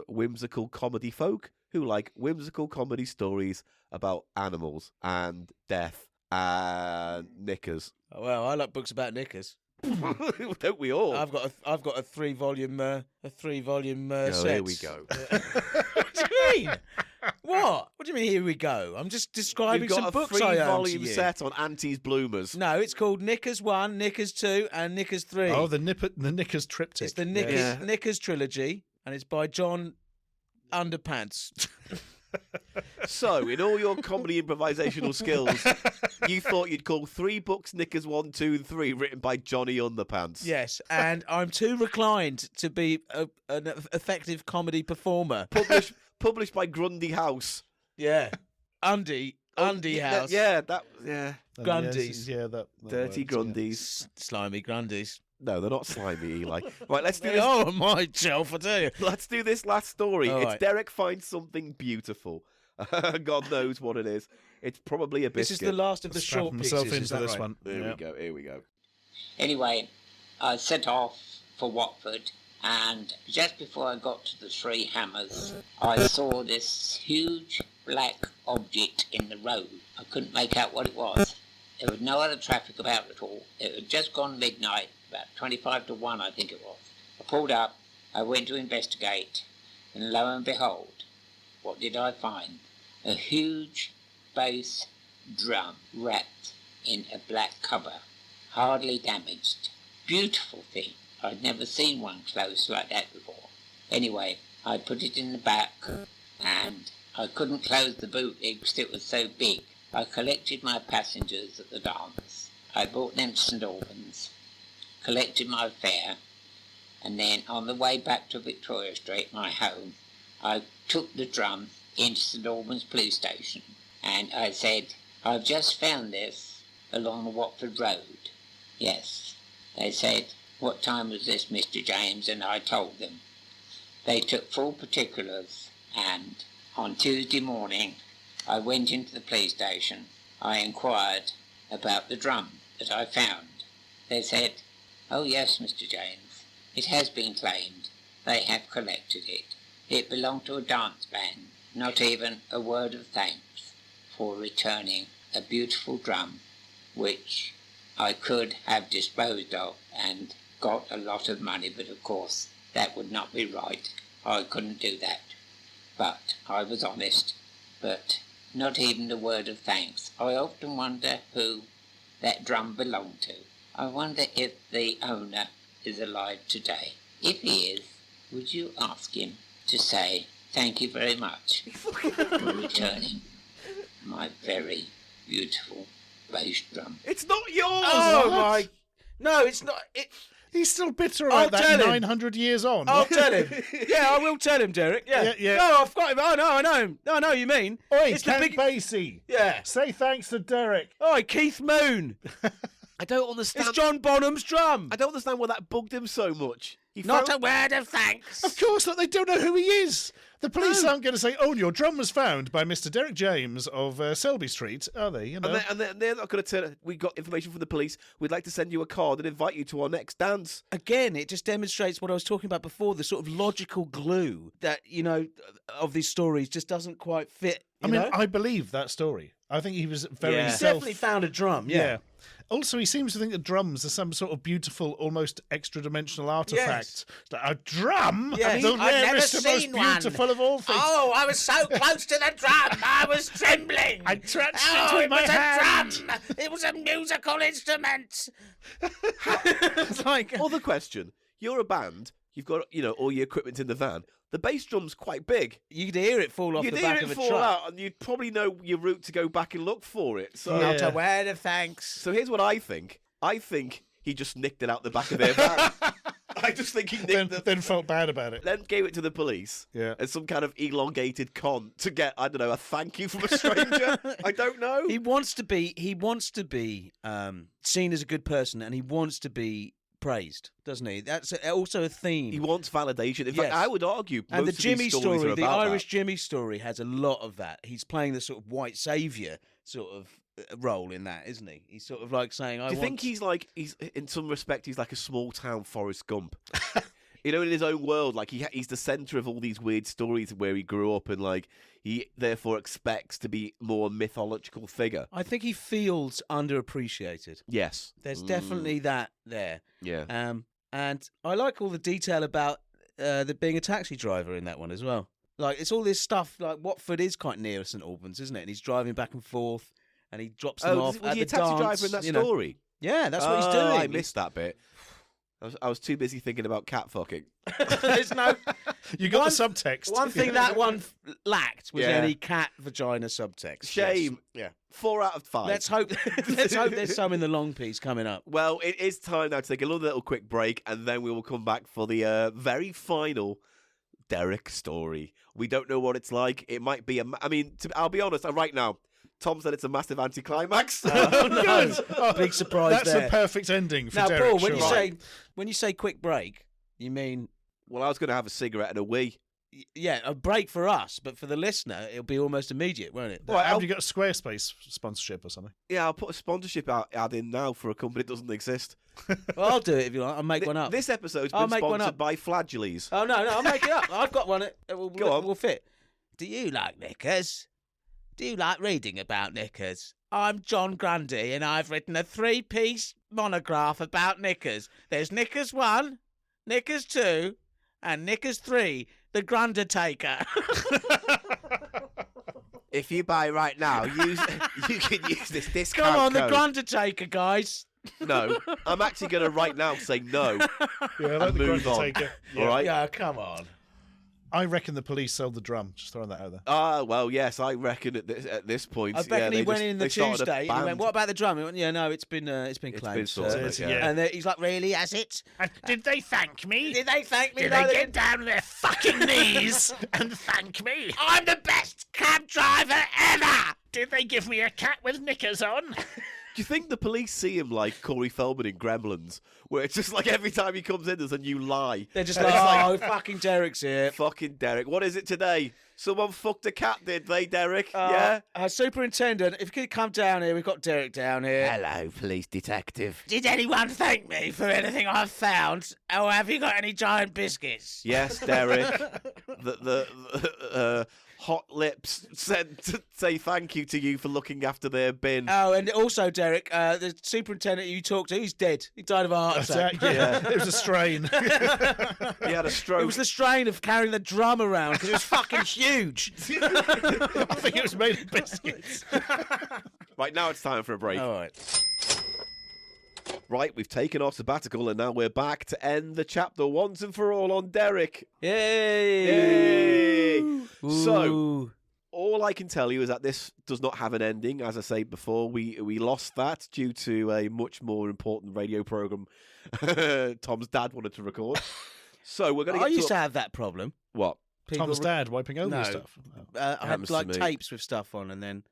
[SPEAKER 2] Whimsical comedy folk who like whimsical comedy stories about animals and death and knickers.
[SPEAKER 1] Well, I like books about knickers.
[SPEAKER 2] Don't we all?
[SPEAKER 1] I've got a 3-volume
[SPEAKER 2] Oh,
[SPEAKER 1] set.
[SPEAKER 2] here we go.
[SPEAKER 1] What do you mean? What? What do you mean? Here we go. I'm just describing
[SPEAKER 2] You've got
[SPEAKER 1] some
[SPEAKER 2] a
[SPEAKER 1] books I own to
[SPEAKER 2] 3-volume
[SPEAKER 1] you.
[SPEAKER 2] set on Auntie's Bloomers.
[SPEAKER 1] No, it's called Knickers 1, Knickers 2, and Knickers 3.
[SPEAKER 3] Oh, the Knickers triptych.
[SPEAKER 1] It's the
[SPEAKER 3] Yes.
[SPEAKER 1] Knickers trilogy, and it's by John Underpants.
[SPEAKER 2] So, in all your comedy improvisational skills, you thought you'd call 3 books Knickers 1, 2, and 3 written by Johnny Underpants.
[SPEAKER 1] Yes, and I'm too reclined to be an effective comedy performer.
[SPEAKER 2] Published by Grundy House.
[SPEAKER 1] Yeah, Undy House.
[SPEAKER 2] Yeah.
[SPEAKER 1] Grundys.
[SPEAKER 3] Yeah, that
[SPEAKER 2] Dirty
[SPEAKER 3] works, yeah.
[SPEAKER 2] Grundys.
[SPEAKER 1] Slimy Grundys.
[SPEAKER 2] No, they're not slimy, Eli. Right, let's do
[SPEAKER 1] They
[SPEAKER 2] this.
[SPEAKER 1] are on my shelf, I tell you.
[SPEAKER 2] Let's do this last story.
[SPEAKER 1] All
[SPEAKER 2] It's
[SPEAKER 1] right.
[SPEAKER 2] Derek finds something beautiful. God knows what it is. It's probably a biscuit.
[SPEAKER 1] This is the last of the
[SPEAKER 3] Strap
[SPEAKER 1] short
[SPEAKER 3] myself
[SPEAKER 1] pieces.
[SPEAKER 3] into
[SPEAKER 1] Is that
[SPEAKER 3] this
[SPEAKER 1] right?
[SPEAKER 3] one.
[SPEAKER 2] Here we go.
[SPEAKER 5] Anyway, I set off for Watford, and just before I got to the Three Hammers, I saw this huge black object in the road. I couldn't make out what it was. There was no other traffic about at all. It had just gone midnight, about 25 to 1, I think it was. I pulled up, I went to investigate, and lo and behold, what did I find? A huge bass drum wrapped in a black cover, hardly damaged. Beautiful thing. I'd never seen one close like that before. Anyway, I put it in the back, and I couldn't close the boot because it was so big. I collected my passengers at the dance. I brought them to St Albans, collected my fare, and then on the way back to Victoria Street, my home, I took the drum into St Albans police station, and I said, I've just found this along the Watford Road. Yes. They said, what time was this, Mr James? And I told them. They took full particulars, and on Tuesday morning I went into the police station. I inquired about the drum that I found. They said, oh yes, Mr James, it has been claimed. They have collected it. It belonged to a dance band. Not even a word of thanks for returning a beautiful drum, which I could have disposed of and got a lot of money, but of course that would not be right. I couldn't do that. But I was honest. But not even a word of thanks. I often wonder who that drum belonged to. I wonder if the owner is alive today. If he is, would you ask him to say thank you very much for returning my very beautiful bass drum?
[SPEAKER 2] It's not yours!
[SPEAKER 1] Oh
[SPEAKER 3] What?
[SPEAKER 1] my! No, it's not.
[SPEAKER 3] He's still bitter
[SPEAKER 1] I'll
[SPEAKER 3] about
[SPEAKER 1] tell
[SPEAKER 3] that
[SPEAKER 1] him.
[SPEAKER 3] 900 years on.
[SPEAKER 1] I'll tell him. Yeah, I will tell him, Derek. Yeah.
[SPEAKER 3] Yeah.
[SPEAKER 1] No, I've got him. Oh no, I know him. No, I know who you mean.
[SPEAKER 3] Oi,
[SPEAKER 1] it's the
[SPEAKER 3] Ken
[SPEAKER 1] big.
[SPEAKER 3] Basie.
[SPEAKER 1] Yeah.
[SPEAKER 3] Say thanks to Derek.
[SPEAKER 1] Oh, Keith Moon.
[SPEAKER 2] I don't understand.
[SPEAKER 1] It's John Bonham's drum.
[SPEAKER 2] I don't understand why that bugged him so much. He
[SPEAKER 1] Not
[SPEAKER 2] found-
[SPEAKER 1] a word of thanks.
[SPEAKER 3] Of course not. They don't know who he is. The police aren't going to say, oh, your drum was found by Mr. Derek James of Selby Street, are they? You know?
[SPEAKER 2] And they're not going to turn. We got information from the police. We'd like to send you a card and invite you to our next dance.
[SPEAKER 1] Again, it just demonstrates what I was talking about before, the sort of logical glue that, of these stories just doesn't quite fit.
[SPEAKER 3] I mean, I believe that story. I think he was very
[SPEAKER 1] He's definitely found a drum,
[SPEAKER 3] Yeah. Also, he seems to think that drums are some sort of beautiful, almost extra-dimensional artifact. A drum?
[SPEAKER 1] Yes.
[SPEAKER 3] The
[SPEAKER 1] I've never
[SPEAKER 3] rarest and most
[SPEAKER 1] seen one.
[SPEAKER 3] beautiful of all things.
[SPEAKER 1] Oh, I was so close to the drum. I was trembling.
[SPEAKER 3] I touched
[SPEAKER 1] Oh,
[SPEAKER 3] it with
[SPEAKER 1] it
[SPEAKER 3] my
[SPEAKER 1] was
[SPEAKER 3] hand.
[SPEAKER 1] a drum. It was a musical instrument. It's like,
[SPEAKER 2] Other question: you're a band. You've got all your equipment in the van. The bass drum's quite big.
[SPEAKER 1] you could hear it fall off
[SPEAKER 2] You'd
[SPEAKER 1] the
[SPEAKER 2] hear
[SPEAKER 1] back
[SPEAKER 2] it
[SPEAKER 1] of a
[SPEAKER 2] fall
[SPEAKER 1] truck.
[SPEAKER 2] out, and you'd probably know your route to go back and look for it. So,
[SPEAKER 1] Not
[SPEAKER 3] Yeah.
[SPEAKER 1] a word of thanks.
[SPEAKER 2] so here's what I think. I think he just nicked it out the back of their van. I just think he nicked it.
[SPEAKER 3] Then felt bad about it.
[SPEAKER 2] Then gave it to the police
[SPEAKER 3] Yeah.
[SPEAKER 2] as some kind of elongated con to get, I don't know, a thank you from a stranger. I don't know.
[SPEAKER 1] He wants to be seen as a good person, and he wants to be praised, doesn't he? That's also a theme.
[SPEAKER 2] He wants validation. In
[SPEAKER 1] Yes.
[SPEAKER 2] fact, I would argue
[SPEAKER 1] And the
[SPEAKER 2] most of
[SPEAKER 1] Jimmy
[SPEAKER 2] these stories
[SPEAKER 1] story,
[SPEAKER 2] are
[SPEAKER 1] the
[SPEAKER 2] about
[SPEAKER 1] Irish
[SPEAKER 2] that.
[SPEAKER 1] Jimmy story, has a lot of that. He's playing the sort of white saviour sort of role in that, isn't he? He's sort of like saying,
[SPEAKER 2] Do you think he's in some respect, he's like a small town Forrest Gump? You know, in his own world, like he's the centre of all these weird stories where he grew up, and like he therefore expects to be more a mythological figure.
[SPEAKER 1] I think he feels underappreciated.
[SPEAKER 2] Yes,
[SPEAKER 1] There's definitely that there.
[SPEAKER 2] yeah.
[SPEAKER 1] And I like all the detail about there being a taxi driver in that one as well. Like, it's all this stuff, like Watford is quite near St Albans, isn't it? And he's driving back and forth, and he drops them off
[SPEAKER 2] was
[SPEAKER 1] at
[SPEAKER 2] he a
[SPEAKER 1] the
[SPEAKER 2] taxi
[SPEAKER 1] dance,
[SPEAKER 2] driver in that
[SPEAKER 1] you know.
[SPEAKER 2] story?
[SPEAKER 1] Yeah, that's what he's doing.
[SPEAKER 2] I missed that bit. I was too busy thinking about cat fucking.
[SPEAKER 1] There's no...
[SPEAKER 3] You got the subtext.
[SPEAKER 1] One thing that one lacked was
[SPEAKER 2] Yeah.
[SPEAKER 1] any cat vagina subtext.
[SPEAKER 2] Shame.
[SPEAKER 1] Yes.
[SPEAKER 2] 4 out of 5.
[SPEAKER 1] Let's hope there's some in the long piece coming up.
[SPEAKER 2] Well, it is time now to take a little quick break, and then we will come back for the very final Derek story. We don't know what it's like. It might be I'll be honest, right now, Tom said it's a massive anticlimax.
[SPEAKER 1] Oh, no. Big surprise
[SPEAKER 3] That's
[SPEAKER 1] there.
[SPEAKER 3] the perfect ending for
[SPEAKER 1] Now,
[SPEAKER 3] Derek.
[SPEAKER 1] Paul,
[SPEAKER 3] sure.
[SPEAKER 1] when you say quick break, you mean
[SPEAKER 2] Well, I was going to have a cigarette and a wee.
[SPEAKER 1] yeah, a break for us, but for the listener, it'll be almost immediate, won't it?
[SPEAKER 2] Well,
[SPEAKER 3] Have you got a Squarespace sponsorship or something?
[SPEAKER 2] Yeah, I'll put a sponsorship ad in now for a company that doesn't exist.
[SPEAKER 1] Well, I'll do it if you want. I'll make one up.
[SPEAKER 2] This episode's
[SPEAKER 1] I'll
[SPEAKER 2] been
[SPEAKER 1] make one
[SPEAKER 2] sponsored
[SPEAKER 1] up.
[SPEAKER 2] by Flagella's.
[SPEAKER 1] Oh no, I'll make it up. I've got one.
[SPEAKER 2] Go on.
[SPEAKER 1] Will fit. Do you like knickers? Do you like reading about knickers? I'm John Grundy, and I've written a 3-piece monograph about knickers. There's Knickers 1, Knickers 2, and Knickers 3, the Grundertaker.
[SPEAKER 2] If you buy right now, you can use this discount
[SPEAKER 1] Come on,
[SPEAKER 2] code.
[SPEAKER 1] the Grundertaker, guys.
[SPEAKER 2] No, I'm actually going to right now say no.
[SPEAKER 3] Yeah, I like
[SPEAKER 2] And
[SPEAKER 3] the
[SPEAKER 2] move on.
[SPEAKER 3] Undertaker.
[SPEAKER 2] All right?
[SPEAKER 1] Yeah, come on.
[SPEAKER 3] I reckon the police sold the drum. Just throwing that out there.
[SPEAKER 2] Ah, well, yes, I reckon at this point.
[SPEAKER 1] I reckon he went in the
[SPEAKER 2] they started a
[SPEAKER 1] Tuesday and he
[SPEAKER 2] band.
[SPEAKER 1] went, what about the drum? He went, yeah, no, it's been claimed.
[SPEAKER 2] been sorted,
[SPEAKER 1] sir."
[SPEAKER 2] yeah.
[SPEAKER 1] And he's like, really, has it?
[SPEAKER 3] Did they thank me?
[SPEAKER 1] Did they thank me?
[SPEAKER 3] Did
[SPEAKER 1] No,
[SPEAKER 3] they
[SPEAKER 1] didn't.
[SPEAKER 3] get down on their fucking knees and thank me?
[SPEAKER 1] I'm the best cab driver ever!
[SPEAKER 3] Did they give me a cat with knickers on?
[SPEAKER 2] Do you think the police see him like Corey Feldman in Gremlins, where it's just like every time he comes in, there's a new lie?
[SPEAKER 1] They're just
[SPEAKER 2] And
[SPEAKER 1] like,
[SPEAKER 2] it's
[SPEAKER 1] oh, fucking Derek's here.
[SPEAKER 2] fucking Derek. What is it today? Someone fucked a cat, did they, Derek? Yeah?
[SPEAKER 1] Superintendent, if you could come down here, we've got Derek down here.
[SPEAKER 2] Hello, police detective.
[SPEAKER 1] Did anyone thank me for anything I've found? Or have you got any giant biscuits?
[SPEAKER 2] Yes, Derek. the hot lips said to say thank you to you for looking after their bin.
[SPEAKER 1] Oh, and also, Derek, the superintendent you talked to, he's dead. He died of a heart attack.
[SPEAKER 3] It was a strain.
[SPEAKER 2] He had a stroke.
[SPEAKER 1] It was the strain of carrying the drum around because it was fucking huge.
[SPEAKER 3] I think it was made of biscuits.
[SPEAKER 2] Right, now it's time for a break.
[SPEAKER 1] All right.
[SPEAKER 2] Right, we've taken our sabbatical and now we're back to end the chapter once and for all on Derek.
[SPEAKER 1] Yay!
[SPEAKER 2] Yay! So,
[SPEAKER 1] Ooh.
[SPEAKER 2] all I can tell you is that this does not have an ending. As I said before, we lost that due to a much more important radio program Tom's dad wanted to record. So we're going to
[SPEAKER 1] I
[SPEAKER 2] get
[SPEAKER 1] used to have that problem.
[SPEAKER 2] What?
[SPEAKER 3] Tom's dad wiping over
[SPEAKER 1] No.
[SPEAKER 3] stuff.
[SPEAKER 1] I
[SPEAKER 2] Happens
[SPEAKER 1] had
[SPEAKER 2] to
[SPEAKER 1] like
[SPEAKER 2] me.
[SPEAKER 1] tapes with stuff on, and then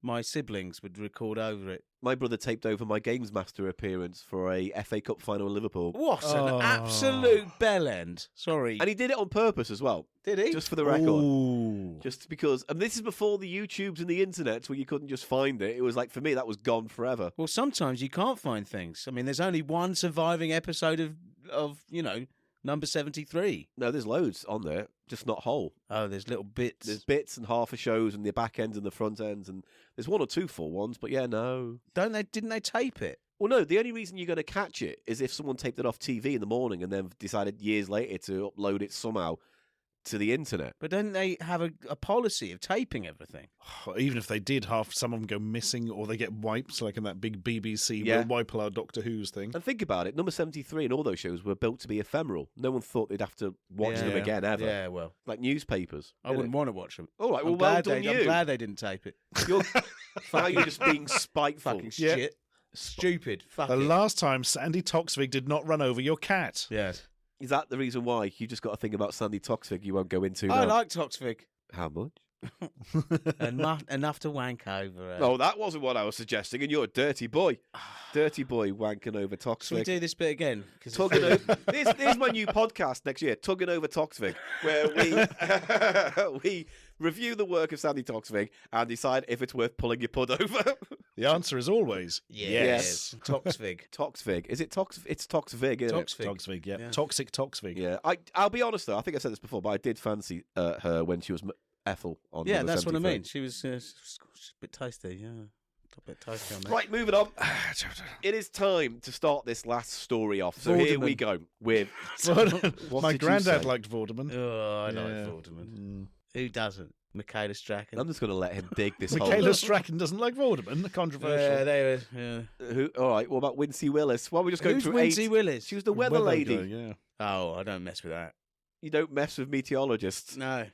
[SPEAKER 1] my siblings would record over it.
[SPEAKER 2] My brother taped over my Games Master appearance for a FA Cup final in Liverpool.
[SPEAKER 1] What an
[SPEAKER 3] Oh.
[SPEAKER 1] absolute bell end. Sorry.
[SPEAKER 2] And he did it on purpose as well,
[SPEAKER 1] Did he?
[SPEAKER 2] just for the record.
[SPEAKER 1] Ooh.
[SPEAKER 2] Just because, and this is before the YouTubes and the internet where you couldn't just find it. It was like, for me, that was gone forever.
[SPEAKER 1] Well, sometimes you can't find things. I mean, there's only one surviving episode of number 73.
[SPEAKER 2] No, there's loads on there, just not whole.
[SPEAKER 1] Oh, there's little bits.
[SPEAKER 2] There's bits and half of shows and the back ends and the front ends, and there's one or two full ones, but yeah, no.
[SPEAKER 1] Didn't they tape it?
[SPEAKER 2] Well, no, the only reason you're going to catch it is if someone taped it off TV in the morning and then decided years later to upload it somehow to the internet.
[SPEAKER 1] But don't they have a policy of taping everything?
[SPEAKER 3] Even if they did, some of them go missing or they get wiped, like in that big BBC
[SPEAKER 2] Yeah.
[SPEAKER 3] We'll wipe our Doctor Who's thing.
[SPEAKER 2] And think about it, number 73 and all those shows were built to be ephemeral. No one thought they'd have to watch them
[SPEAKER 1] Yeah.
[SPEAKER 2] again ever.
[SPEAKER 1] Yeah, well,
[SPEAKER 2] Like newspapers.
[SPEAKER 1] I wouldn't want to watch them.
[SPEAKER 2] All right, well,
[SPEAKER 1] I'm
[SPEAKER 2] well
[SPEAKER 1] glad
[SPEAKER 2] done you.
[SPEAKER 1] I'm glad they didn't tape it.
[SPEAKER 2] You're, now you're just being spiteful.
[SPEAKER 1] Fucking
[SPEAKER 3] Yeah.
[SPEAKER 1] shit. Stupid. Fuck
[SPEAKER 3] The
[SPEAKER 1] it.
[SPEAKER 3] last time Sandy Toksvig did not run over your cat.
[SPEAKER 1] Yes.
[SPEAKER 2] Is that the reason why you just got a thing about Sandy Toksvig you won't go into
[SPEAKER 1] I
[SPEAKER 2] now?
[SPEAKER 1] like Toksvig.
[SPEAKER 2] How much?
[SPEAKER 1] Enough to wank over.
[SPEAKER 2] No, that wasn't what I was suggesting, and you're a dirty boy. Dirty boy wanking over
[SPEAKER 1] Should we
[SPEAKER 2] Toksvig.
[SPEAKER 1] do this bit again? 'Cause it's-
[SPEAKER 2] Tugging over. Here's my new podcast next year, Tugging Over Toksvig, where we review the work of Sandy Toksvig and decide if it's worth pulling your pud over.
[SPEAKER 3] The answer is always
[SPEAKER 1] Yes. Toksvig.
[SPEAKER 2] Toksvig. Is it Toks? It's Toksvig, isn't it?
[SPEAKER 3] Toksvig, yeah. Toxic Toksvig.
[SPEAKER 2] Yeah. I'll be honest, though. I think I said this before, but I did fancy her when she was Ethel on
[SPEAKER 1] Yeah,
[SPEAKER 2] number
[SPEAKER 1] that's what I
[SPEAKER 2] 73.
[SPEAKER 1] mean. She was a bit tasty, yeah. A bit tasty on that.
[SPEAKER 2] Right, moving on. It is time to start this last story off. So here we go with... What
[SPEAKER 3] My
[SPEAKER 2] did you
[SPEAKER 3] granddad
[SPEAKER 2] say?
[SPEAKER 3] liked Vorderman.
[SPEAKER 1] Oh, I like Vorderman. Who doesn't? Michaela Strachan.
[SPEAKER 2] I'm just going to let him dig this hole.
[SPEAKER 3] Michaela Strachan doesn't like Vorderman. Controversial.
[SPEAKER 1] Yeah, they were.
[SPEAKER 2] Who? All right, what about Wincy Willis? Why are we just going
[SPEAKER 1] Who's
[SPEAKER 2] through
[SPEAKER 1] Wincy
[SPEAKER 2] 8?
[SPEAKER 1] Willis?
[SPEAKER 2] She was the weather lady.
[SPEAKER 3] guy, yeah.
[SPEAKER 1] Oh, I don't mess with that.
[SPEAKER 2] You don't mess with meteorologists.
[SPEAKER 1] No,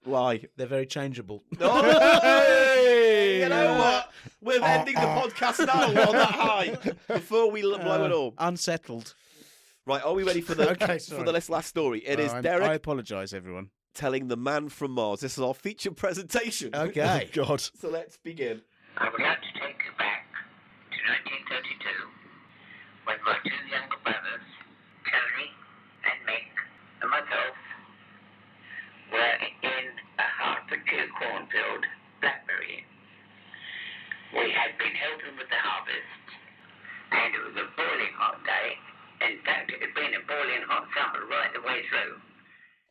[SPEAKER 2] Why?
[SPEAKER 1] they're very changeable.
[SPEAKER 2] Hey, you know what? We're ending the podcast now on that high before we blow it all.
[SPEAKER 1] Unsettled.
[SPEAKER 2] Right, are we ready for the
[SPEAKER 1] Okay,
[SPEAKER 2] for the last story? It is Derek
[SPEAKER 1] I apologise, everyone.
[SPEAKER 2] telling the man from Mars. This is our feature presentation.
[SPEAKER 1] Okay.
[SPEAKER 3] Oh, God.
[SPEAKER 2] So let's begin.
[SPEAKER 5] I would like to take you back to 1932 when my two younger brothers, Tony and Mick, and myself were in a Hertfordshire cornfield, blackberry. We had been helping with the harvest, and it was a boiling hot day. In fact, it had been a boiling hot summer right the way through.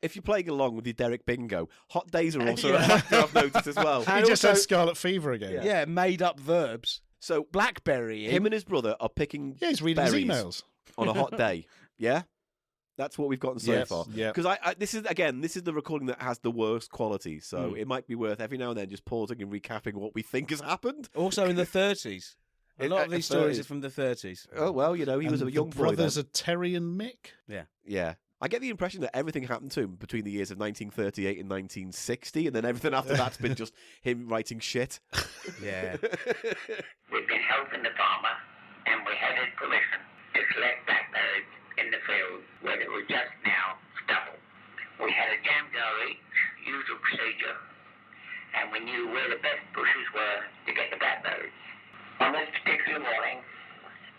[SPEAKER 2] If you're playing along with your Derek Bingo, hot days are also a factor I've noticed as well.
[SPEAKER 3] He just had scarlet fever again.
[SPEAKER 1] Yeah, made up verbs.
[SPEAKER 2] So
[SPEAKER 1] Blackberry.
[SPEAKER 2] him and his brother are picking
[SPEAKER 3] Yeah, he's reading his
[SPEAKER 2] berries
[SPEAKER 3] emails.
[SPEAKER 2] on a hot day. Yeah? That's what we've gotten so
[SPEAKER 3] Yes,
[SPEAKER 2] far.
[SPEAKER 3] yeah.
[SPEAKER 2] Because this is the recording that has the worst quality, so it might be worth every now and then just pausing and recapping what we think has happened.
[SPEAKER 1] Also in the 30s. A lot of these stories are from the 30s.
[SPEAKER 2] Oh well, he was
[SPEAKER 3] And
[SPEAKER 2] a young
[SPEAKER 3] the
[SPEAKER 2] boy then.
[SPEAKER 3] brothers are Terry and Mick.
[SPEAKER 2] Yeah. I get the impression that everything happened to him between the years of 1938 and 1960, and then everything after that's been just him writing shit.
[SPEAKER 1] Yeah.
[SPEAKER 5] We'd been helping the farmer, and we had his permission to collect blackberries in the field where they were just now stubble. We had a jam jar each, usual procedure, and we knew where the best bushes were to get the blackberries. On this particular morning,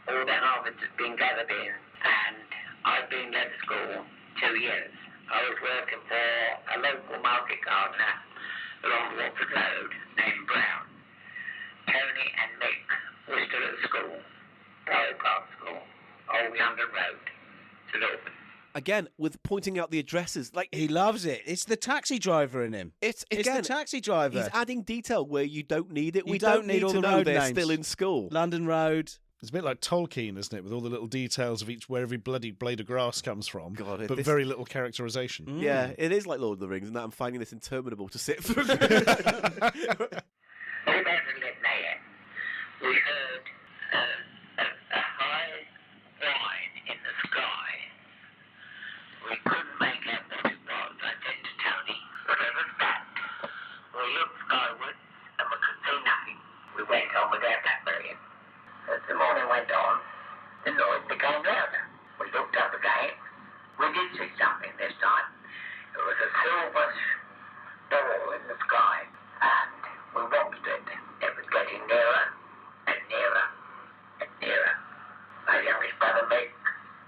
[SPEAKER 5] all the harvest had been gathered in, and I'd been led to school 2 years. I was working for a local market gardener along Watford Road named Brown. Tony and Mick were still at school, Priory Park School, Old London Road, St Albans.
[SPEAKER 2] Again, with pointing out the addresses, like
[SPEAKER 1] He loves it. It's the taxi driver in him.
[SPEAKER 2] it's
[SPEAKER 1] It's
[SPEAKER 2] again,
[SPEAKER 1] the taxi driver.
[SPEAKER 2] he's adding detail where you don't need it.
[SPEAKER 1] You
[SPEAKER 2] We
[SPEAKER 1] don't need all
[SPEAKER 2] to
[SPEAKER 1] the
[SPEAKER 2] know
[SPEAKER 1] road
[SPEAKER 2] they're
[SPEAKER 1] names.
[SPEAKER 2] still in school.
[SPEAKER 1] London Road.
[SPEAKER 3] It's a bit like Tolkien, isn't it? With all the little details of where every bloody blade of grass comes from.
[SPEAKER 2] God,
[SPEAKER 3] but
[SPEAKER 2] this-
[SPEAKER 3] very little characterization.
[SPEAKER 2] Yeah, it is like Lord of the Rings, and that I'm finding this interminable to sit through.
[SPEAKER 5] All about a little later, we heard a high whine in the sky. We couldn't make out what it was. I said to Tony, whatever's that? We looked skyward and we could see nothing. We went on with our blackberry. As the morning went on, the noise became louder. We looked up again. We did see something this time. It was a silverish ball in the sky, and we watched it. It was getting nearer and nearer and nearer. My youngest brother, Mick,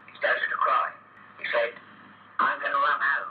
[SPEAKER 5] he started to cry. He said, I'm going to run home.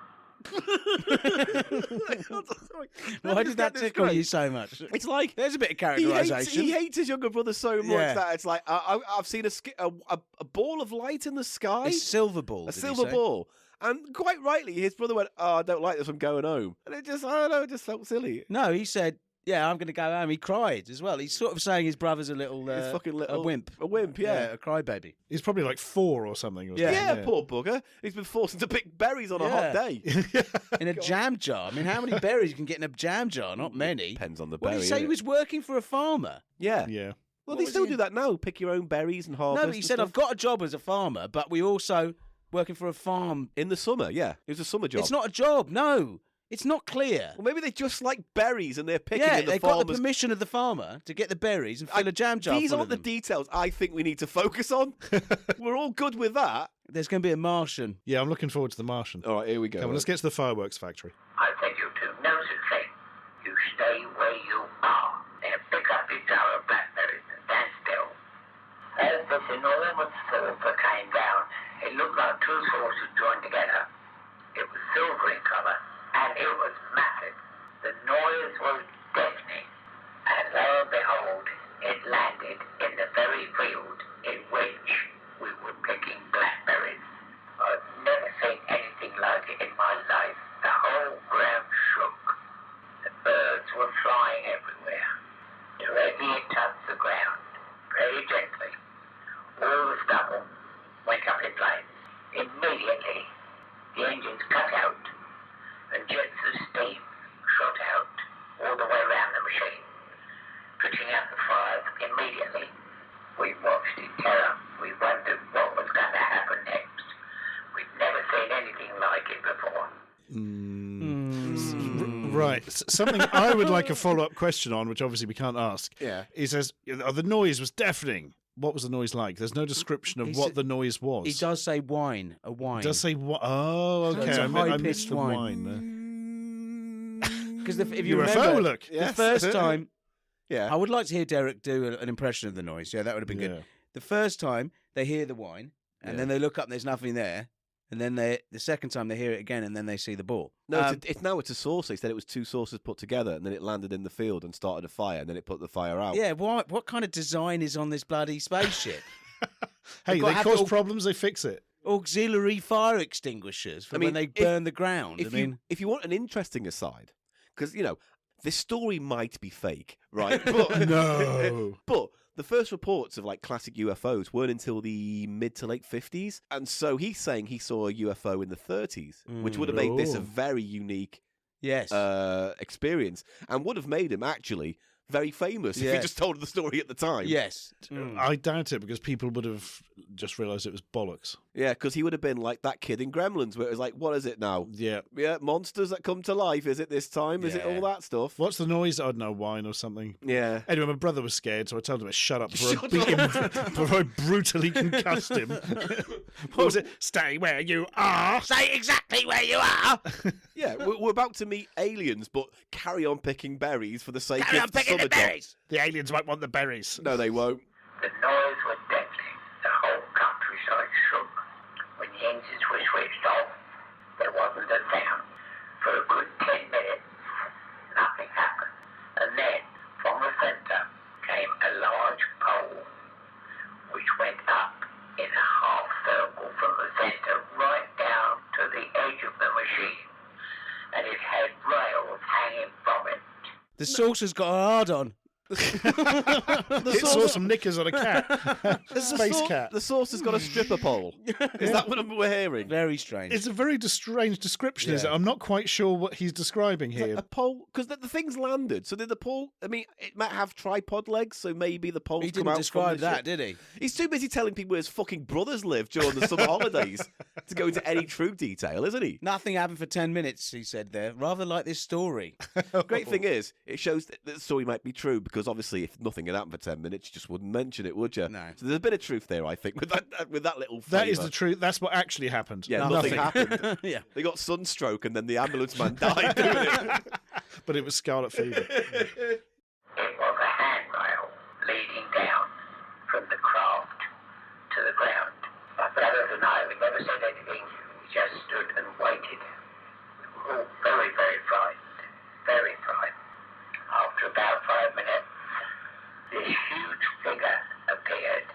[SPEAKER 1] Why did that tickle you so much?
[SPEAKER 2] It's like
[SPEAKER 1] There's a bit of
[SPEAKER 2] he
[SPEAKER 1] characterisation.
[SPEAKER 2] hates his younger brother so much
[SPEAKER 1] Yeah.
[SPEAKER 2] that it's like I've seen a ball of light in the sky,
[SPEAKER 1] It's silver ball.
[SPEAKER 2] a
[SPEAKER 1] did he
[SPEAKER 2] silver
[SPEAKER 1] say?
[SPEAKER 2] ball, and quite rightly his brother went, "Oh, I don't like this. I'm going home," and it just I don't know, it just felt silly.
[SPEAKER 1] No, he said, "Yeah, I'm going to go home." He cried as well. He's sort of saying his brother's a little,
[SPEAKER 2] His fucking little
[SPEAKER 1] a wimp,
[SPEAKER 2] a wimp, yeah.
[SPEAKER 1] a crybaby.
[SPEAKER 3] He's probably like 4 or something. Or
[SPEAKER 1] Yeah.
[SPEAKER 3] something.
[SPEAKER 2] Yeah, poor bugger. He's been forced to pick berries on a hot
[SPEAKER 1] Yeah.
[SPEAKER 2] day.
[SPEAKER 1] In a jam jar. I mean, how many berries you can get in a jam jar? Not many.
[SPEAKER 2] Depends on the
[SPEAKER 1] What
[SPEAKER 2] berry.
[SPEAKER 1] did he say? He
[SPEAKER 2] innit?
[SPEAKER 1] was working for a farmer.
[SPEAKER 2] Yeah.
[SPEAKER 3] Yeah.
[SPEAKER 2] Well,
[SPEAKER 1] What
[SPEAKER 2] they
[SPEAKER 1] was
[SPEAKER 2] still
[SPEAKER 1] he-
[SPEAKER 2] do that now. Pick your own berries and harvest.
[SPEAKER 1] No, but he
[SPEAKER 2] and
[SPEAKER 1] said,
[SPEAKER 2] stuff.
[SPEAKER 1] "I've got a job as a farmer, but we also working for a farm."
[SPEAKER 2] in the summer. Yeah, it was a summer job.
[SPEAKER 1] It's not a job. No, it's not clear.
[SPEAKER 2] Well, maybe they just like berries and they're picking
[SPEAKER 1] Yeah,
[SPEAKER 2] in the
[SPEAKER 1] they got the
[SPEAKER 2] farmers.
[SPEAKER 1] permission of the farmer to get the berries and fill a jam jar.
[SPEAKER 2] These
[SPEAKER 1] full
[SPEAKER 2] aren't
[SPEAKER 1] of
[SPEAKER 2] the
[SPEAKER 1] them.
[SPEAKER 2] details I think we need to focus on. We're all good with that.
[SPEAKER 1] There's going to be a Martian.
[SPEAKER 3] Yeah, I'm looking forward to the Martian.
[SPEAKER 2] All right, here we go.
[SPEAKER 3] Come on, let's get to the fireworks factory.
[SPEAKER 5] I said you do no such thing. You stay where you are and pick up your jar of blackberries and stand still. As this enormous sulphur came down, it looked like two sources joined together. It was silver in colour, and it was massive. The noise was deafening, and lo and behold, it landed in the very field in which we were picking blackberries. I've never seen anything like it in my life. The whole ground shook. The birds were flying everywhere. Directly it touched the ground, very gently. All the stubble went up in flames. Immediately, the engines cut out, and jets of steam shot out all the way around the machine, putting out the fires immediately. We watched in terror. We wondered what was going to happen next. We'd never seen anything like it before.
[SPEAKER 3] Right. Something I would like a follow-up question on, which obviously we can't ask, is as the noise was deafening. What was the noise like? There's no description of what the noise was.
[SPEAKER 1] He does say wine, a wine.
[SPEAKER 3] He does say what? Oh, okay.
[SPEAKER 1] It's a
[SPEAKER 3] I missed the
[SPEAKER 1] wine.
[SPEAKER 3] wine.
[SPEAKER 1] Because if you
[SPEAKER 3] UFO,
[SPEAKER 1] remember,
[SPEAKER 3] look.
[SPEAKER 1] the first time,
[SPEAKER 2] Yeah.
[SPEAKER 1] I would like to hear Derek do an impression of the noise. Yeah, that would have been
[SPEAKER 3] Yeah.
[SPEAKER 1] good. The first time they hear the wine, and then they look up and there's nothing there, and then the second time they hear it again, and then they see the ball.
[SPEAKER 2] No, it's a saucer. He said it was two saucers put together, and then it landed in the field and started a fire, and then it put the fire out.
[SPEAKER 1] Yeah, what kind of design is on this bloody spaceship?
[SPEAKER 3] Hey,
[SPEAKER 1] got to
[SPEAKER 3] they
[SPEAKER 1] have
[SPEAKER 3] cause
[SPEAKER 1] all-
[SPEAKER 3] problems, they fix it.
[SPEAKER 1] Auxiliary fire extinguishers for when they burn the ground.
[SPEAKER 2] If you want an interesting aside, because this story might be fake, right? But,
[SPEAKER 3] No.
[SPEAKER 2] but the first reports of like classic UFOs weren't until the mid to late 50s, and so he's saying he saw a UFO in the 30s, which would have made this a very unique
[SPEAKER 1] yes,
[SPEAKER 2] experience, and would have made him actually very famous if he
[SPEAKER 1] Yes.
[SPEAKER 2] just told the story at the time.
[SPEAKER 1] yes.
[SPEAKER 3] I doubt it, because people would have just realised it was bollocks.
[SPEAKER 2] Yeah, because he would have been like that kid in Gremlins, where it was like, what is it now?
[SPEAKER 3] Yeah.
[SPEAKER 2] Yeah, monsters that come to life. Is it this time? Is it all that stuff?
[SPEAKER 3] What's the noise? I don't know, wine or something.
[SPEAKER 2] Yeah.
[SPEAKER 3] Anyway, my brother was scared, so I told him to shut up before I beat him, before I brutally concussed him. What was it? Stay where you are.
[SPEAKER 1] Say exactly where you are.
[SPEAKER 2] Yeah, we're about to meet aliens, but carry on picking berries for the sake
[SPEAKER 1] Carry
[SPEAKER 2] of
[SPEAKER 1] on picking the
[SPEAKER 2] summer job.
[SPEAKER 1] berries.
[SPEAKER 3] The aliens might want the berries.
[SPEAKER 2] No, they won't.
[SPEAKER 5] The noise was deafening. The whole countryside shook. When the engines were switched off, there wasn't a sound. For a good 10 minutes, nothing happened. And then, from the centre, came a large pole, which went up in a half circle from the centre right down to the edge of the machine. And it had rails hanging from it.
[SPEAKER 1] The saucer's got a hard on.
[SPEAKER 3] It saw some knickers on a cat. Space cat.
[SPEAKER 2] The source has got a stripper pole. Is that what we're hearing?
[SPEAKER 1] Very strange.
[SPEAKER 3] It's a very strange description, is it? I'm not quite sure what he's describing here.
[SPEAKER 2] A pole, because the thing's landed. So did the pole? I mean, it might have tripod legs, so maybe the pole's
[SPEAKER 1] He
[SPEAKER 2] come
[SPEAKER 1] didn't
[SPEAKER 2] out
[SPEAKER 1] describe
[SPEAKER 2] from the
[SPEAKER 1] that,
[SPEAKER 2] ship.
[SPEAKER 1] did he?
[SPEAKER 2] He's too busy telling people where his fucking brothers live during the summer holidays to go into any true detail, isn't he?
[SPEAKER 1] Nothing happened for 10 minutes, he said there. Rather like this story.
[SPEAKER 2] Great thing is, it shows that the story might be true, because obviously, if nothing had happened for 10 minutes, you just wouldn't mention it, would you?
[SPEAKER 1] No.
[SPEAKER 2] So there's a bit of truth there, I think, with that little flavour.
[SPEAKER 3] That is the truth. That's what actually happened.
[SPEAKER 2] Yeah, nothing happened.
[SPEAKER 1] Yeah.
[SPEAKER 2] They got sunstroke, and then the ambulance man died doing it.
[SPEAKER 3] But it was scarlet fever.
[SPEAKER 5] It was a handrail leading down from the craft to the ground. My brothers and I, we never said anything. We just stood and waited. We were all very, very frightened. Very frightened. After about 5 minutes, this huge figure appeared.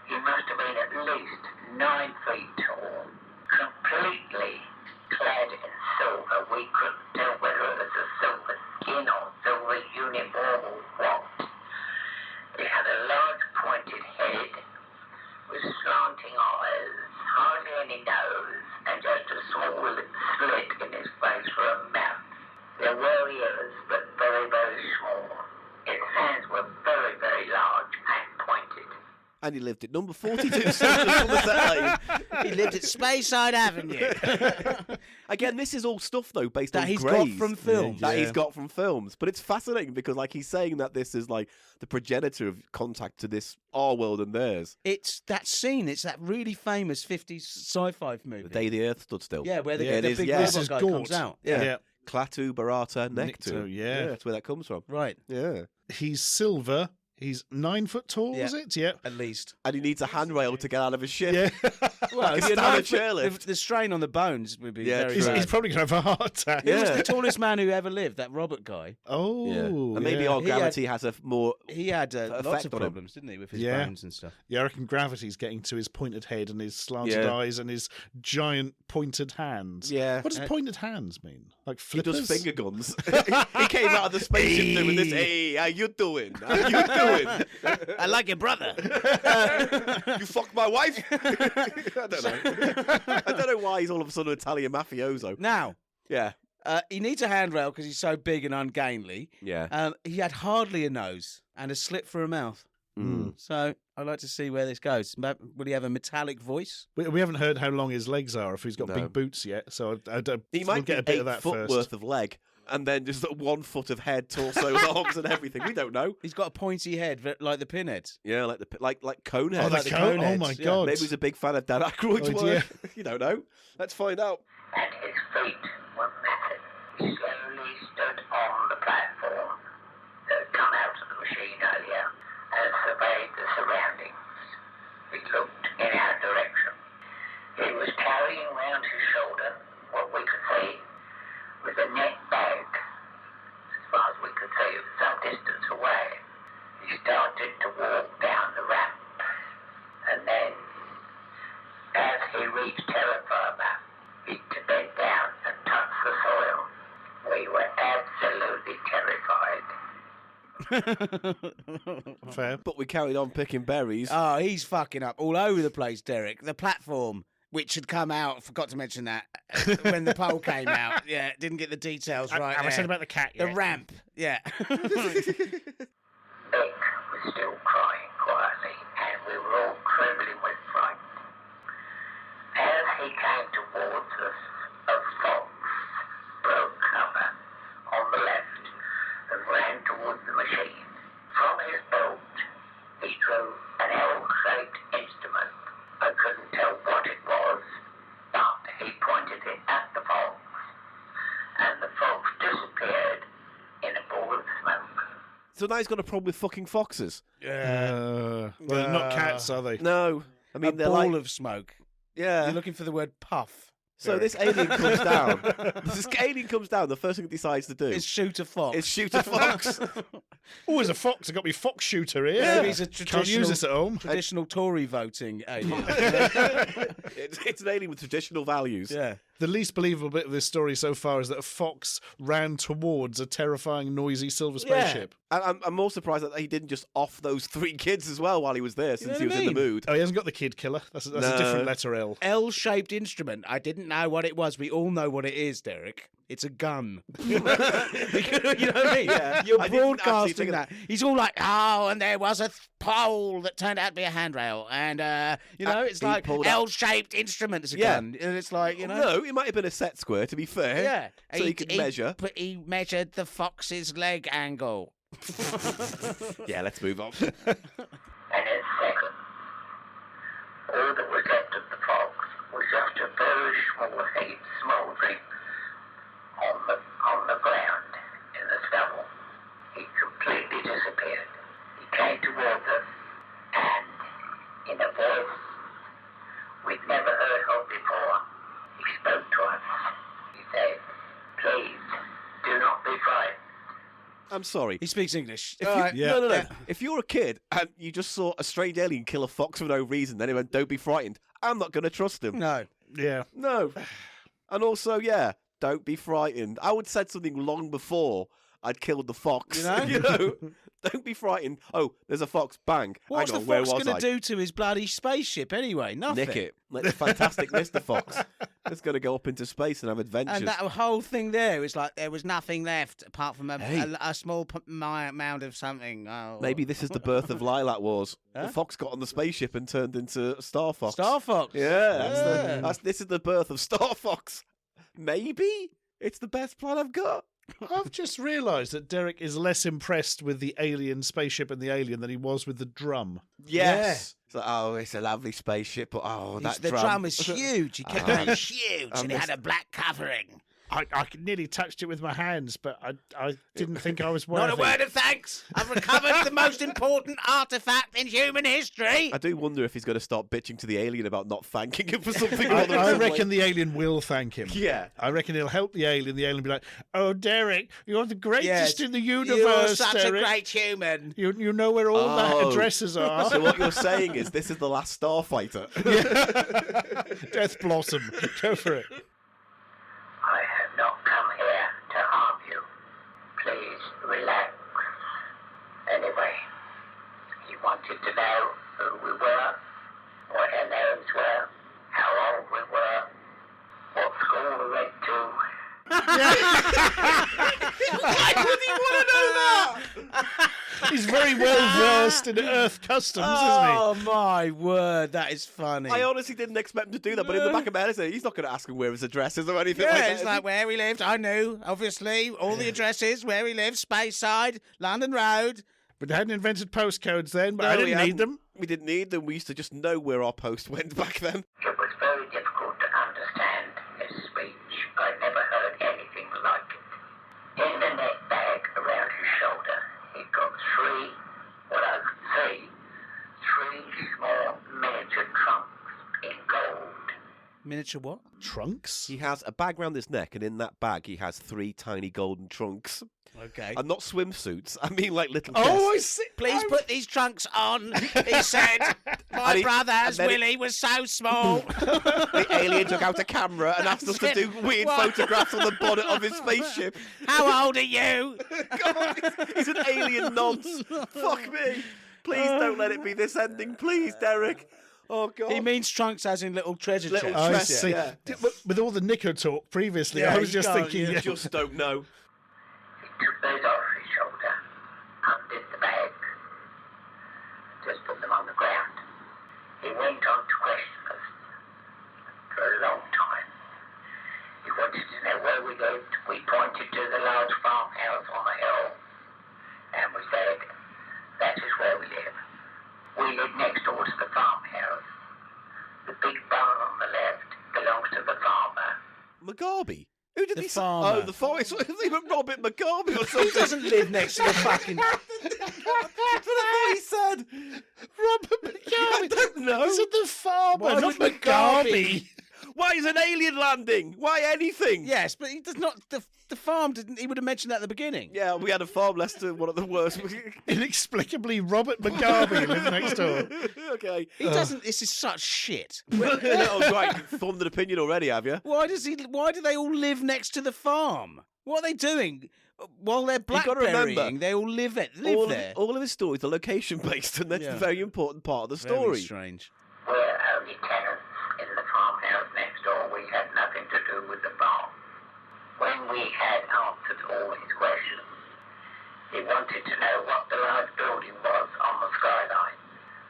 [SPEAKER 5] He must have been at least 9 feet tall, completely clad in silver. We couldn't tell whether it was a silver skin or silver uniform or what. He had a large pointed head with slanting eyes, hardly any nose, and just a small slit in his face for a mouth. There were ears, but very, very small. His hands were very, very large and pointed.
[SPEAKER 2] And he lived at number 42 Somerset Lane.
[SPEAKER 1] He lived at Speyside Avenue.
[SPEAKER 2] Again, this is all stuff, though, based
[SPEAKER 1] That
[SPEAKER 2] on
[SPEAKER 1] he's
[SPEAKER 2] Greys.
[SPEAKER 1] got from films.
[SPEAKER 2] That he's
[SPEAKER 3] Yeah.
[SPEAKER 2] got from films. But it's fascinating, because like he's saying that this is like the progenitor of contact to this our world and theirs.
[SPEAKER 1] It's that scene. It's that really famous 50s sci-fi movie.
[SPEAKER 2] The Day the Earth Stood Still.
[SPEAKER 1] Yeah, where the,
[SPEAKER 3] Yeah,
[SPEAKER 1] the
[SPEAKER 2] it is,
[SPEAKER 1] big
[SPEAKER 2] yeah.
[SPEAKER 1] robot
[SPEAKER 3] This is
[SPEAKER 1] guy
[SPEAKER 3] Gort.
[SPEAKER 1] comes out.
[SPEAKER 2] Yeah. Klaatu, Barata, Nectu.
[SPEAKER 3] Nectu, yeah.
[SPEAKER 2] That's where that comes from.
[SPEAKER 1] Right.
[SPEAKER 2] Yeah.
[SPEAKER 3] He's silver He's 9 foot tall,
[SPEAKER 1] Yeah.
[SPEAKER 3] is it? Yeah.
[SPEAKER 1] At least.
[SPEAKER 2] And he needs a handrail to get out of his ship.
[SPEAKER 3] Yeah.
[SPEAKER 1] Well,
[SPEAKER 2] Like
[SPEAKER 1] if
[SPEAKER 2] a
[SPEAKER 1] you're
[SPEAKER 2] standard
[SPEAKER 1] 9 foot,
[SPEAKER 2] chairlift.
[SPEAKER 1] the strain on the bones would be
[SPEAKER 2] Yeah,
[SPEAKER 1] very
[SPEAKER 3] He's,
[SPEAKER 1] bad.
[SPEAKER 3] he's probably going to have a heart attack.
[SPEAKER 1] Who was
[SPEAKER 2] Yeah.
[SPEAKER 1] the tallest man who ever lived? That Robert guy.
[SPEAKER 3] Oh,
[SPEAKER 2] Yeah. And maybe
[SPEAKER 3] yeah.
[SPEAKER 2] our
[SPEAKER 1] He had-
[SPEAKER 2] gravity has a more...
[SPEAKER 1] He had lots
[SPEAKER 2] effect
[SPEAKER 1] of
[SPEAKER 2] on him.
[SPEAKER 1] problems, didn't he, with his
[SPEAKER 3] Yeah.
[SPEAKER 1] bones and stuff.
[SPEAKER 3] Yeah, I reckon gravity's getting to his pointed head and his slanted
[SPEAKER 2] Yeah.
[SPEAKER 3] eyes and his giant pointed hands.
[SPEAKER 2] Yeah.
[SPEAKER 3] What does pointed hands mean? Like
[SPEAKER 2] He
[SPEAKER 3] flippers?
[SPEAKER 2] does finger guns. He came out of the spaceship doing this. Hey, how you doing? How you doing?
[SPEAKER 1] I like your brother.
[SPEAKER 2] You fucked my wife? I don't know. I don't know why he's all of a sudden an Italian mafioso.
[SPEAKER 1] Now,
[SPEAKER 2] Yeah.
[SPEAKER 1] he needs a handrail because he's so big and ungainly.
[SPEAKER 2] Yeah.
[SPEAKER 1] He had hardly a nose and a slit for a mouth. So I'd like to see where this goes. Will he have a metallic voice?
[SPEAKER 3] We haven't heard how long his legs are, if he's got
[SPEAKER 2] No.
[SPEAKER 3] big boots yet, so
[SPEAKER 2] He
[SPEAKER 3] we'll
[SPEAKER 2] might
[SPEAKER 3] get a
[SPEAKER 2] be
[SPEAKER 3] bit
[SPEAKER 2] 8
[SPEAKER 3] of that
[SPEAKER 2] foot
[SPEAKER 3] first.
[SPEAKER 2] worth of leg, and then just 1 foot of head, torso, arms, and everything. We don't know.
[SPEAKER 1] He's got a pointy head, like the pinheads.
[SPEAKER 2] Yeah, like Conehead.
[SPEAKER 3] Oh,
[SPEAKER 1] like
[SPEAKER 3] the
[SPEAKER 1] the
[SPEAKER 3] cone! Oh
[SPEAKER 1] coneheads,
[SPEAKER 3] my
[SPEAKER 1] yeah.
[SPEAKER 3] god!
[SPEAKER 2] Maybe he's a big fan of Dan Aykroyd's
[SPEAKER 3] Oh,
[SPEAKER 2] work.
[SPEAKER 3] dear.
[SPEAKER 2] You don't know. Let's find out.
[SPEAKER 5] And his feet were matted. He slowly stood on the platform that had come out of the machine earlier and surveyed the surroundings. He looked in our direction. He was carrying round his shoulder what we could see was a net bag. As far as we could see, it was some distance away. He started to walk down the ramp, and then, as he reached terra firma, he bent down and touched the soil. We were absolutely terrified.
[SPEAKER 3] Fair.
[SPEAKER 2] But we carried on picking berries.
[SPEAKER 1] Oh, he's fucking up all over the place, Derek. The platform, which had come out, forgot to mention that, when the poll came out. Yeah, didn't get the details right.
[SPEAKER 3] I said
[SPEAKER 1] there.
[SPEAKER 3] about the cat.
[SPEAKER 1] The
[SPEAKER 3] yet.
[SPEAKER 1] ramp, yeah.
[SPEAKER 5] Beck was still crying quietly, and we were all trembling with fright. As he came towards us, a fox broke cover on the left and ran towards the machine. From his belt, he drew an L-shaped instrument. I couldn't tell what it was, but he pointed it at the fox, and the fox disappeared in a ball of smoke.
[SPEAKER 2] So now he's got a problem with fucking foxes.
[SPEAKER 3] Well, they're not cats, are they?
[SPEAKER 2] No. I mean,
[SPEAKER 1] A
[SPEAKER 2] they're
[SPEAKER 1] ball
[SPEAKER 2] like...
[SPEAKER 1] of smoke.
[SPEAKER 2] Yeah.
[SPEAKER 1] You're looking for the word puff.
[SPEAKER 2] So this alien comes down. This alien comes down. The first thing it decides to do
[SPEAKER 1] It's shoot a fox.
[SPEAKER 2] is shoot a fox.
[SPEAKER 3] Oh, there's a fox. I've got me fox shooter here.
[SPEAKER 1] Maybe he's a
[SPEAKER 3] Can't use this at home.
[SPEAKER 1] traditional Tory voting alien.
[SPEAKER 2] It's an alien with traditional values.
[SPEAKER 1] Yeah.
[SPEAKER 3] The least believable bit of this story so far is that a fox ran towards a terrifying, noisy silver spaceship.
[SPEAKER 2] And I'm more surprised that he didn't just off those 3 kids as well while he was there, since
[SPEAKER 1] know
[SPEAKER 2] he
[SPEAKER 1] what
[SPEAKER 2] was
[SPEAKER 1] I
[SPEAKER 2] in the
[SPEAKER 1] mean?
[SPEAKER 2] mood.
[SPEAKER 3] Oh, he hasn't got the kid killer. That's a
[SPEAKER 2] No.
[SPEAKER 3] different letter L.
[SPEAKER 1] L-shaped instrument. I didn't know what it was. We all know what it is, Derek. It's a gun. You know what I mean?
[SPEAKER 2] Yeah.
[SPEAKER 1] You're
[SPEAKER 2] I didn't actually
[SPEAKER 1] broadcasting
[SPEAKER 2] think of
[SPEAKER 1] that. He's all like, oh, and there was a pole that turned out to be a handrail. And, it's
[SPEAKER 2] he
[SPEAKER 1] like
[SPEAKER 2] pulled out-
[SPEAKER 1] L-shaped instrument as a
[SPEAKER 2] Yeah.
[SPEAKER 1] gun. And it's like,
[SPEAKER 2] No, it might have been a set square, to be fair.
[SPEAKER 1] Yeah.
[SPEAKER 2] So he could measure.
[SPEAKER 1] But he measured the fox's leg angle.
[SPEAKER 2] Yeah, let's move on.
[SPEAKER 5] And in seconds, all that was left of the fox was just a very small heap smouldering on the ground in the stubble. He completely disappeared. He came towards us, and in a voice we'd never heard of before, he spoke to us. He said, "Please, do not be frightened."
[SPEAKER 2] I'm sorry.
[SPEAKER 1] He speaks English.
[SPEAKER 2] If you,
[SPEAKER 1] All right.
[SPEAKER 3] Yeah.
[SPEAKER 2] No.
[SPEAKER 1] Yeah.
[SPEAKER 2] If you're a kid and you just saw a strange alien kill a fox for no reason, then he went, "Don't be frightened," I'm not going to trust him.
[SPEAKER 1] No.
[SPEAKER 3] Yeah.
[SPEAKER 2] No. And also, yeah, don't be frightened. I would have said something long before I'd killed the fox.
[SPEAKER 1] You know?
[SPEAKER 2] Don't be frightened. Oh, there's a fox. Bang.
[SPEAKER 1] What's
[SPEAKER 2] Hang
[SPEAKER 1] the
[SPEAKER 2] on, where
[SPEAKER 1] fox
[SPEAKER 2] was
[SPEAKER 1] going
[SPEAKER 2] I?
[SPEAKER 1] to do to his bloody spaceship anyway? Nothing.
[SPEAKER 2] Nick it. Like fantastic Mr. Fox. It's going to go up into space and have adventures.
[SPEAKER 1] And that whole thing there was like there was nothing left apart from
[SPEAKER 2] Hey.
[SPEAKER 1] a small mound of something. Oh.
[SPEAKER 2] Maybe this is the birth of Lilac Wars.
[SPEAKER 1] Huh?
[SPEAKER 2] The fox got on the spaceship and turned into Star Fox.
[SPEAKER 1] Star Fox.
[SPEAKER 2] Yeah,
[SPEAKER 1] Yeah.
[SPEAKER 2] this is the birth of Star Fox. Maybe it's the best plan I've got.
[SPEAKER 3] I've just realised that Derek is less impressed with the alien spaceship and the alien than he was with the drum.
[SPEAKER 2] Yes. It's like, oh, it's a lovely spaceship, but oh, that
[SPEAKER 1] The drum is huge. He kept
[SPEAKER 2] Ah.
[SPEAKER 1] going huge, and it had a black covering.
[SPEAKER 3] I nearly touched it with my hands, but I didn't think I was worthy.
[SPEAKER 1] Not a word of thanks. I've recovered the most important artifact in human history.
[SPEAKER 2] I do wonder if he's going to start bitching to the alien about not thanking him for something.
[SPEAKER 3] I reckon the alien will thank him.
[SPEAKER 2] Yeah.
[SPEAKER 3] I reckon he'll help the alien. The alien will be like, "Oh, Derek, you're the greatest
[SPEAKER 1] Yes,
[SPEAKER 3] in the universe,
[SPEAKER 1] You're such
[SPEAKER 3] Derek.
[SPEAKER 1] a great human.
[SPEAKER 3] You know where all the addresses are."
[SPEAKER 2] So what you're saying is this is the last Starfighter.
[SPEAKER 3] Death Blossom. Go for it.
[SPEAKER 5] I have not come here to harm you. Please relax. Anyway, he wanted to know who we were, what our names were, how old we were, what school we went to.
[SPEAKER 2] Why would he want to know that?
[SPEAKER 3] He's very well versed in Earth customs,
[SPEAKER 1] Oh my word, that is funny.
[SPEAKER 2] I honestly didn't expect him to do that, but in the back of my head, I said, he's not going to ask him where his address is or anything like
[SPEAKER 1] Yeah,
[SPEAKER 2] that.
[SPEAKER 1] it's
[SPEAKER 2] is
[SPEAKER 1] like
[SPEAKER 2] he?
[SPEAKER 1] where he lived. I knew, obviously, all the addresses, where he lived, Speyside, London Road.
[SPEAKER 3] But they hadn't invented postcodes then, but
[SPEAKER 2] No,
[SPEAKER 3] I
[SPEAKER 2] we
[SPEAKER 3] didn't need
[SPEAKER 2] hadn't.
[SPEAKER 3] them.
[SPEAKER 2] We didn't need them. We used to just know where our post went back then.
[SPEAKER 5] It was very difficult to understand his speech. I never heard anything like it. In the net bag around his shoulder, he got three small miniature trunks in gold.
[SPEAKER 1] Miniature what?
[SPEAKER 3] Trunks?
[SPEAKER 2] He has a bag round his neck, and in that bag he has 3 tiny golden trunks.
[SPEAKER 1] Okay.
[SPEAKER 2] And not swimsuits. I mean like little
[SPEAKER 3] Oh, I
[SPEAKER 2] chests.
[SPEAKER 3] see.
[SPEAKER 1] Please put these trunks on, he said. My brother's Willie was so small.
[SPEAKER 2] The alien took out a camera and asked us to do weird
[SPEAKER 1] What?
[SPEAKER 2] photographs on the bonnet of his spaceship.
[SPEAKER 1] How old are you?
[SPEAKER 2] God, he's an alien nonce. Fuck me. Please don't let it be this ending. Please, Derek. Oh, God.
[SPEAKER 1] He means trunks as in little treasure
[SPEAKER 2] Little
[SPEAKER 1] chests.
[SPEAKER 3] I
[SPEAKER 2] Trust,
[SPEAKER 3] see.
[SPEAKER 2] yeah.
[SPEAKER 3] But with all the Nico talk previously,
[SPEAKER 1] Yeah,
[SPEAKER 3] I was
[SPEAKER 1] you
[SPEAKER 3] just
[SPEAKER 1] can't-
[SPEAKER 3] thinking...
[SPEAKER 2] You just don't know.
[SPEAKER 5] He took those off his shoulder, undid the bag, just put them on the ground. He went on to question us for a long time. He wanted to know where we lived. We pointed to the large farmhouse on the hill, and we said, that is where we live. We live next door to the farmhouse. The big barn on the left belongs to the farmer.
[SPEAKER 2] McGarby? Who did
[SPEAKER 1] The
[SPEAKER 2] he
[SPEAKER 1] farmer.
[SPEAKER 2] say? Oh, the farmer. It's even Robert McGarby or something.
[SPEAKER 1] Who doesn't live next to the fucking...
[SPEAKER 2] That's what I thought he said.
[SPEAKER 3] Robert McGarvey.
[SPEAKER 2] I don't know.
[SPEAKER 3] Is it the farmer,
[SPEAKER 1] Why
[SPEAKER 3] not
[SPEAKER 1] would
[SPEAKER 3] McGarvey?
[SPEAKER 2] Why is an alien landing? Why anything?
[SPEAKER 1] Yes, but he does not... The farm didn't... He would have mentioned that at the beginning.
[SPEAKER 2] Yeah, we had a farm less to one of the worst.
[SPEAKER 3] Inexplicably, Robert McGarvey lives next door.
[SPEAKER 2] Okay.
[SPEAKER 1] He doesn't... This is such shit.
[SPEAKER 2] Oh, right. You've formed an opinion already, have you?
[SPEAKER 1] Why do they all live next to the farm? What are they doing? While they're
[SPEAKER 2] gotta remember,
[SPEAKER 1] blackberrying, they all live there.
[SPEAKER 2] All of his stories are location based, and that's
[SPEAKER 1] Yeah.
[SPEAKER 2] a very important part of the
[SPEAKER 1] Very
[SPEAKER 2] story.
[SPEAKER 1] strange.
[SPEAKER 5] We're only tenants in the farmhouse next door. We had nothing to do with the farm. When we had answered all his questions, he wanted to know what the large building was on the skyline,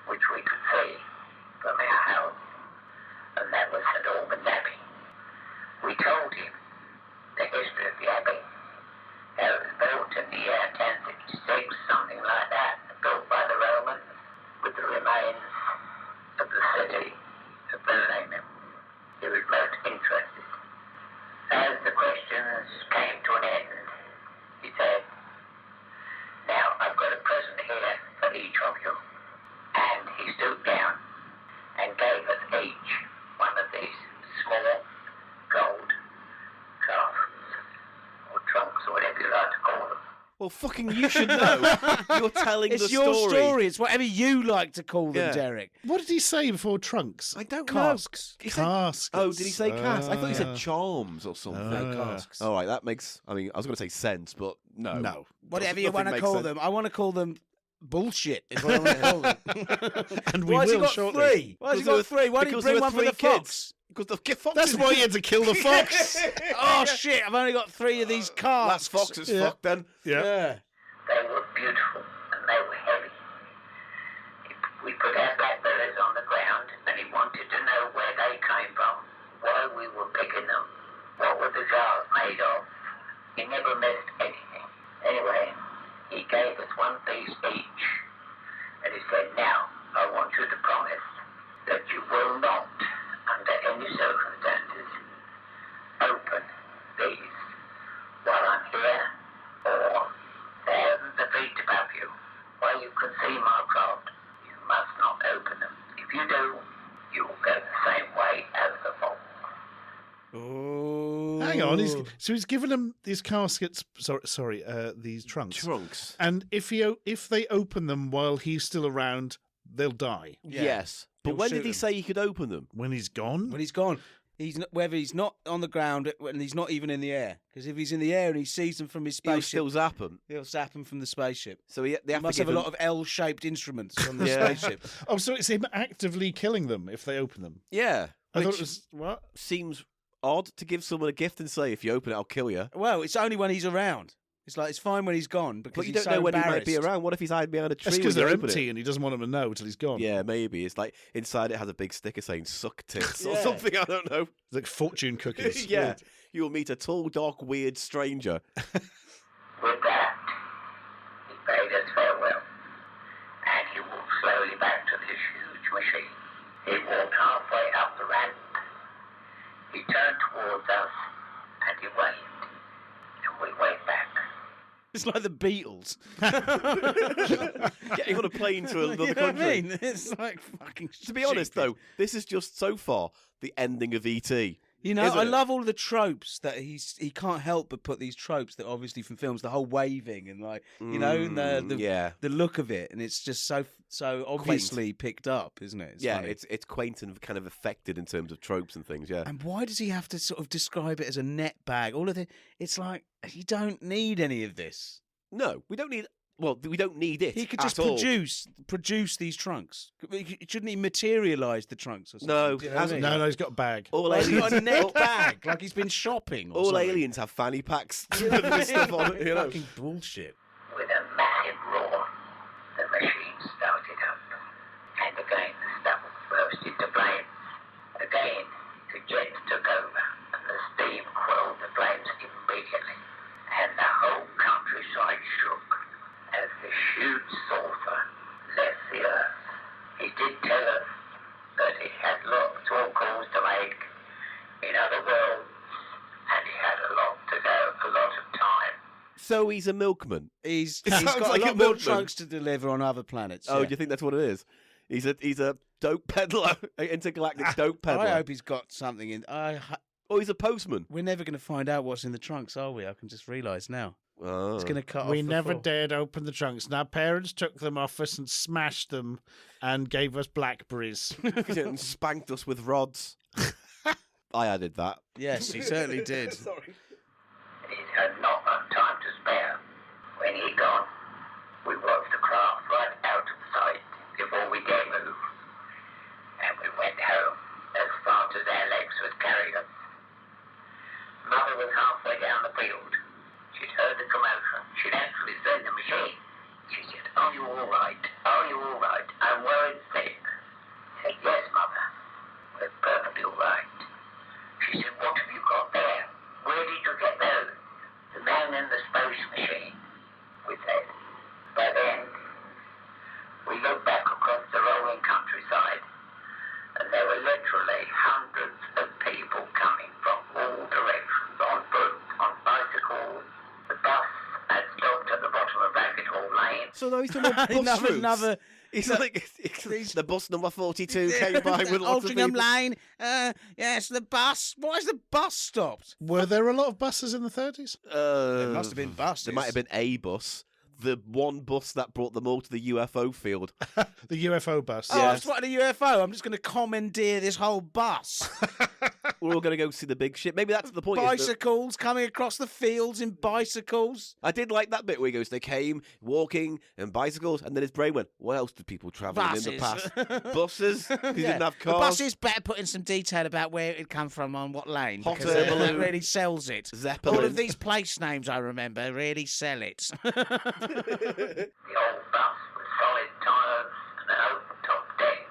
[SPEAKER 5] which we could see from our house, and that was St Albans Abbey. We told him the history of the Abbey. It was built in the year 1066, something like that, built by the Romans, with the remains of the city of Millennium. He was most interested. As the questions came to an end, he said, now I've got a present here for each of you. And he stooped down and gave us each one of these small gold clasps or trunks or whatever you like to call them.
[SPEAKER 2] Well, fucking, you should know. You're telling
[SPEAKER 1] It's
[SPEAKER 2] the
[SPEAKER 1] your
[SPEAKER 2] story.
[SPEAKER 1] story. It's whatever you like to call them,
[SPEAKER 2] Yeah.
[SPEAKER 1] Derek.
[SPEAKER 3] What did he say before trunks?
[SPEAKER 2] I don't
[SPEAKER 1] Casks.
[SPEAKER 2] know. He said-
[SPEAKER 3] Caskets.
[SPEAKER 2] Oh, did he say cast? I thought he said
[SPEAKER 3] Ah.
[SPEAKER 2] charms or something.
[SPEAKER 1] Casks.
[SPEAKER 2] All right, that makes. I mean, I was going to say sense, but no.
[SPEAKER 3] No.
[SPEAKER 1] Whatever you
[SPEAKER 2] Nothing
[SPEAKER 1] want to
[SPEAKER 2] makes
[SPEAKER 1] call
[SPEAKER 2] sense.
[SPEAKER 1] them. I want to call them bullshit. Is what I want to call them.
[SPEAKER 3] And we
[SPEAKER 1] Why has he
[SPEAKER 3] will
[SPEAKER 1] got
[SPEAKER 3] shortly.
[SPEAKER 1] 3? Why has he
[SPEAKER 2] Because there
[SPEAKER 1] got 3? Why didn't he
[SPEAKER 2] because
[SPEAKER 1] bring
[SPEAKER 2] there
[SPEAKER 1] one
[SPEAKER 2] were
[SPEAKER 1] for the
[SPEAKER 2] 3
[SPEAKER 1] fox?
[SPEAKER 2] kids. Because the fox.
[SPEAKER 3] That's why he had to kill the fox.
[SPEAKER 1] Oh shit! I've only got 3 of these
[SPEAKER 2] That's
[SPEAKER 1] casks.
[SPEAKER 2] fox as
[SPEAKER 3] Yeah.
[SPEAKER 2] fuck then.
[SPEAKER 3] Yeah.
[SPEAKER 5] They were beautiful and they were heavy. We put our blackberries on the ground and he wanted to know where they came from, why we were picking them, what were the jars made of. He never missed anything. Anyway, he gave us one piece each and he said, now I want you to promise that you will not, under any circumstances, open these
[SPEAKER 1] Oh,
[SPEAKER 3] Hang on, he's given them these caskets. Sorry, these trunks.
[SPEAKER 2] Trunks.
[SPEAKER 3] And if they open them while he's still around, they'll die.
[SPEAKER 1] Yeah.
[SPEAKER 2] Yes. But
[SPEAKER 1] He'll
[SPEAKER 2] when
[SPEAKER 1] shoot
[SPEAKER 2] did he
[SPEAKER 1] them.
[SPEAKER 2] say he could open them?
[SPEAKER 3] When he's gone.
[SPEAKER 1] When he's gone, whether he's not on the ground and he's not even in the air. Because if he's in the air and he sees them from his
[SPEAKER 2] He'll
[SPEAKER 1] spaceship,
[SPEAKER 2] still zap them.
[SPEAKER 1] he'll zap them from the spaceship.
[SPEAKER 2] So they
[SPEAKER 1] He
[SPEAKER 2] have
[SPEAKER 1] must
[SPEAKER 2] to
[SPEAKER 1] have
[SPEAKER 2] give
[SPEAKER 1] a lot of L-shaped instruments on the
[SPEAKER 2] Yeah.
[SPEAKER 1] spaceship.
[SPEAKER 3] Oh, so it's him actively killing them if they open them.
[SPEAKER 2] Yeah.
[SPEAKER 3] I thought
[SPEAKER 2] Which
[SPEAKER 3] it was what?
[SPEAKER 2] seems odd to give someone a gift and say, if you open it, I'll kill you.
[SPEAKER 1] Well, it's only when he's around. It's like it's fine when he's gone because
[SPEAKER 2] But you
[SPEAKER 1] he's
[SPEAKER 2] don't know
[SPEAKER 1] so
[SPEAKER 2] when he might be
[SPEAKER 1] embarrassed.
[SPEAKER 2] around. What if he's hiding behind a tree?
[SPEAKER 3] That's because
[SPEAKER 2] when you
[SPEAKER 3] they're
[SPEAKER 2] open
[SPEAKER 3] empty
[SPEAKER 2] it?
[SPEAKER 3] and he doesn't want them to know till he's gone.
[SPEAKER 2] Yeah, maybe. It's like inside it has a big sticker saying "suck tits" or
[SPEAKER 1] Yeah.
[SPEAKER 2] something. I don't know.
[SPEAKER 3] It's like fortune cookies.
[SPEAKER 2] Yeah. You'll meet a tall, dark, weird stranger.
[SPEAKER 5] With that, he bade us farewell, and he walked slowly back to this huge machine. He walked halfway up the ramp. He turned towards us, and he waved, and we waved back.
[SPEAKER 1] It's like the Beatles.
[SPEAKER 2] Getting on a plane to another
[SPEAKER 1] You know what I
[SPEAKER 2] country.
[SPEAKER 1] mean? It's like fucking.
[SPEAKER 2] To be honest,
[SPEAKER 1] stupid.
[SPEAKER 2] though, this is just so far the ending of E.T.
[SPEAKER 1] You know,
[SPEAKER 2] Isn't
[SPEAKER 1] I
[SPEAKER 2] it?
[SPEAKER 1] love all the tropes that he can't help but put these tropes that obviously from films, the whole waving and like you know, and the
[SPEAKER 2] yeah.
[SPEAKER 1] the look of it, and it's just so obviously picked up, isn't it?
[SPEAKER 2] Yeah,
[SPEAKER 1] funny.
[SPEAKER 2] it's quaint and kind of affected in terms of tropes and things, yeah.
[SPEAKER 1] And why does he have to sort of describe it as a net bag? All of it, it's like you don't need any of this.
[SPEAKER 2] No, we don't need it.
[SPEAKER 1] He could
[SPEAKER 2] at
[SPEAKER 1] just
[SPEAKER 2] all.
[SPEAKER 1] produce these trunks. Shouldn't he materialise the trunks or something?
[SPEAKER 2] No,
[SPEAKER 1] Do you know what I
[SPEAKER 2] hasn't.
[SPEAKER 1] mean?
[SPEAKER 3] No, he's got a bag.
[SPEAKER 2] All
[SPEAKER 1] Well, he's
[SPEAKER 2] aliens,
[SPEAKER 1] got a net bag, like he's been shopping. Or
[SPEAKER 2] all
[SPEAKER 1] something.
[SPEAKER 2] aliens have fanny packs with this stuff on it, you know.
[SPEAKER 1] Fucking bullshit.
[SPEAKER 5] With a massive roar, the machine started up, and again the stubble burst into flames. Again, the jets took over, and the steam quelled the flames immediately, and the whole countryside shook as the huge saucer left the earth. He did tell us that it had lots more calls to make in other worlds, and he had a lot to go, a lot of time.
[SPEAKER 2] So he's a milkman.
[SPEAKER 1] He's
[SPEAKER 2] It
[SPEAKER 1] got
[SPEAKER 2] sounds
[SPEAKER 1] a
[SPEAKER 2] like a
[SPEAKER 1] lot more
[SPEAKER 2] milkman.
[SPEAKER 1] trunks to deliver on other planets.
[SPEAKER 2] Oh,
[SPEAKER 1] yeah.
[SPEAKER 2] do you think that's what it is? He's a dope peddler, an intergalactic dope peddler.
[SPEAKER 1] I hope he's got something in.
[SPEAKER 2] Oh, he's a postman.
[SPEAKER 1] We're never going to find out what's in the trunks, are we? I can just realise now.
[SPEAKER 2] Oh.
[SPEAKER 1] It's going to cut
[SPEAKER 3] We
[SPEAKER 1] off.
[SPEAKER 3] never
[SPEAKER 1] before.
[SPEAKER 3] dared open the trunks. And our parents took them off us and smashed them and gave us blackberries.
[SPEAKER 2] And spanked us with rods. I added that.
[SPEAKER 1] Yes, he certainly did.
[SPEAKER 2] Sorry.
[SPEAKER 5] He had not much time to spare. When he gone, we worked the craft right out of sight before we dare move. And we went home as fast as our legs would carry us. Mother was halfway down the field. She'd heard the commotion. She'd actually seen the machine. She said, "Are you all right? Are you all right? I'm worried sick." I said, "Yes, Mother. We're perfectly all right." She said, "What have you got there? Where did you get those?" "The man in the space machine," we said. By then, we looked back across the rolling countryside, and there were literally hundreds of people coming from all directions, on foot, on bicycles. The bus had stopped at the bottom of Ragged Hall Lane.
[SPEAKER 2] So now he's talking about bus routes.
[SPEAKER 1] another.
[SPEAKER 2] He's like, the bus number 42 came by with lots of
[SPEAKER 1] Altrincham
[SPEAKER 2] people.
[SPEAKER 1] Lane. Yes, the bus. Why is the bus stopped?
[SPEAKER 3] Were there a lot of buses in the 30s?
[SPEAKER 1] There must have been buses.
[SPEAKER 2] There might have been a bus. The one bus that brought them all to the UFO field.
[SPEAKER 3] The UFO bus.
[SPEAKER 1] Oh, I've spotted a UFO. I'm just going to commandeer this whole bus.
[SPEAKER 2] We're all going to go see the big ship. Maybe that's the point. is that-
[SPEAKER 1] Bicycles coming across the fields in bicycles.
[SPEAKER 2] I did like that bit where he goes, they came walking and bicycles, and then his brain went, what else did people travel in the
[SPEAKER 1] Buses.
[SPEAKER 2] past? Buses? Because
[SPEAKER 1] Yeah.
[SPEAKER 2] didn't have
[SPEAKER 1] The
[SPEAKER 2] cars.
[SPEAKER 1] buses better put in some detail about where it come from on what lane.
[SPEAKER 2] Hot
[SPEAKER 1] because
[SPEAKER 2] air
[SPEAKER 1] that
[SPEAKER 2] balloon.
[SPEAKER 1] really sells it.
[SPEAKER 2] Zeppelin.
[SPEAKER 1] All of these place names I remember really sell it.
[SPEAKER 5] The old bus with solid tyres and an open top deck.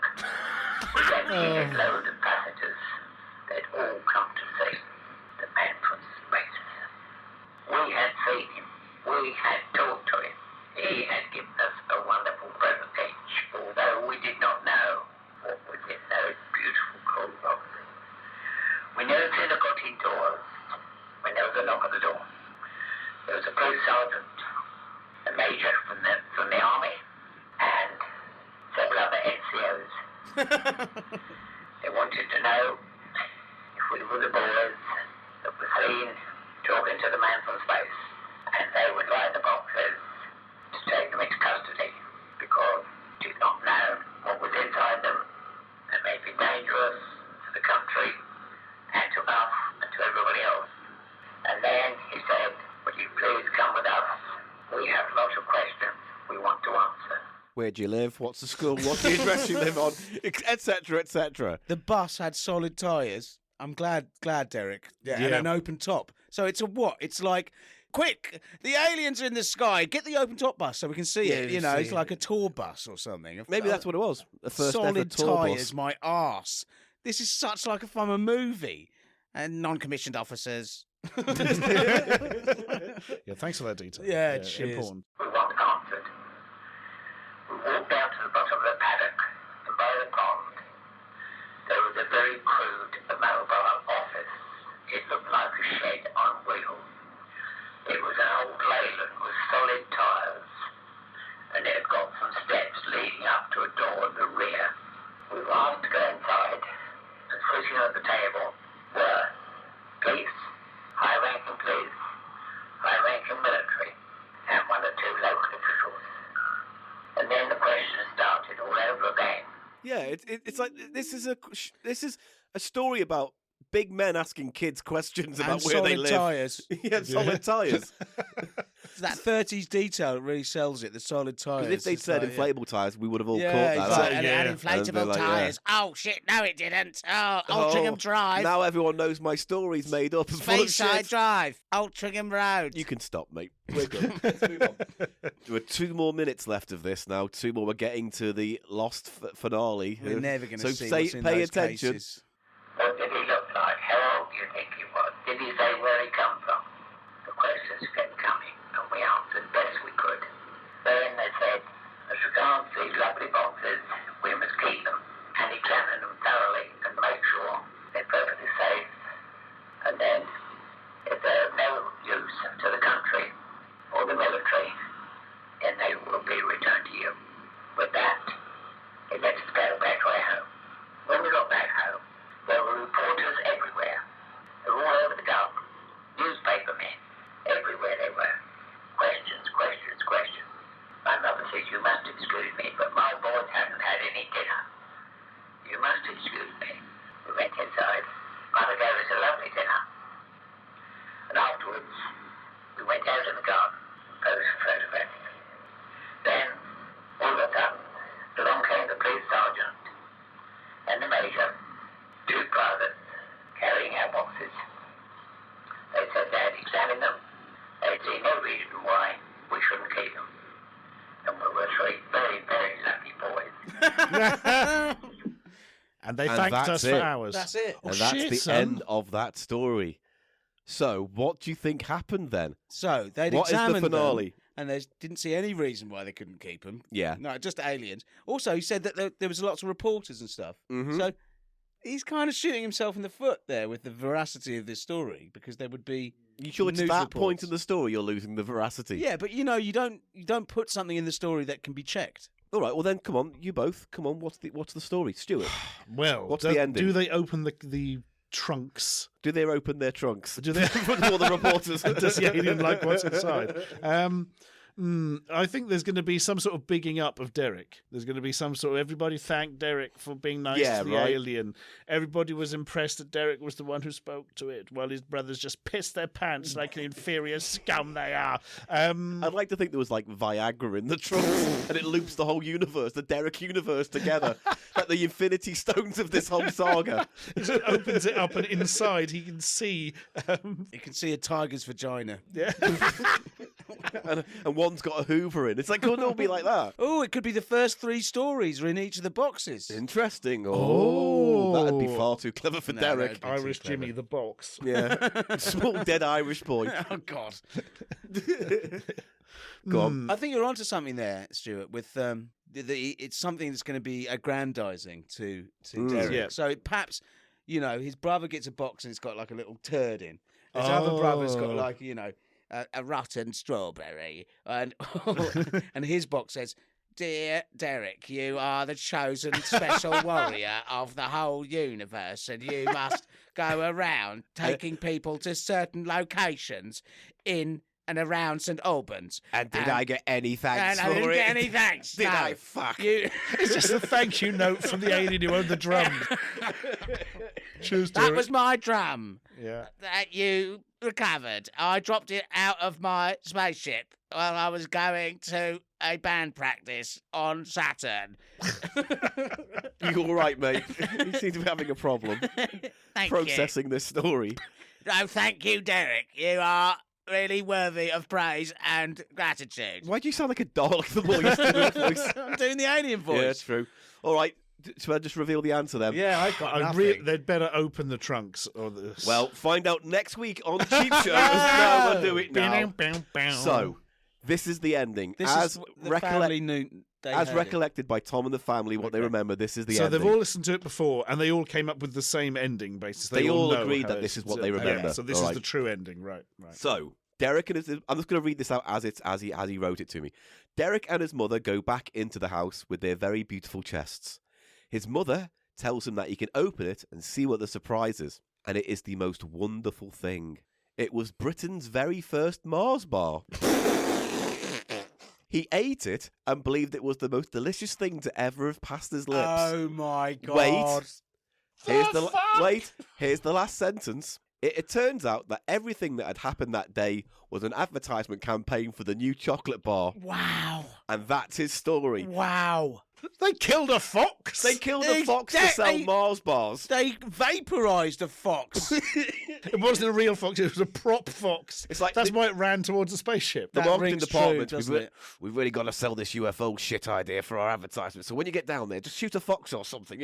[SPEAKER 5] With that huge load of passengers, they'd all come to see the man from space. We had seen him. We had talked to him. He had given us a wonderful present each, although we did not know what was in those beautiful cold boxes. We no sooner got indoors when there was a knock at the door. There was a police sergeant, a major from the army, and several other NCOs. They wanted to know if we were the boys Queen talking to the man from space, and they would like the boxes to take them into custody because they did not know what was inside them and may be dangerous to the country and to us and to everybody else. And then he said, would you please come with us? We have lots of questions we want to answer.
[SPEAKER 2] Where do you live? What's the school? What's the address you live on? Etc. etc.
[SPEAKER 1] The bus had solid tyres. I'm glad, Derek. Yeah, and an open top. So it's a what? It's like, quick, the aliens are in the sky. Get the open top bus so we can see it. You know, it's like a tour bus or something.
[SPEAKER 2] Maybe that's what it was. The first
[SPEAKER 1] solid
[SPEAKER 2] ever tour
[SPEAKER 1] tyres,
[SPEAKER 2] bus.
[SPEAKER 1] my arse. This is such like a fun a movie. And non-commissioned officers.
[SPEAKER 3] Yeah, thanks for that detail.
[SPEAKER 1] Yeah, cheers.
[SPEAKER 3] Important.
[SPEAKER 5] We want answered. We walked down to the bottom of the paddock, and by the pond, there was a very crude mobile office. It looked like a shed on wheels. It was an old Leyland with solid tyres, and it had got some steps leading up to a door at the rear. We were asked to go inside, and sitting at the table were police, high-ranking police, high-ranking military, and one or two local officials. And then the questions started all over again.
[SPEAKER 2] Yeah, it's like this is a story about big men asking kids questions about
[SPEAKER 1] And
[SPEAKER 2] where they
[SPEAKER 1] solid
[SPEAKER 2] live.
[SPEAKER 1] tyres.
[SPEAKER 2] Yeah, solid tyres.
[SPEAKER 1] It's that 30s detail that really sells it, the solid tyres.
[SPEAKER 2] Because if they'd
[SPEAKER 1] It's
[SPEAKER 2] said
[SPEAKER 1] like,
[SPEAKER 2] inflatable tyres, we would have all
[SPEAKER 1] yeah,
[SPEAKER 2] caught that.
[SPEAKER 1] exactly.
[SPEAKER 3] Yeah.
[SPEAKER 1] And
[SPEAKER 2] And
[SPEAKER 1] inflatable
[SPEAKER 2] they're like,
[SPEAKER 1] tyres. Oh, shit, no it didn't. Oh, Altrincham Drive.
[SPEAKER 2] Now everyone knows my story's made up and full of
[SPEAKER 1] Speyside
[SPEAKER 2] shit.
[SPEAKER 1] Drive. Altrincham Road.
[SPEAKER 2] You can stop, mate. We're good. Let's move on. There are 2 more minutes left of this now. 2 more. We're getting to the lost finale.
[SPEAKER 1] We're never going to
[SPEAKER 2] So
[SPEAKER 1] see
[SPEAKER 2] say-
[SPEAKER 1] what's in
[SPEAKER 2] pay
[SPEAKER 1] those
[SPEAKER 2] attention.
[SPEAKER 1] cases.
[SPEAKER 5] What did he look like? How old do you think he was? Did he say where he come from? The questions kept coming, and we answered best we could. Then they said, as regards these lovely boxes, we must keep them and examine them thoroughly and make sure they're perfectly safe. And then, if they're of no use to the country or the military, then they will be returned to you. With that, he let us go back to our home. When we got back home, there were reporters everywhere. They were all over the garden. Newspaper men. Everywhere they were. Questions, questions, questions. My mother says, you must excuse me, but my boys haven't had any dinner. You must excuse me. We went inside. Mother gave us a lovely dinner. And afterwards, we went out in the garden and posed for photographs. Then, all of a sudden, along came the police sergeant and the major, 2 privates carrying our boxes. They said they had examined them. They'd seen no reason why we shouldn't keep them. And we were 3 very, very lucky boys.
[SPEAKER 3] And they
[SPEAKER 2] And
[SPEAKER 3] thanked
[SPEAKER 2] that's
[SPEAKER 3] us for
[SPEAKER 2] it.
[SPEAKER 3] hours.
[SPEAKER 1] That's it.
[SPEAKER 3] Oh,
[SPEAKER 2] And that's
[SPEAKER 3] shit,
[SPEAKER 2] the
[SPEAKER 3] son.
[SPEAKER 2] end of that story. So, what do you think happened then?
[SPEAKER 1] So they'd
[SPEAKER 2] What is the
[SPEAKER 1] examined
[SPEAKER 2] finale?
[SPEAKER 1] them, and they didn't see any reason why they couldn't keep them.
[SPEAKER 2] Yeah.
[SPEAKER 1] No, just aliens. Also, he said that there was lots of reporters and stuff.
[SPEAKER 2] Mhm.
[SPEAKER 1] So he's kind of shooting himself in the foot there with the veracity of this story, because there would be
[SPEAKER 2] You sure it's
[SPEAKER 1] news
[SPEAKER 2] that
[SPEAKER 1] reports.
[SPEAKER 2] point in the story you're losing the veracity?
[SPEAKER 1] Yeah, but you know, you don't put something in the story that can be checked.
[SPEAKER 2] All right, well then, come on, you both. Come on, what's the story? Stuart,
[SPEAKER 3] Well,
[SPEAKER 2] What's the ending?
[SPEAKER 3] do they open the trunks?
[SPEAKER 2] do they open their trunks?
[SPEAKER 3] Do they?
[SPEAKER 2] For all the reporters.
[SPEAKER 3] Does the alien like what's inside? I think there's going to be some sort of bigging up of Derek. There's going to be some sort of everybody thanked Derek for being nice
[SPEAKER 2] Yeah,
[SPEAKER 3] to the
[SPEAKER 2] right.
[SPEAKER 3] alien. Everybody was impressed that Derek was the one who spoke to it, while his brothers just pissed their pants like an inferior scum they are.
[SPEAKER 2] I'd like to think there was like Viagra in the trunks and it loops the whole universe, the Derek universe together, like the Infinity Stones of this whole saga.
[SPEAKER 3] He just opens it up, and inside he can see.
[SPEAKER 1] You can see a tiger's vagina.
[SPEAKER 3] Yeah.
[SPEAKER 2] and one's got a Hoover in. It's like, couldn't it all be like that?
[SPEAKER 1] Oh, it could be the first 3 stories are in each of the boxes.
[SPEAKER 2] Interesting.
[SPEAKER 3] Oh.
[SPEAKER 2] That'd be far too clever for
[SPEAKER 1] No,
[SPEAKER 2] Derek.
[SPEAKER 1] that'd be
[SPEAKER 3] Irish
[SPEAKER 1] too clever.
[SPEAKER 3] Jimmy the box.
[SPEAKER 2] Yeah. Small dead Irish boy.
[SPEAKER 1] Oh God!
[SPEAKER 2] Go on.
[SPEAKER 1] I think you're onto something there, Stuart. With it's something that's going to be aggrandising to Derek.
[SPEAKER 3] Yeah.
[SPEAKER 1] So perhaps, you know, his brother gets a box and it's got like a little turd in. His other brother's got like, you know, a rotten strawberry, and and his box says, Dear Derek, you are the chosen special warrior of the whole universe, and you must go around taking people to certain locations in and around St Albans.
[SPEAKER 2] And did I get any thanks
[SPEAKER 1] And
[SPEAKER 2] for
[SPEAKER 1] I didn't
[SPEAKER 2] it?
[SPEAKER 1] get any thanks.
[SPEAKER 2] Did
[SPEAKER 1] no.
[SPEAKER 2] I? Fuck.
[SPEAKER 1] You...
[SPEAKER 3] It's just a thank you note from the alien who owned the drums. Cheers,
[SPEAKER 1] That
[SPEAKER 3] Derek.
[SPEAKER 1] was my drum
[SPEAKER 3] Yeah.
[SPEAKER 1] that you recovered. I dropped it out of my spaceship while I was going to a band practice on Saturn.
[SPEAKER 2] You all right, mate? You seem to be having a problem
[SPEAKER 1] Thank
[SPEAKER 2] processing this story.
[SPEAKER 1] you. No, thank you, Derek. You are really worthy of praise and gratitude.
[SPEAKER 2] Why do you sound like a dog the more you do the voice?
[SPEAKER 1] I'm doing the alien voice.
[SPEAKER 2] Yeah, it's true. All right, should I just reveal the answer then?
[SPEAKER 1] Yeah, I got nothing.
[SPEAKER 3] They'd better open the trunks. Or the...
[SPEAKER 2] Well, find out next week on Cheap Show. No, we'll do it now. So, this is the ending.
[SPEAKER 1] This
[SPEAKER 2] as
[SPEAKER 1] is the family knew.
[SPEAKER 2] as recollected by Tom and the family, what they remember, this is the
[SPEAKER 3] So
[SPEAKER 2] ending.
[SPEAKER 3] they've all listened to it before, and they all came up with the same ending, basically.
[SPEAKER 2] They all
[SPEAKER 3] know
[SPEAKER 2] agreed
[SPEAKER 3] how
[SPEAKER 2] that this
[SPEAKER 3] it's-
[SPEAKER 2] is what they remember.
[SPEAKER 3] Yeah, so this
[SPEAKER 2] All
[SPEAKER 3] is
[SPEAKER 2] right.
[SPEAKER 3] the true ending, right?
[SPEAKER 2] So, Derek and his... I'm just going to read this out as he wrote it to me. Derek and his mother go back into the house with their very beautiful chests. His mother tells him that he can open it and see what the surprise is. And it is the most wonderful thing. It was Britain's very first Mars bar. He ate it and believed it was the most delicious thing to ever have passed his lips.
[SPEAKER 1] Oh my God.
[SPEAKER 2] Here's the last sentence. It turns out that everything that had happened that day was an advertisement campaign for the new chocolate bar.
[SPEAKER 1] Wow.
[SPEAKER 2] And that's his story.
[SPEAKER 1] Wow.
[SPEAKER 3] They killed a fox.
[SPEAKER 2] They killed a fox to sell Mars bars.
[SPEAKER 1] They vaporised a fox.
[SPEAKER 3] It wasn't a real fox; it was a prop fox.
[SPEAKER 2] It's like
[SPEAKER 3] that's why it ran towards the spaceship.
[SPEAKER 2] The
[SPEAKER 1] That
[SPEAKER 2] marketing
[SPEAKER 1] rings
[SPEAKER 2] department,
[SPEAKER 1] true, doesn't it?
[SPEAKER 2] we've really got to sell this UFO shit idea for our advertisement. So when you get down there, just shoot a fox or something,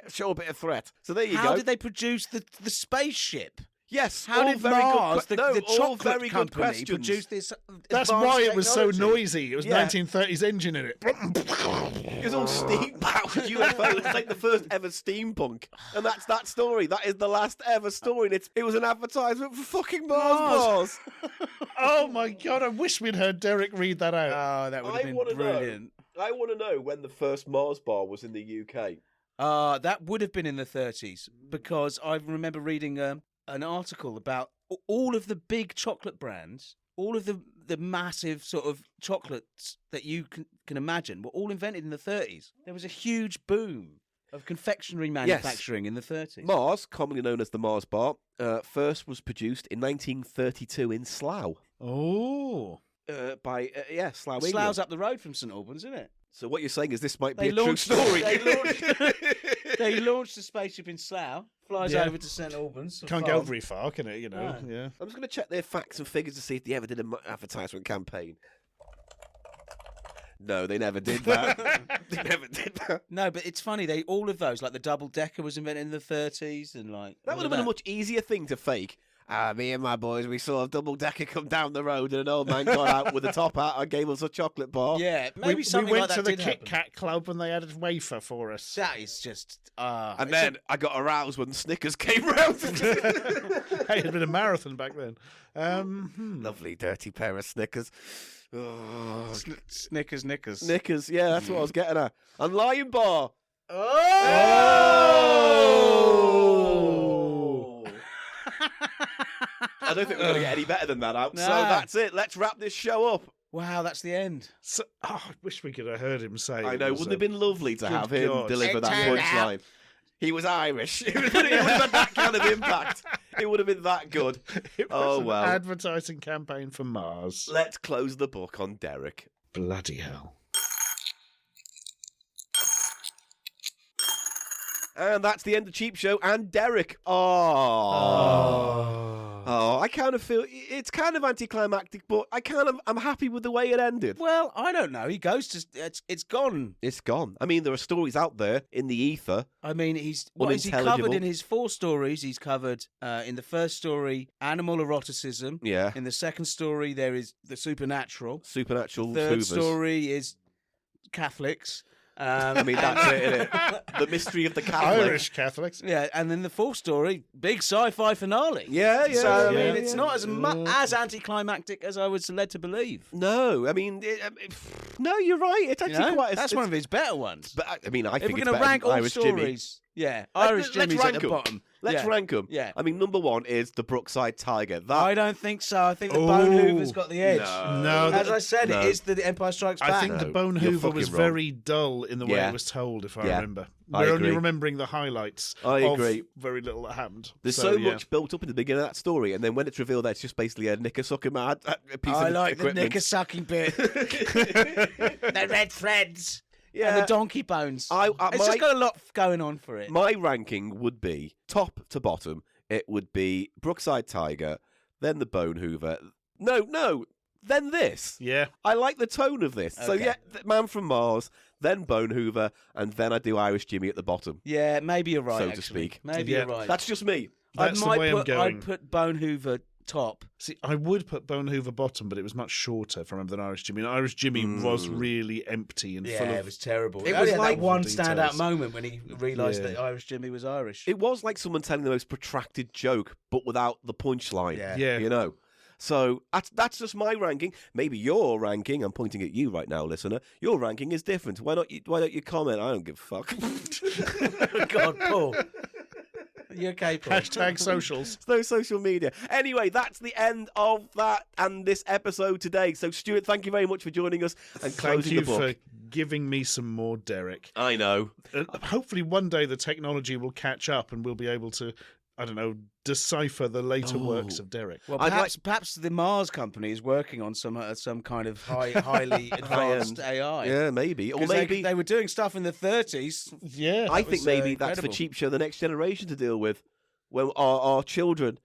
[SPEAKER 2] show a bit of threat. So there you go.
[SPEAKER 1] How did they produce the spaceship?
[SPEAKER 2] Yes.
[SPEAKER 1] How
[SPEAKER 2] all
[SPEAKER 1] did
[SPEAKER 2] very
[SPEAKER 1] Mars,
[SPEAKER 2] good,
[SPEAKER 1] the
[SPEAKER 2] all
[SPEAKER 1] chocolate
[SPEAKER 2] very good
[SPEAKER 1] company,
[SPEAKER 2] questions.
[SPEAKER 1] produce this?
[SPEAKER 3] That's
[SPEAKER 1] advanced
[SPEAKER 3] why it was so
[SPEAKER 1] technology?
[SPEAKER 3] noisy. It was
[SPEAKER 2] Yeah.
[SPEAKER 3] 1930s engine in it.
[SPEAKER 2] It was all steam powered UFO. It's like the first ever steampunk, and that's that story. That is the last ever story. And it was an advertisement for fucking Mars bars.
[SPEAKER 3] Oh my god! I wish we'd heard Derek read that out.
[SPEAKER 1] Oh, that would have been
[SPEAKER 2] wanna
[SPEAKER 1] brilliant.
[SPEAKER 2] I want to know when the first Mars bar was in the UK.
[SPEAKER 1] That would have been in the 30s because I remember reading an article about all of the big chocolate brands, all of the massive sort of chocolates that you can imagine were all invented in the 30s. There was a huge boom of confectionery manufacturing in the 30s.
[SPEAKER 2] Mars, commonly known as the Mars bar, first was produced in 1932 in Slough.
[SPEAKER 3] Oh.
[SPEAKER 2] By Slough, England.
[SPEAKER 1] Slough's up the road from St Albans, isn't it?
[SPEAKER 2] So what you're saying is this might be
[SPEAKER 1] They
[SPEAKER 2] a true
[SPEAKER 1] launched-
[SPEAKER 2] story.
[SPEAKER 1] They launched a spaceship in Slough, flies
[SPEAKER 3] Yeah.
[SPEAKER 1] over to St Albans.
[SPEAKER 3] Can't go very far, can it?
[SPEAKER 1] No.
[SPEAKER 3] Yeah.
[SPEAKER 2] I'm just going to check their facts and figures to see if they ever did an advertisement campaign. No, they never did that. They never did that.
[SPEAKER 1] No, but it's funny. All of those, like the double decker, was invented in the 30s, and like
[SPEAKER 2] That
[SPEAKER 1] all
[SPEAKER 2] would have
[SPEAKER 1] of
[SPEAKER 2] been a much easier thing to fake. Me and my boys, we saw a double decker come down the road, and an old man got out with a top hat and gave us a chocolate bar.
[SPEAKER 1] Yeah, maybe
[SPEAKER 3] we
[SPEAKER 1] something
[SPEAKER 3] went
[SPEAKER 1] like that
[SPEAKER 3] to the
[SPEAKER 1] did
[SPEAKER 3] Kit
[SPEAKER 1] happen.
[SPEAKER 3] Kat Club and they had a wafer for us.
[SPEAKER 1] That is just.
[SPEAKER 2] And then I got aroused when Snickers came round.
[SPEAKER 3] Hey, it had been a marathon back then.
[SPEAKER 2] Lovely, dirty pair of Snickers. Oh,
[SPEAKER 1] Snickers, knickers.
[SPEAKER 2] Snickers, yeah, that's what I was getting at. And Lion Bar.
[SPEAKER 1] Oh!
[SPEAKER 2] I don't think we're going to get any better than that out. So
[SPEAKER 1] Nah.
[SPEAKER 2] that's it. Let's wrap this show up.
[SPEAKER 1] Wow, that's the end.
[SPEAKER 3] So, I wish we could have heard him say.
[SPEAKER 2] I know.
[SPEAKER 3] it was
[SPEAKER 2] Wouldn't it have been lovely to
[SPEAKER 3] good
[SPEAKER 2] have him
[SPEAKER 3] God.
[SPEAKER 2] deliver that
[SPEAKER 1] Turn
[SPEAKER 2] punchline? He was Irish. It would have had that kind of impact. It would have been that good.
[SPEAKER 3] It was
[SPEAKER 2] Oh,
[SPEAKER 3] an
[SPEAKER 2] well.
[SPEAKER 3] advertising campaign for Mars.
[SPEAKER 2] Let's close the book on Derek.
[SPEAKER 3] Bloody hell.
[SPEAKER 2] And that's the end of Cheap Show and Derek. Oh, I kind of feel it's kind of anticlimactic, but I'm happy with the way it ended.
[SPEAKER 1] Well, I don't know. He goes to. It's gone.
[SPEAKER 2] It's gone. I mean, there are stories out there in the ether.
[SPEAKER 1] I mean, what has he covered
[SPEAKER 2] Unintelligible.
[SPEAKER 1] in his 4 stories? He's covered in the first story animal eroticism.
[SPEAKER 2] Yeah.
[SPEAKER 1] In the second story, there is the supernatural.
[SPEAKER 2] Supernatural
[SPEAKER 1] Third
[SPEAKER 2] Hoovers.
[SPEAKER 1] story is Catholics.
[SPEAKER 2] I mean, that's it, isn't it? The mystery of the Catholic.
[SPEAKER 3] Irish Catholics.
[SPEAKER 1] Yeah, and then the fourth story, big sci-fi finale.
[SPEAKER 2] Yeah, yeah.
[SPEAKER 1] So I
[SPEAKER 2] yeah,
[SPEAKER 1] mean, it's
[SPEAKER 2] yeah.
[SPEAKER 1] not as anticlimactic as I was led to believe.
[SPEAKER 2] No, I mean, no, you're right. It's actually quite.
[SPEAKER 1] That's one of his better ones.
[SPEAKER 2] But I mean, I
[SPEAKER 1] if
[SPEAKER 2] think
[SPEAKER 1] we're
[SPEAKER 2] it's
[SPEAKER 1] going to
[SPEAKER 2] better
[SPEAKER 1] rank
[SPEAKER 2] than
[SPEAKER 1] all
[SPEAKER 2] Irish
[SPEAKER 1] stories,
[SPEAKER 2] Jimmy.
[SPEAKER 1] yeah, Irish Jimmy's at the bottom.
[SPEAKER 2] Let's
[SPEAKER 1] Yeah.
[SPEAKER 2] rank them.
[SPEAKER 1] Yeah.
[SPEAKER 2] I mean, number one is the Brookside Tiger.
[SPEAKER 1] I don't think so. I think the Bone Hoover's got the edge.
[SPEAKER 3] No,
[SPEAKER 1] As I said,
[SPEAKER 2] no.
[SPEAKER 1] it is the Empire Strikes Back.
[SPEAKER 3] I think the Bone
[SPEAKER 2] you're
[SPEAKER 3] Hoover was
[SPEAKER 2] fucking wrong.
[SPEAKER 3] very dull in the way
[SPEAKER 2] Yeah.
[SPEAKER 3] it was told, if I
[SPEAKER 2] Yeah.
[SPEAKER 3] remember.
[SPEAKER 2] I
[SPEAKER 3] We're only
[SPEAKER 2] agree.
[SPEAKER 3] remembering the highlights
[SPEAKER 2] I
[SPEAKER 3] of
[SPEAKER 2] agree.
[SPEAKER 3] very little that happened.
[SPEAKER 2] There's
[SPEAKER 3] So,
[SPEAKER 2] so
[SPEAKER 3] yeah.
[SPEAKER 2] much built up in the beginning of that story, and then when it's revealed that it's just basically a knicker-sucking mad piece
[SPEAKER 1] I
[SPEAKER 2] of
[SPEAKER 1] like the
[SPEAKER 2] equipment.
[SPEAKER 1] knicker-sucking bit. The red threads. And the donkey bones. It's just got a lot going on for it.
[SPEAKER 2] My ranking would be top to bottom. It would be Brookside Tiger, then the Bone Hoover. No, then this.
[SPEAKER 3] Yeah.
[SPEAKER 2] I like the tone of this. So
[SPEAKER 1] Okay.
[SPEAKER 2] yeah, Man from Mars, then Bone Hoover, and then I do Irish Jimmy at the bottom.
[SPEAKER 1] Yeah, maybe you're right,
[SPEAKER 2] So to
[SPEAKER 1] actually.
[SPEAKER 2] speak.
[SPEAKER 1] Maybe
[SPEAKER 3] Yeah.
[SPEAKER 1] you're right.
[SPEAKER 2] That's just me.
[SPEAKER 3] That's the way I'm going.
[SPEAKER 1] I'd put Bone Hoover top.
[SPEAKER 3] See, I would put Bone Hoover bottom, but it was much shorter, if I remember, than Irish Jimmy. And Irish Jimmy was really empty and full
[SPEAKER 1] Yeah,
[SPEAKER 3] of...
[SPEAKER 1] it was terrible.
[SPEAKER 2] It
[SPEAKER 1] It
[SPEAKER 2] was
[SPEAKER 1] was
[SPEAKER 2] like
[SPEAKER 1] that one
[SPEAKER 3] details.
[SPEAKER 1] standout moment when he realised
[SPEAKER 3] Yeah.
[SPEAKER 1] that Irish Jimmy was Irish.
[SPEAKER 2] It was like someone telling the most protracted joke, but without the punchline.
[SPEAKER 1] Yeah.
[SPEAKER 3] Yeah.
[SPEAKER 2] You know? So that's just my ranking. Maybe your ranking, I'm pointing at you right now, listener, your ranking is different. Why don't you comment? I don't give a fuck.
[SPEAKER 1] God, Paul. You okay, Paul?
[SPEAKER 3] Hashtag socials.
[SPEAKER 2] No social media. Anyway, that's the end of that and this episode today. So, Stuart, thank you very much for joining us and
[SPEAKER 3] Thank
[SPEAKER 2] closing
[SPEAKER 3] you
[SPEAKER 2] the book.
[SPEAKER 3] for giving me some more Derek.
[SPEAKER 2] I know.
[SPEAKER 3] Hopefully one day the technology will catch up and we'll be able to, I don't know, decipher the later works of Derek.
[SPEAKER 1] Well,
[SPEAKER 2] I'd
[SPEAKER 1] perhaps the Mars company is working on some kind of highly advanced AI.
[SPEAKER 2] Yeah, maybe. Or
[SPEAKER 1] 'Cause
[SPEAKER 2] maybe.
[SPEAKER 1] they were doing stuff in the 30s.
[SPEAKER 3] Yeah.
[SPEAKER 2] I
[SPEAKER 1] that
[SPEAKER 2] think
[SPEAKER 1] was,
[SPEAKER 2] maybe that's for
[SPEAKER 1] incredible.
[SPEAKER 2] CheapShow, the next generation to deal with. When our children,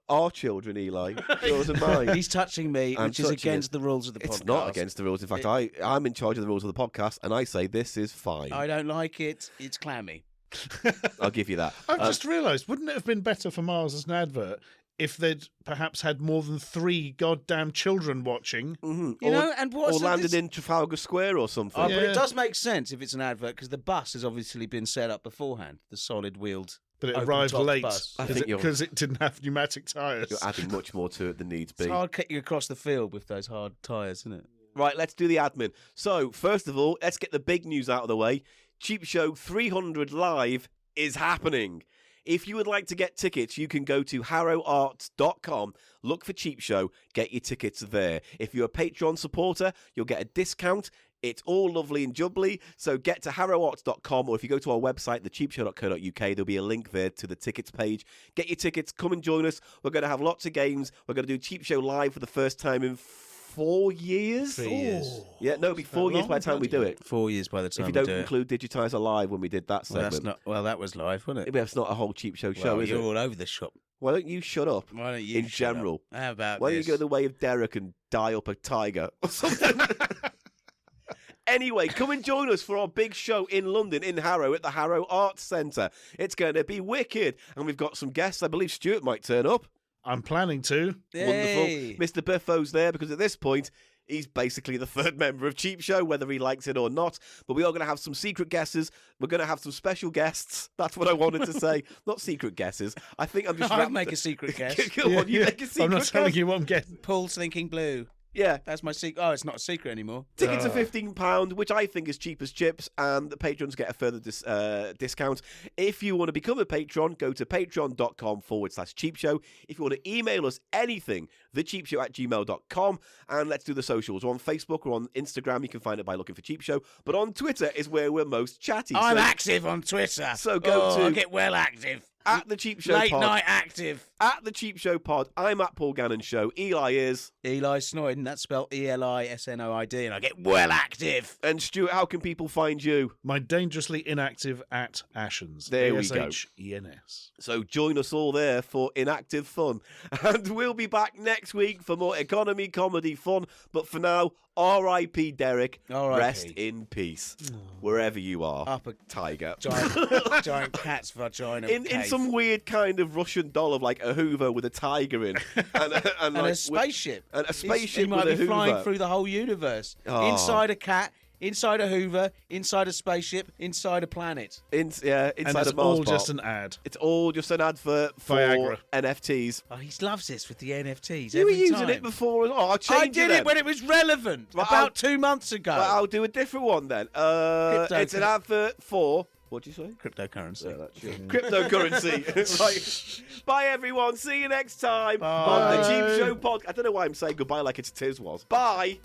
[SPEAKER 2] Eli, yours and mine.
[SPEAKER 1] He's touching me,
[SPEAKER 2] I'm
[SPEAKER 1] which is
[SPEAKER 2] touching
[SPEAKER 1] against the rules of the podcast.
[SPEAKER 2] It's not against the rules. In fact, I'm in charge of the rules of the podcast, and I say this is fine.
[SPEAKER 1] I don't like it. It's clammy.
[SPEAKER 2] I'll give you that.
[SPEAKER 3] I've just realised, wouldn't it have been better for Mars as an advert if they'd perhaps had more than 3 goddamn children watching?
[SPEAKER 2] Mhm.
[SPEAKER 1] You know, and
[SPEAKER 2] or
[SPEAKER 1] what's
[SPEAKER 2] landed in Trafalgar Square or something.
[SPEAKER 1] Oh, but
[SPEAKER 3] Yeah.
[SPEAKER 1] it does make sense if it's an advert because the bus has obviously been set up beforehand. The solid wheeled.
[SPEAKER 3] But it
[SPEAKER 1] Open
[SPEAKER 3] arrived
[SPEAKER 1] top
[SPEAKER 3] late
[SPEAKER 1] bus.
[SPEAKER 2] I think you're-
[SPEAKER 3] because it didn't have pneumatic tyres.
[SPEAKER 2] You're adding much more to it than needs be.
[SPEAKER 1] It's hard getting across the field with those hard tyres, isn't it?
[SPEAKER 2] Right, let's do the admin. So, first of all, let's get the big news out of the way. CheapShow 300 Live is happening. If you would like to get tickets, you can go to harrowarts.com, look for CheapShow, get your tickets there. If you're a Patreon supporter, you'll get a discount. It's all lovely and jubbly, so get to harrowarts.com, or if you go to our website, thecheapshow.co.uk, there'll be a link there to the tickets page. Get your tickets, come and join us. We're going to have lots of games. We're going to do CheapShow Live for the first time in 4 years.
[SPEAKER 1] 3 years.
[SPEAKER 2] Yeah, no, it'll be 4 years by the time we do it.
[SPEAKER 1] 4 years by the time
[SPEAKER 2] If you
[SPEAKER 1] we
[SPEAKER 2] don't
[SPEAKER 1] do it.
[SPEAKER 2] include Digitizer Live when we did that
[SPEAKER 1] Well,
[SPEAKER 2] segment.
[SPEAKER 1] that was live, wasn't it?
[SPEAKER 2] That's not a whole CheapShow show,
[SPEAKER 1] Well,
[SPEAKER 2] is
[SPEAKER 1] you're
[SPEAKER 2] it?
[SPEAKER 1] all over the shop.
[SPEAKER 2] Why don't you shut up?
[SPEAKER 1] Why don't you
[SPEAKER 2] In
[SPEAKER 1] shut up?
[SPEAKER 2] general.
[SPEAKER 1] How about
[SPEAKER 2] Why don't
[SPEAKER 1] this?
[SPEAKER 2] you go the way of Derek and die up a tiger or something? Anyway, come and join us for our big show in London, in Harrow, at the Harrow Arts Centre. It's going to be wicked. And we've got some guests. I believe Stuart might turn up.
[SPEAKER 3] I'm planning to.
[SPEAKER 1] Yay.
[SPEAKER 2] Wonderful. Mr. Biffo's there because at this point, he's basically the third member of CheapShow, whether he likes it or not. But we are going to have some secret guesses. We're going to have some special guests. That's what I wanted to say. Not secret guesses. I think I'm just...
[SPEAKER 1] I'll make a secret guess.
[SPEAKER 2] Come on, you make a secret
[SPEAKER 3] I'm not
[SPEAKER 2] guess.
[SPEAKER 3] telling you what I'm getting.
[SPEAKER 1] Paul's thinking blue.
[SPEAKER 2] Yeah.
[SPEAKER 1] That's my secret. Oh, it's not a secret anymore.
[SPEAKER 2] Tickets are £15, which I think is cheap as chips, and the patrons get a further discount. If you want to become a patron, go to patreon.com/cheapshow. If you want to email us anything, thecheapshow@gmail.com, and let's do the socials. We're on Facebook or on Instagram. You can find it by looking for CheapShow, but on Twitter is where we're most chatty.
[SPEAKER 1] I'm
[SPEAKER 2] so
[SPEAKER 1] active on Twitter.
[SPEAKER 2] So go to-
[SPEAKER 1] I get well active.
[SPEAKER 2] at the Cheap Show
[SPEAKER 1] Late
[SPEAKER 2] Pod.
[SPEAKER 1] night active.
[SPEAKER 2] At the Cheap Show Pod. I'm at Paul Gannon Show. Eli is.
[SPEAKER 1] Eli Snoyden. That's spelled ELISNOID, and I get well active.
[SPEAKER 2] And Stuart, how can people find you?
[SPEAKER 3] My dangerously inactive at Ashens.
[SPEAKER 2] There we go.
[SPEAKER 3] ASHENS.
[SPEAKER 2] So join us all there for inactive fun. And we'll be back next week for more economy comedy fun. But for now, R.I.P. Derek.
[SPEAKER 1] R.I.P..
[SPEAKER 2] Rest in peace. Wherever you are.
[SPEAKER 1] Up a
[SPEAKER 2] Tiger.
[SPEAKER 1] giant cat's vagina.
[SPEAKER 2] In
[SPEAKER 1] cave.
[SPEAKER 2] some weird kind of Russian doll of like a Hoover with a tiger in. And
[SPEAKER 1] and
[SPEAKER 2] like,
[SPEAKER 1] a spaceship.
[SPEAKER 2] and a spaceship
[SPEAKER 1] He might
[SPEAKER 2] with a
[SPEAKER 1] be flying
[SPEAKER 2] Hoover.
[SPEAKER 1] through the whole universe.
[SPEAKER 2] Oh.
[SPEAKER 1] Inside a cat, inside a Hoover, inside a spaceship, inside a planet.
[SPEAKER 2] Inside
[SPEAKER 3] And
[SPEAKER 2] a
[SPEAKER 3] it's
[SPEAKER 2] Mars
[SPEAKER 3] all
[SPEAKER 2] bar.
[SPEAKER 3] just an ad.
[SPEAKER 2] It's all just an advert for
[SPEAKER 3] Viagra.
[SPEAKER 2] NFTs.
[SPEAKER 1] Oh, he loves this with the NFTs.
[SPEAKER 2] You were
[SPEAKER 1] every
[SPEAKER 2] using
[SPEAKER 1] time.
[SPEAKER 2] it before. Oh, I'll change
[SPEAKER 1] I did
[SPEAKER 2] then.
[SPEAKER 1] it when it was relevant,
[SPEAKER 2] Well,
[SPEAKER 1] about 2 months ago.
[SPEAKER 2] Well, I'll do a different one then. It's an advert for... What do you say?
[SPEAKER 1] Cryptocurrency.
[SPEAKER 2] Yeah, that's cryptocurrency. Right. Bye, everyone. See you next time
[SPEAKER 3] Bye.
[SPEAKER 2] on the Cheap Show podcast. I don't know why I'm saying goodbye like it's Tiz was. Bye.